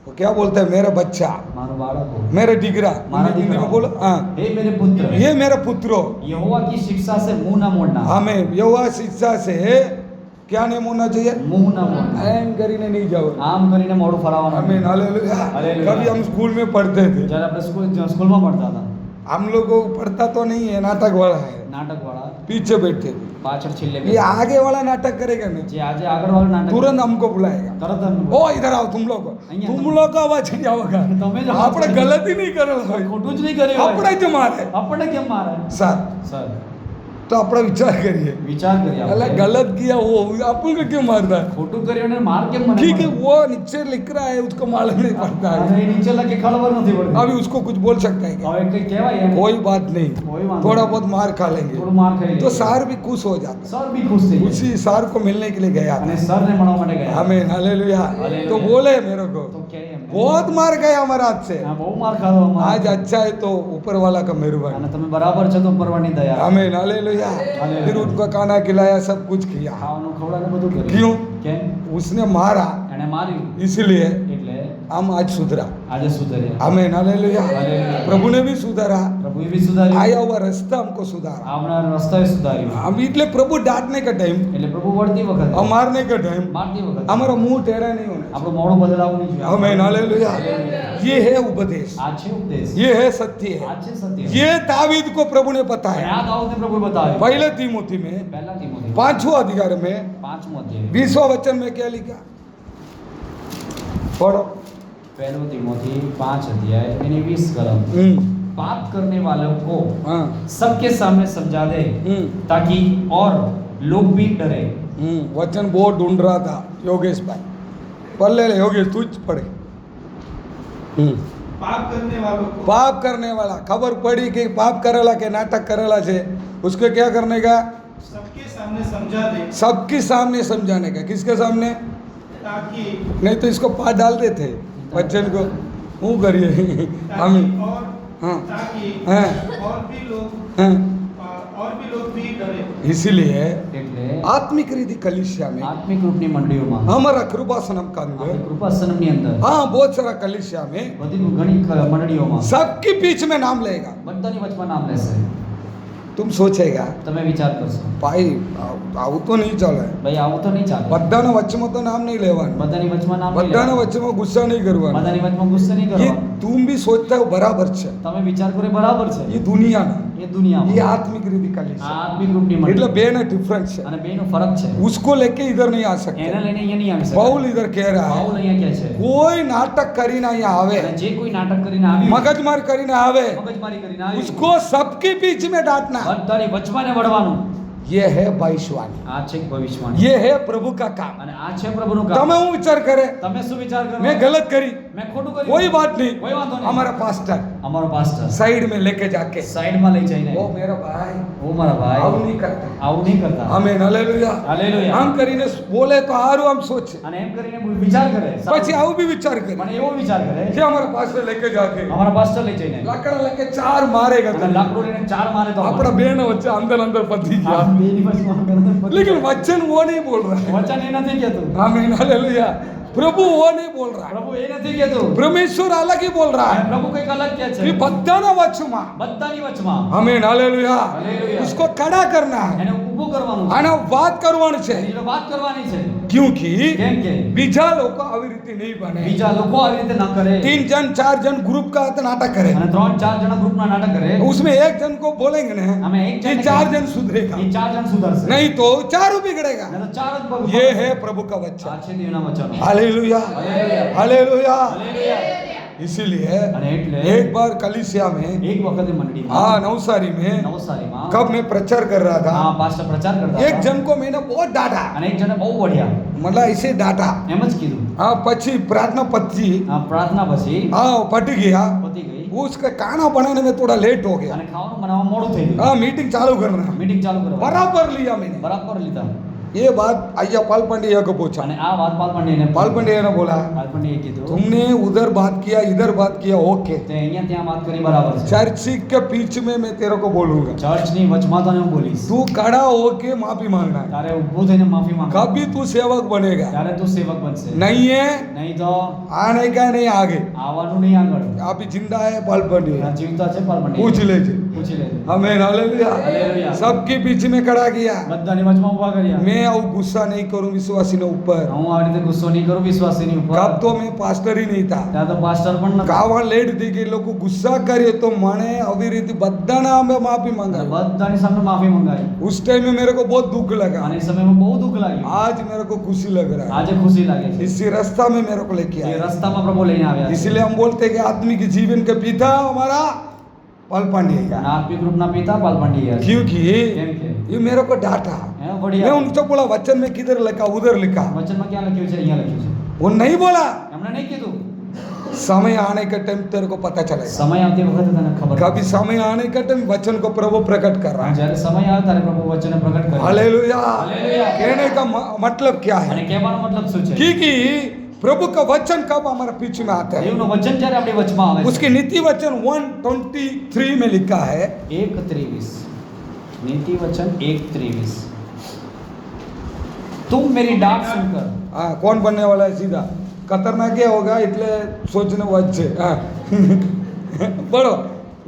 वो क्या बोलता है? मेरा बच्चा, મારો બાળકો, मेरे डिगरा, મારા हिंदी में દીકરા, बोलो हाँ, हे मेरे पुत्र, ये मेरा पुत्रो, यहोवा की शिक्षा से मुंह ना मोड़ना। हमें यहोवा शिक्षा से क्या नहीं होना चाहिए? मुंह ना मोड़ना। ऐन કરીને नहीं जाओ। આમ કરીને મોઢું ફરાવવાનું. आमीन हालेलुया। हालेलुया। कभी हम स्कूल में पढ़ते थे, જ્યારે આપણે સ્કૂલમાં પढ़ता હતા, हम लोग को पढ़ता तो नहीं है, नाटक वाला है, નાટકવાળા पीछे बैठते थे। પાછળ છેલ્લે ये आगे वाला नाटक करेगा नहीं, જે આજે આગળવાળું નાટક तुरंत हमको बुलाएगा, તરત જ ओ इधर आओ तुम लोग અહીંયા का अवाज नहीं आओगा। તમે જ આપણે ગલતી નહીં કરેલા હોય, ખોટું જ નહીં કર્યું હોય. આપણે જ મારે આપણને કેમ મારે? सर। સર तो આપણે વિચાર કરીએ, વિચાર કરીએ अल्लाह આપણે. गलत किया वो अपन को क्यों मारता है? ખોટું કર્યું ને માર કેમ મને ठीक है, પડે? वो नीचे लिख रहा है, उसको मालूम नहीं पड़ता અને है, એ નીચે લખે ખબર નથી પડતી. अभी उसको कुछ बोल सकता है क्या? હવે કઈ કહેવાય એને? कोई बात नहीं, कोई बात थोड़ा नहीं। बहुत मार खा लेंगे થોડું માર ખાઈ લે. तो सार भी खुश हो जाता સર બી ખુશ થઈ है। જાય. उसी सार को मिलने के लिए गया અને था। સરને મળવા માટે ગયા. आमीन हालेलुया। हालेलुया। तो बोले मेरे को તો કહે એમને, बहुत मार गया हमारे हाथ से, હા, બહુ માર ખાધો અમારે. आज अच्छा है तो ऊपर वाला का मेहरबान। અને તમે બરાબર છો તો ઉપરવાળાની દયા. आमीन हालेलुया। हालेलुया। फिर उनको खाना खिलाया, सब कुछ किया। ખાવાનું ખવડાવીને બધું કર્યું. क्यों? કેમ? उसने मारा, એણે માર્યું इसलिए એટલે हम आज सुधरा। આજે સુધર્યા. आमीन हालेलुया। हालेलुया। प्रभु ने भी सुधारा, પ્રભુએ બી સુધાર્યું. आया हुआ रास्ता हमको सुधारा। આપણા રસ્તાએ સુધાર્યું. हम એટલે प्रभु डांटने का टाइम એટલે પ્રભુ વળતી વખતે, और मारने का टाइम મારતી વખતે हमारा मुंह टेढ़ा नहीं होना આપણું મોઢું બદલાવવું નહીં चाहिए। જોઈએ. आमीन हालेलुया। ये है उपदेश, આ છે ઉપદેશ, ये है सत्य આ है। છે સત્ય. ये दावीद को प्रभु ने અને बताया આ દાऊदને પ્રભુએ બતાવ્યું. पहले तीमुथी में પહેલા તીમોથી 5वां अधिकार में 5મો અધ્યાય 20वां वचन में क्या लिखा? पढ़ो। પહેલો તીમોથી 5 અધ્યાય એની 20 કલમ. पाप करने वालों को हाँ। सबके सामने समझा दे ताकि और लोग भी डरे. वचन बहुत ढूंढ रहा था योगेश भाई, पढ़ ले योगेश, तू पढ़े। पाप करने वालों को पाप करने वाला खबर पड़ी कि पाप करेला के नाटक करेला से, उसको क्या करने का? सबके सामने समझा दे, सबके सामने समझाने का। किसके सामने? ताकि नहीं तो इसको पाठ डालते थे बच्चन को, वो करिए हम और हाँ ताकि हाँ और भी लोग भी डरे। इसीलिए એટલે आत्मिक रीति कलिसिया में આત્મિક રૂપની મંડળીઓમાં, हमारा कृपासनम का अंदर, આપણી કૃપાસનમની અંદર, हाँ बहुत सारा कलिसिया में બધી ઘણી મંડળીઓમાં सबके बीच में नाम लेगा। બધાની વચમાં નામ લેશે. तुम सोचेगा તમે વિચાર કરશો, भाई આવું તો નહીં ચાલે, ભાઈ આવું તો નહીં ચાલે. બધાના વચ્ચેમાં તો નામ નહીં લેવાનું, બધાની વચમાં નામ નહીં બધાના લેવાનું. વચ્ચેમાં ગુસ્સા નહીં કરવાનો। બધાની વચમાં ગુસ્સે નહીં ये કરવાનો. तुम भी सोचता हो बराबर છે, તમે વિચાર કરો એ બરાબર છે. ये दुनिया ना, એ એ દુનિયામાં. ये आत्मिक रीति આ कलीसिया આત્મિક રૂપની એટલે મંડળી. બે ને ડિફરન્સ છે અને બેનો ફરક છે. उसको लेके इधर नहीं आ એને सकते લઈને અહીંયા નહીં આવી શકે. बाउल इधर कह रहा है પાઉલ અહીંયા કહે છે કોઈ નાટક કરીને અહીંયા આવે અને જે કોઈ નાટક કરીને આવ્યું, मगजमार કરીને આવે મગજમારી કરીને આવ્યું, उसको सबके बीच में डांटना બધાની વચમાં ને વળવાનું. ये है भविष्यवाणी આ છે ભવિષ્યવાણી. ये है प्रभु का काम અને આ છે પ્રભુનું કામ. તમે હું વિચાર કરે તમે શું વિચાર કરો? मैं गलत करी મેં ખોટું કર્યું? कोई बात नहीं કોઈ વાંધો નહીં. हमारा पास्टर અમારો પાસ્ટર साइड में लेके जाके સાઈડમાં લઈ જઈને, वो मेरा भाई ઓ મારા ભાઈ, આવું નહીં કરતા આવું નહીં કરતા. Amen hallelujah hallelujah. આમ કરીને બોલે તો હારું આમ સોચે અને એમ કરીને વિચાર કરે. પછી આવું भी विचार करे મને એવો વિચાર કરે कि हमारा पास्टर लेके जाके અમારા પાસ્ટર લઈ જઈને લાકડા લેકે ચાર મારેगा અને લાકડું લઈને ચાર મારે તો આપણા બેન વચ્ચે અંદર અંદર પતી આ ગયા બે દિવસમાં ગણતરી. लेकिन वचन वो नहीं बोल रहा है વચન એ નથી કહેતું. आमीन हालेलुया प्रभु वो नहीं बोल रहा है પ્રભુ એ નથી કહેતું. परमेश्वर अलग ही बोल रहा અને है પ્રભુ કંઈક અલગ કહે છે. ये બધાના વચમાં બધાની વચમાં आमीन हालेलुया हालेलुया। उसको खड़ा करना है એને ઊભું કરવાનું છે. આના વાત કરવાની છે એની વાત કરવાની છે. क्योंकि કેમ કે બીજા લોકો આવી રીતે નહીં બને બીજા લોકો આવી રીતે ન કરે. 3 जन 4 जन ग्रुप का तो नाटक करे અને 3-4 જણા ગ્રુપના નાટક કરે. उसमें एक जन को बोलेंगे ना અમે એક कि જણને 4 जन सुधरेगा એ 4 જણ સુધરશે. नहीं तो चारों बिगड़ेगा નહીં તો 4 જ બગડશે. ये है प्रभु का वचन આ છે દેવના વચનો. Hallelujah hallelujah. Hallelujah hallelujah. इसीलिए અને એટલે एक बार कलीसिया में એક વખતે મંડળીમાં हाँ नवसारी में નવસારીમાં कब मैं प्रचार कर रहा था આ પાસ્ટર પ્રચાર કરતા एक હતા. जन को मैंने बहुत डांटा અને એક જણે બહુ વઢ્યા. मतलब ऐसे डांटा એમ જ કીધું. हाँ पची प्रार्थना पची આ પ્રાર્થના પછી हाँ पट गया પતી ગઈ वो उसका खाना बनाने में थोड़ा लेट हो गया અને ખાવાનું બનાવવા મોડું થઈ ગયું. हाँ मीटिंग चालू करना મીટિંગ ચાલુ કરવા बराबर लिया मैंने બરાબર લીધા. ये बात अय्या पाल पांड्या को पूछा અને આ વાત પાલ પાંડેને पाल पांड्या ने बोला પાલપંડ્યાએ કીધું तुमने उधर बात किया इधर बात किया ओके તે અહીંયા ત્યાં વાત કરી બરાબર છે. चर्च के बीच में मैं तेरे को बोलूंगा ચર્ચની વચમાં તને હું બોલીશ. तू खड़ा होके माफी मांगना है તારે ઊભું થઈને માફી માંગ. कभी तू सेवक बनेगा ત્યારે તું સેવક બનશે. नहीं है નહીં તો आने का नहीं आगे આવવાનું નહીં આગળ. आप ही जिंदा है पाल पांड्या આ જીવતા છે પાલપંડ્યા. पूछ लीजिए પૂછી લેજો. हमें हालेलुया हालेलुया। सबके बीच में खड़ा किया બધાની વચમાં ઊભા કર્યા. मैं अब गुस्सा नहीं करूं विश्वासी ने ऊपर હું આવી રીતે ગુસ્સો નહીં કરું વિશ્વાસીની ઉપર. कब तो मैं पास्टर ही नहीं था ત્યાં તો પાસ્ટર પણ નતો. કાવા લેટ થઈ ગઈ લોકો ગુસ્સા કરે તો મને આવી રીતે બધાના અમે માફી અને માંગાવી બધાની સામે માફી મંગાવી. उस टाइम में मेरे को बहुत दुख लगा અને એ સમયમાં બહુ દુઃખ લાગ્યું. आज मेरे को खुशी लग रहा है આજે ખુશી લાગે છે. इसी रास्ता में मेरे को लेके એ आया રસ્તામાં પ્રભુ લઈને આવ્યા છે. इसलिए हम बोलते हैं कि आदमी के जीवन के पिता हमारा पाल पांड्या અને આત્મિક રૂપના પિતા પાલપંડ્યા છે. क्योंकि કેમ કે ये मेरे को डांटा હે मैं વડિયા. उनसे बोला वचन में किधर लिखा उधर लिखा વચનમાં ક્યાં લખ્યું છે? અહીંયા લખ્યું છે. वो नहीं बोला એમણે નહીં કીધું. समय आने के टाइम तेरे को पता चलेगा સમય આવતી વખતે તને ખબર कभी समय आने के टाइम वचन को प्रभु प्रकट कर रहा है જ્યારે समय આવે ત્યારે પ્રભુ વચન પ્રગટ કરે. Hallelujah hallelujah. कहने का मतलब क्या અને है કહેવાનો મતલબ શું છે? क्योंकि प्रभु का वचन कब हमारे पीछे में आता है દેવનું વચન જ્યારે આપણી વચમાં આવે છે. उसके नीति वचन 123 में लिखा है 1:23 नीति वचन 1:23 तुम मेरी डांट सुनकर हाँ कौन बनने वाला है सीधा खतरनाक क्या होगा એટલે सोचने वाच છે हाँ बोलो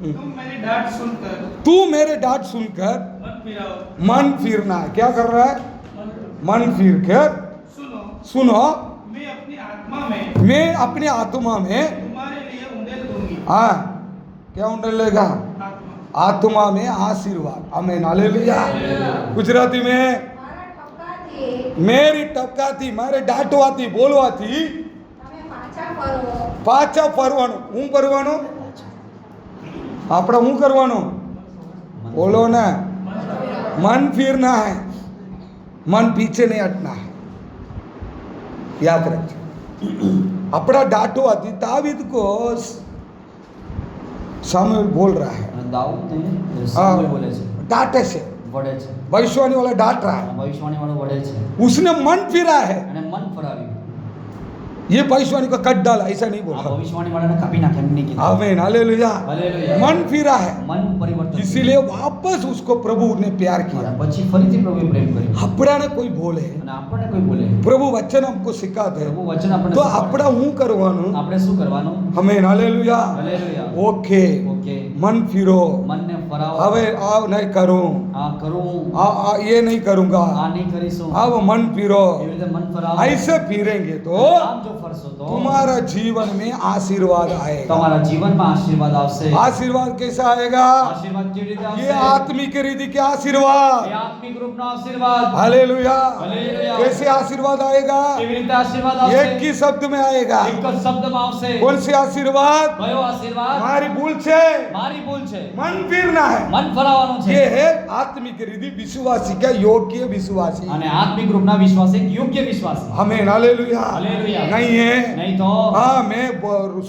तुम मेरी डांट सुनकर तू मेरे डांट सुनकर मत फिराओ, मन फिरना है क्या कर रहा है मन फिर कर सुनो, सुनो मैं अपनी आत्मा में मैं अपनी आत्मा में तुम्हारे लिए उंडेल दूंगी। हाँ क्या उंडलेगा आत्मा आत्मा में आशीर्वाद आमेन हालेलुया गुजराती में મારા ઠપકાથી मेरी टपकाती मारे डांटवाती बोलवाती તમે પાછા ફરો. પાછા ફરવાનું હું કરવાનું આપણે શું કરવાનું બોલો ને मन फिरना है मन पीछे नहीं हटना है याद रखिए अपना डांटवाती दाऊद को सामुएल बोल रहा है અને દાઉદને સામુએલ બોલે છે, डांटे से વઢે છે. भविष्यवाणी वाला डांट रहा है અને ભવિષ્યવાણીવાળો વઢે છે उसने मन फिरा है અને મન ફરાવ્યું. ये भविष्यवाणी को कट डाला ऐसा नहीं આ बोला ભવિષ્યવાણીવાળાને કાપી નાખે એમ નહીં કીધું. आमीन हालेलुया હાલેલુયા. मन फिरा है મન પરિવર્તન. इसीलिए वापस उसको प्रभु ने प्यार અને किया પછી ફરીથી પ્રભુએ પ્રેમ કર્યો. अपना ने कोई बोले અને આપણને કોઈ બોલે, प्रभु वचन हमको सिखाते પ્રભુ વચન આપણને तो શીખવાડે. अपना हूँ करवानु આપણે શું કરવાનું? हमें हालेलुया હાલેલુયા. Okay okay. मन फिरो મનને ફરાવો હવે આ નહીં કરું, આ કરું ये नहीं करूंगा, આ નહીં કરીશું अब मन फिरो। એવી રીતે મન ફરાવો ऐसे फिरेंगे तो આમ જો ફરશો તો तुम्हारा जीवन में आशीर्वाद आएगा। તમારા જીવનમાં આશીર્વાદ આવશે आशीर्वाद कैसा आएगा? આશીર્વાદ કેવી રીતે ये આવશે आत्मिक रीति के आशीर्वाद। એ આત્મિક રૂપનો આશીર્વાદ हालेलुया। हालेलुया। कैसे आशीर्वाद आएगा? કેવી રીતે આશીર્વાદ આવશે एक ही शब्द में आएगा। એક જ શબ્દમાં આવશે कौन से आशीर्वाद? કયો આશીર્વાદ हमारी भूल से મારી ભૂલ છે मन फिरना है। મન ફરાવવાનું છે ये है आत्मिक रीति विश्वासी का योग्य विश्वासी। અને આત્મિક રૂપના વિશ્વાસ એક યોગ્ય વિશ્વાસ हमें हालेलुया हालेलुया। नहीं है। નહીં તો हाँ, मैं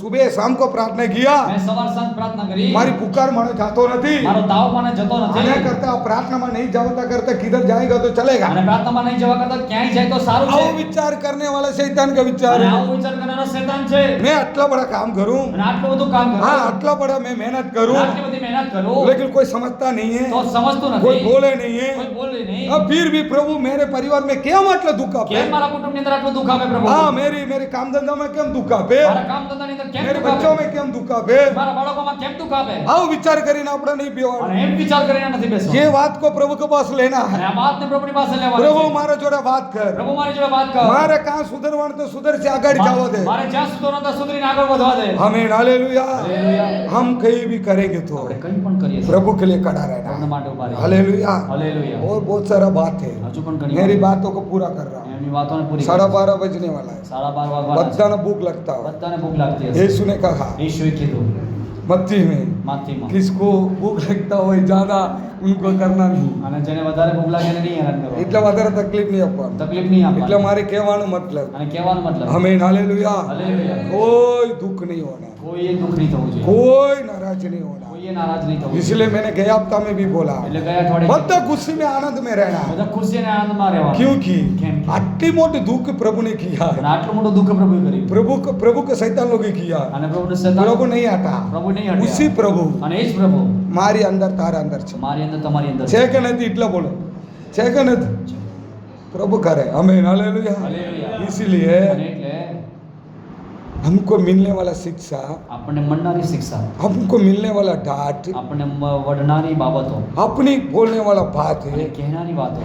सुबह शाम को प्रार्थना किया, મેં સવાર સાંજ પ્રાર્થના કરી મારી પુકાર મને જાતો નથી। મારો તાવ મને જતો આના નથી કરતા प्रार्थनाમાં नहीं जाता करता किधर जाएगा तो चलेगा। અને પ્રાર્થનામાં નહીં જવા કરતા ક્યાંય જાય તો સારું છે आओ विचार करने वाला शैतान का विचार અને है। આવો વિચાર કરનારો શૈતાન છે मैं अट्ला बड़ा काम करूं, અને આટલું બધું કામ કરો हाँ अट्ला बड़ा मैं मेहनत करूं, આટલી બધી મહેનત કરો लेकिन कोई समझता नहीं તો है, સમજતું कोई નથી बोले नहीं है। કોઈ બોલે નહીં अब फिर भी प्रभु मेरे परिवार में क्यों मतलब दुख आपे? કેમ મારા કુટુંબની અંદર આટલું દુઃખ આપે પ્રભુ हाँ, मेरे काम धंधा में क्यों दुख आपे? મારા કામ ધંધાની અંદર કેમ मेरे દુઃખ बच्चों આપે में क्यों दुख आपे? મારા બાળકોમાં કેમ દુઃખ આપે आओ विचार करीने अपना नहीं અને बेवाड़। એમ વિચાર કરીને નથી બેસવાનું ये बात को प्रभु के पास लेना અને है। આ વાતને પ્રભુની પાસે લેવાની प्रभु છે मारा जोड़ा बात कर, પ્રભુ મારી જોડે વાત કર मारे कहाँ सुधरवाण तो सुधर से आगे जाओ दे। મારે જ્યાં સુધરવાનું ત્યાં સુધરીને આગળ વધવા દે हमें हालेलुया। હાલેલુયા हम कहीं भी करेंगे तो આપણે કંઈ પણ કરીએ છીએ प्रभु के लिए खड़ा પ્રભુના रहना। માટે ઉભા રહીએ हालेलुया। હાલેલુયા और बहुत सारा बात है, હજુ પણ ઘણી मेरी વાત बातों को पूरा कर रहा हूँ। એમની વાતોને પૂરી 12:30 बजने वाला है, 12:30 વાગવાના છે बच्चा भूख लगता हो। બધાને ભૂખ લાગતી હશે यीशु ने कहा ઈશ્વરે કીધું मत्ती में, માથીમાં किसको भूख लगता हो ज्यादा उनको करना नहीं, અને જેને વધારે ભૂખ લાગે એને નહીં હેરાન કરો એટલે વધારે તકલીફ નહીં આપવાની। તકલીફ નહીં એટલે આપવાની મારે કહેવાનો મતલબ અને કહેવાનો મતલબ हमें हालेलुया હાલેલુયા कोई दुख नहीं होना, કોઈએ દુઃખ નહીં થવું જોઈએ कोई नाराज नहीं होना। કોઈએ નારાજ નહીં થવું જોઈએ इसलिए मैंने गए हफ्ता में भी बोला એટલે ગયા અઠવાડિયે બધા खुशी में आनंद में रहना, બધા ખુશી અને આનંદમાં રહેવાનું क्योंकि કેમ કે आटली मोटी दुख प्रभु ने किया है। અને આટલું મોટું દુઃખ પ્રભુએ કર્યું प्रभु के शैतान लोग किया, અને પ્રભુને શૈતાન प्रभु नहीं हटा। પ્રભુ નહીં હટ્યા उसी प्रभु અને એ જ પ્રભુ મારી અંદર તારા અંદર છે, મારી અંદર તમારી અંદર છે કે નથી એટલા બોલો, છે કે નથી? प्रभु करे हमें हालेलुया। હાલેલુયા इसलिए અને એટલે हमको मिलने वाला शिक्षा, આપણને મળનારી શિક્ષા हमको मिलने वाला डांट, આપણને વડનારી બાબતો अपनी बोलने वाला बात અને है, કહેનારી વાતો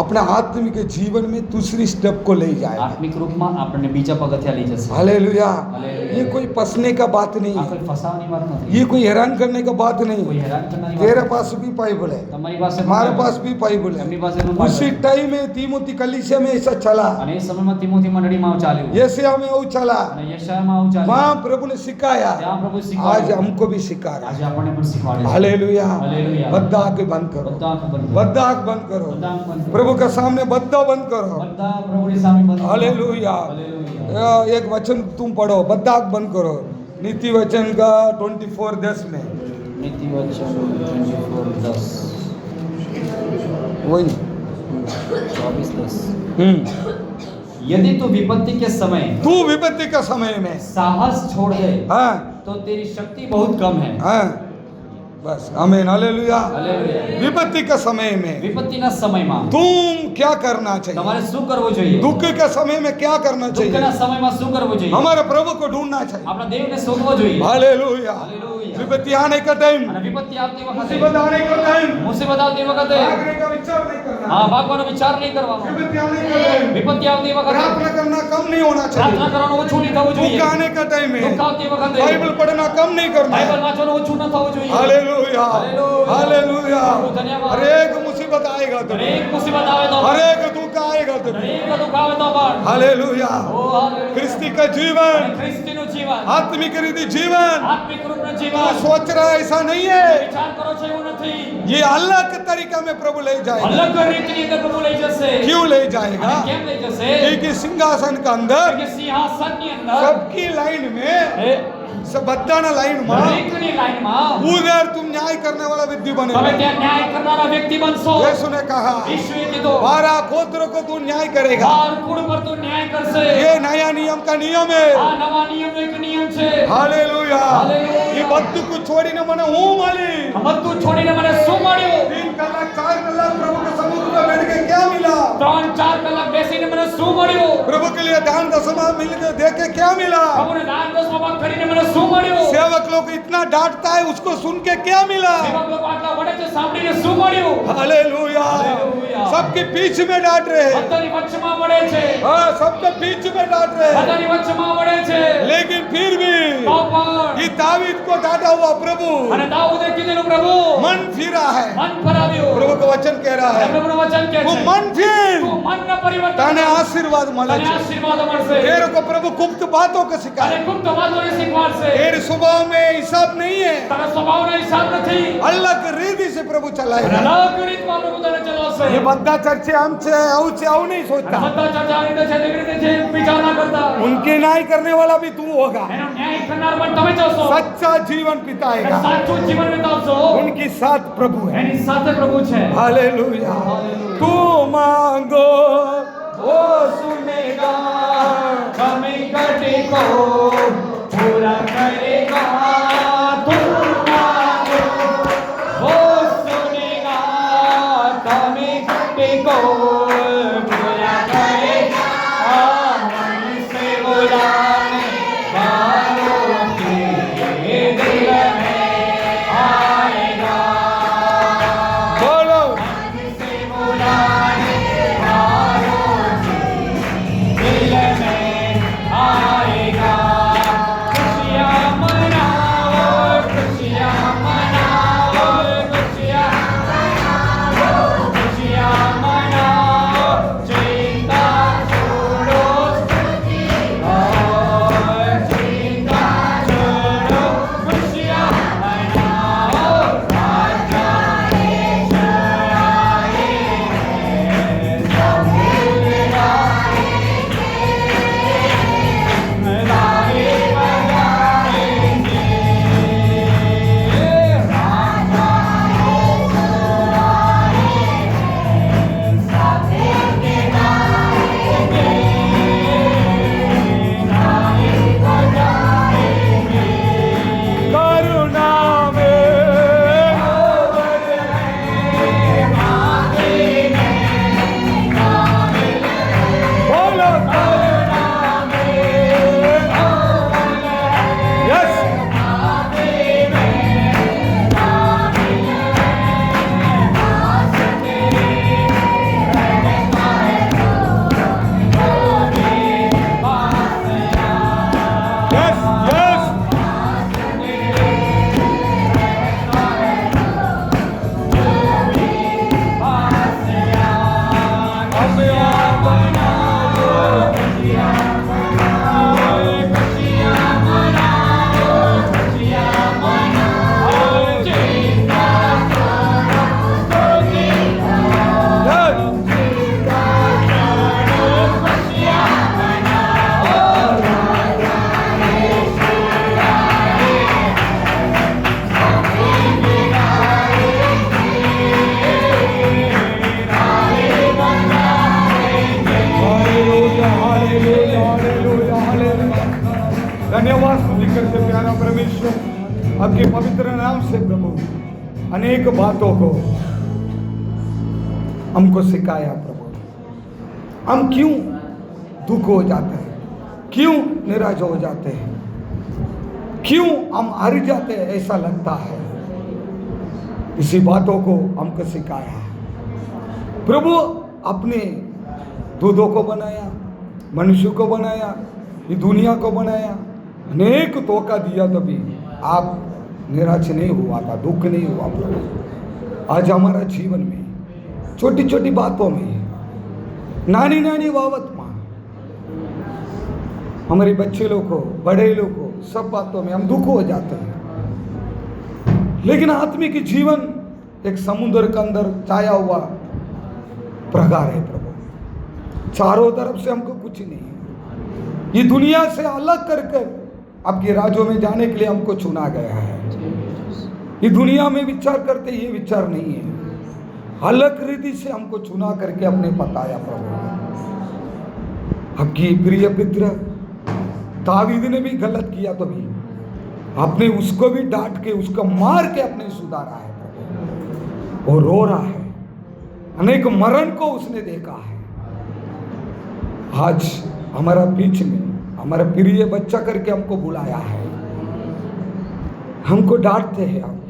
अपने आत्मिक जीवन में दूसरी स्टेप को ले जाएगा। આત્મિક રૂપમાં આપણને બીજા પગથિયા લઈ જશે हालेलुया। हालेलुया। ये कोई फंसने का बात नहीं આ है, કોઈ ફસાવાની વાત નથી ये कोई हैरान करने का बात नहीं કોઈ है। હેરાન કરનારી વાત तेरे નથી. पास भी बाइबल है, તમારી પાસે પણ हमारे બાઇબલ पास भी बाइबल એમની है। પાસે પણ उसी બાઇબલ. टाइम में तीमुथी कलीसिया में ऐसा चला, અને એ સમયમાં તિમોથી મંડળીમાં ચાલ્યું यशायाह में वो चला, અને યશાયામાં આવું ચાલ્યું वहाँ प्रभु ने सिखाया, ત્યાં પ્રભુ आज શીખવાડ્યું हमको भी सिखा रहा આજે है। આપણને પણ શીખવાડે છે हालेलुया। हालेलुया। बद्दा आंखें बंद करो, બધા આંખ બંધ કરો बद्दा आंख बंद करो, બધા आंख બંધ કરો प्रभु के सामने बद्दा बंद करो। બધા પ્રભુની સામે બંધ કરો. हालेलुया। હાલેલુયા. एक वचन तुम पढ़ो, बद्दा आंख बंद करो, नीति वचन का 24:10 में નીતિ વચન 24:10 वही 24:10 यदि तू विपत्ति के समय तू विपत्ति के समय में, साहस छोड़ दे हाँ तो तेरी शक्ति बहुत कम है हाँ बस आमीन हालेलुया। हालेलुया. विपत्ति के समय में વિપત્તિના સમયમાં तुम क्या करना चाहिए? તમારે શું કરવું જોઈએ दुख के समय में क्या करना चाहिए? દુઃખના સમયમાં શું કરવું જોઈએ हमारे प्रभु को ढूंढना चाहिए। આપણા દેવને શોધવો જોઈએ हालेलुया। हालेलुया. विपत्ति आने का टाइम, અને વિપત્તિ આવતી વખતે मुसीबत आने का टाइम, મુસીબત આવતી વખતે भागने का विचार नहीं करना। હા ભાગવાનો વિચાર નહીં કરવાનો विपत्ति आने का टाइम, વિપત્તિ આવતી વખતે प्रार्थना करना कम नहीं होना પ્રાર્થના चाहिए। કરવાનું ઓછું નહીં થવું જોઈએ दुख आने का टाइम દુઃખ है, આવતી વખતે बाइबल पढ़ना कम नहीं करना બાઇબલ है। વાંચવાનું ઓછું ન થવું જોઈએ हालेलुया हालेलुया। हालेलुया। धन्यवाद। हर एक मुसीबत आएगा तो, દરેક મુસીબત આવે તો हर एक दुख आएगा तो, દરેક દુઃખ આવે તો પણ हालेलुया। ઓ હાલેલુયા. क्रिस्ती का जीवन, ખ્રિસ્તીનું જીવન आत्मिक रीति जीवन, આત્મિક રૂપનું तू જીવન सोच रहा है ऐसा नहीं है, વિચાર કરો છો એવું નથી ये अलग तरीका में प्रभु ले जाएगा। અલગ રીતની અંદર પ્રભુ લઈ જશે क्यों ले અને जाएगा? કેમ લઈ જશે क्योंकि सिंहासन के अंदर કે સિંહાસનની અંદર सबकी लाइन में, એ सब बद्दाना लाइन में દરેકની લાઈનમાં उधर तुम न्याय करने वाला विधि તમે बनेगा। ત્યાં ન્યાય કરનારા વ્યક્તિ બનશો यीशु ने कहा ઈશ્વરે કીધું 12 गोत्रों को तू न्याय करेगा। બાર કુળ પર તું ન્યાય કરશે ये नया नियम का नियम है। આ નવા નિયમનો એક નિયમ છે हालेलुया। हालेलुया। ये बद्दू को छोड़ीने मने हूँ माली। આ બધું છોડીને મને શું મળ્યું 3 कलाक 4 कलाक प्रभु के समुद्र में बैठ के क्या मिला? 3-4 કલાક બેસીને મને શું શું મળ્યું? प्रभु के लिए दान दशमा मिलकर देखे क्या मिला? પ્રભુને દાન દસમા ભાગ કરીને મને શું મળ્યું? सेवक लोग इतना डांटता है, उसको सुन के क्या मिला? સેવક લોકો આટલા વડે છે સાંભળીને શું મળ્યું? हालेलुया। हालेलुया। सबके बीच में डांट रहे हैं। બધાની વચ્ચેમાં વળે છે, हाँ, सबके बीच में डांट रहे हैं। બધાની વચ્ચેમાં વળે છે, लेकिन फिर भी તો પણ ये दावीद को डांटा हुआ प्रभु અને દાऊदે કીધેલું પ્રભુ मन फिरा है। મન ફરાવ્યું. प्रभु का वचन कह रहा है, પ્રભુનું વચન કહે वो છે मन फिर તું મનના પરિવર્તન ताने કર. आशीर्वाद મળે તને છે। આશીર્વાદ મળશે. तेरे को प्रभु गुप्त बातों को તને सिखाए। ગુપ્ત વાતોને શીખવાડશે. तेरे स्वभाव में हिसाब नहीं है, તારા સ્વભાવનો હિસાબ નથી. अलग रीति से प्रभु અને चलाएगा। અલગ રીતમાં પ્રભુ તને ચલાવશે. ये બધા ચર્ચે આમ છે આવું છે આવું નહીં અને सोचता। બધા ચર્ચા આ રીતે છે તેવી રીતે છે વિચાર ના કરતા. उनके न्याय करने वाला भी तू होगा। એનો ન્યાય કરનાર પણ તમે જ હશો. सच्चा जीवन અને बिताएगा। સાચું જીવન વિતાવશો. उनके साथ प्रभु है। એની સાથે પ્રભુ છે. हालेलुया। तू मांगो वो सुनेगा, कमी कटी को पूरा करेगा. तुम मांगो वो सुनेगा. कमी कटी को पूरा करेगा. मन से बुलाने वालों के दिल में आएगा. बोलो मन से बुलाने वालों के दिल में आएगा. खुशियाँ मनाओ, खुशियाँ मनाओ, खुशियाँ मनाओ, खुशियाँ मनाओ. चिंता छोड़ो, और चिंता छोड़ो. खुशियाँ मनाओ, राजा ईश्वर आए हैं. सब मिल गाएंगे, ताली बजाएंगे. राजा ईश्वर आए हैं. सब मिल गाएंगे, ताली बजाएंगे. करुणा में बोलो yes. Yes yes. Hallelujah hallelujah hallelujah hallelujah. धन्यवाद स्तुति करते प्यारा परमेश्वर, आपके पवित्र नाम से प्रभु अनेक बातों को हमको सिखाया प्रभु। हम क्यों दुख हो जाते हैं, क्यों निराश हो जाते हैं, क्यों हम हार जाते हैं ऐसा लगता है, इसी बातों को हमको सिखाया प्रभु। अपने दूधों को बनाया, मनुष्य को बनाया, ये दुनिया को बनाया, अनेक धोखा दिया, तभी आप निराश नहीं हुआ था, दुख नहीं हुआ प्रभु। आज हमारा जीवन में छोटी छोटी बातों में, नानी नानी बाबत में, हमारे बच्चे लोग को, बड़े लोग को, सब बातों में हम दुख हो जाते हैं। लेकिन आत्मिक जीवन एक समुद्र के अंदर छाया हुआ प्रगार है प्रभु। चारों तरफ से हमको कुछ नहीं है, ये दुनिया से अलग कर कर आपके राज्यों में जाने के लिए हमको चुना गया है। ये दुनिया में विचार करते ये विचार नहीं है, अलग रीति से हमको चुना करके अपने बताया प्रभु। आपकी प्रिय पुत्र दावीद ने भी गलत किया, तो भी आपने उसको भी डांट के, उसको मार के अपने सुधारा है प्रभु। वो रो रहा है, अनेक मरण को उसने देखा है, आज हमारा बीच में हमारा प्रिय बच्चा करके हमको बुलाया है, हमको डांटते हैं, हम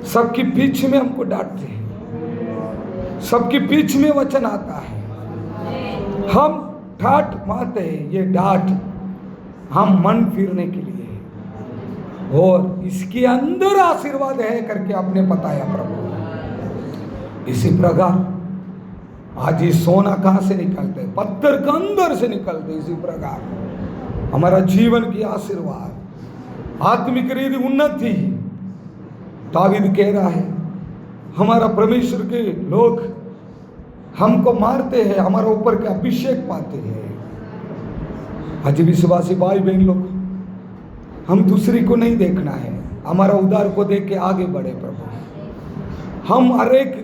सबके बीच में हमको डांटते हैं, सबके बीच में वचन आता है, हम डांट मारते हैं। ये डांट हम मन फिरने के लिए और इसके अंदर आशीर्वाद है करके आपने बताया प्रभु। इसी प्रकार आज ये सोना कहाँ से निकलते हैं? पत्थर के अंदर से निकलते। इसी प्रकार हमारा जीवन की आशीर्वाद, आत्मिक रीति उन्नति, दावीद कह रहा है हमारा परमेश्वर के लोग हमको मारते हैं, हमारा ऊपर के अभिषेक पाते हैं। आज विश्वासी भाई बहन लोग, हम दूसरी को नहीं देखना है, हमारा उदार को देख के आगे बढ़े प्रभु। हम हर एक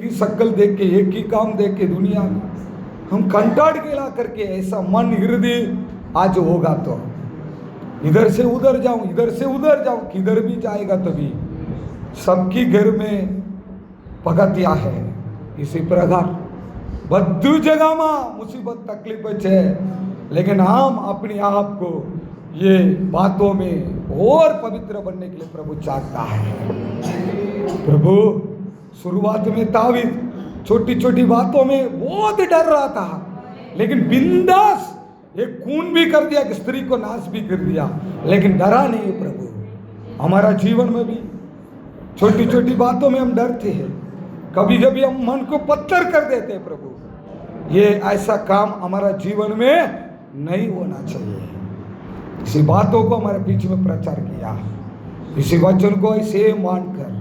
ही शक्ल देख के, एक ही काम देख के दुनिया में हम कंटाड़ के ला करके ऐसा मन हृदय आज होगा तो इधर से उधर जाऊं, इधर से उधर जाऊं, किधर भी जाएगा तभी सबकी घर में पगतिया है। इसी प्रकार बद्दू जगह में मुसीबत तकलीफ है, लेकिन हम अपने आप को ये बातों में और पवित्र बनने के लिए प्रभु चाहता है। प्रभु शुरुआत में दावीद छोटी छोटी बातों में बहुत डर रहा था, लेकिन बिंदास एक खून भी कर दिया कि स्त्री को नाश भी कर दिया, लेकिन डरा नहीं प्रभु। हमारा जीवन में भी छोटी छोटी बातों में हम डरते हैं, कभी कभी हम मन को पत्थर कर देते हैं प्रभु। ये ऐसा काम हमारा जीवन में नहीं होना चाहिए। इसी बातों को हमारे बीच में प्रचार किया, इसी वचन को ऐसे मानकर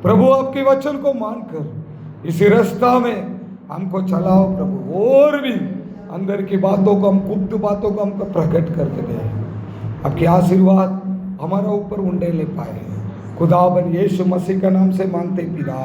प्रभु, आपके वचन को मानकर इसी रास्ता में हमको चलाओ प्रभु। और भी अंदर की बातों को, हम गुप्त बातों को हमको प्रकट करके दे। आपके आशीर्वाद हमारा ऊपर उंडे ले पाए। खुदावन यीशु मसीह का नाम से मांगते पिता।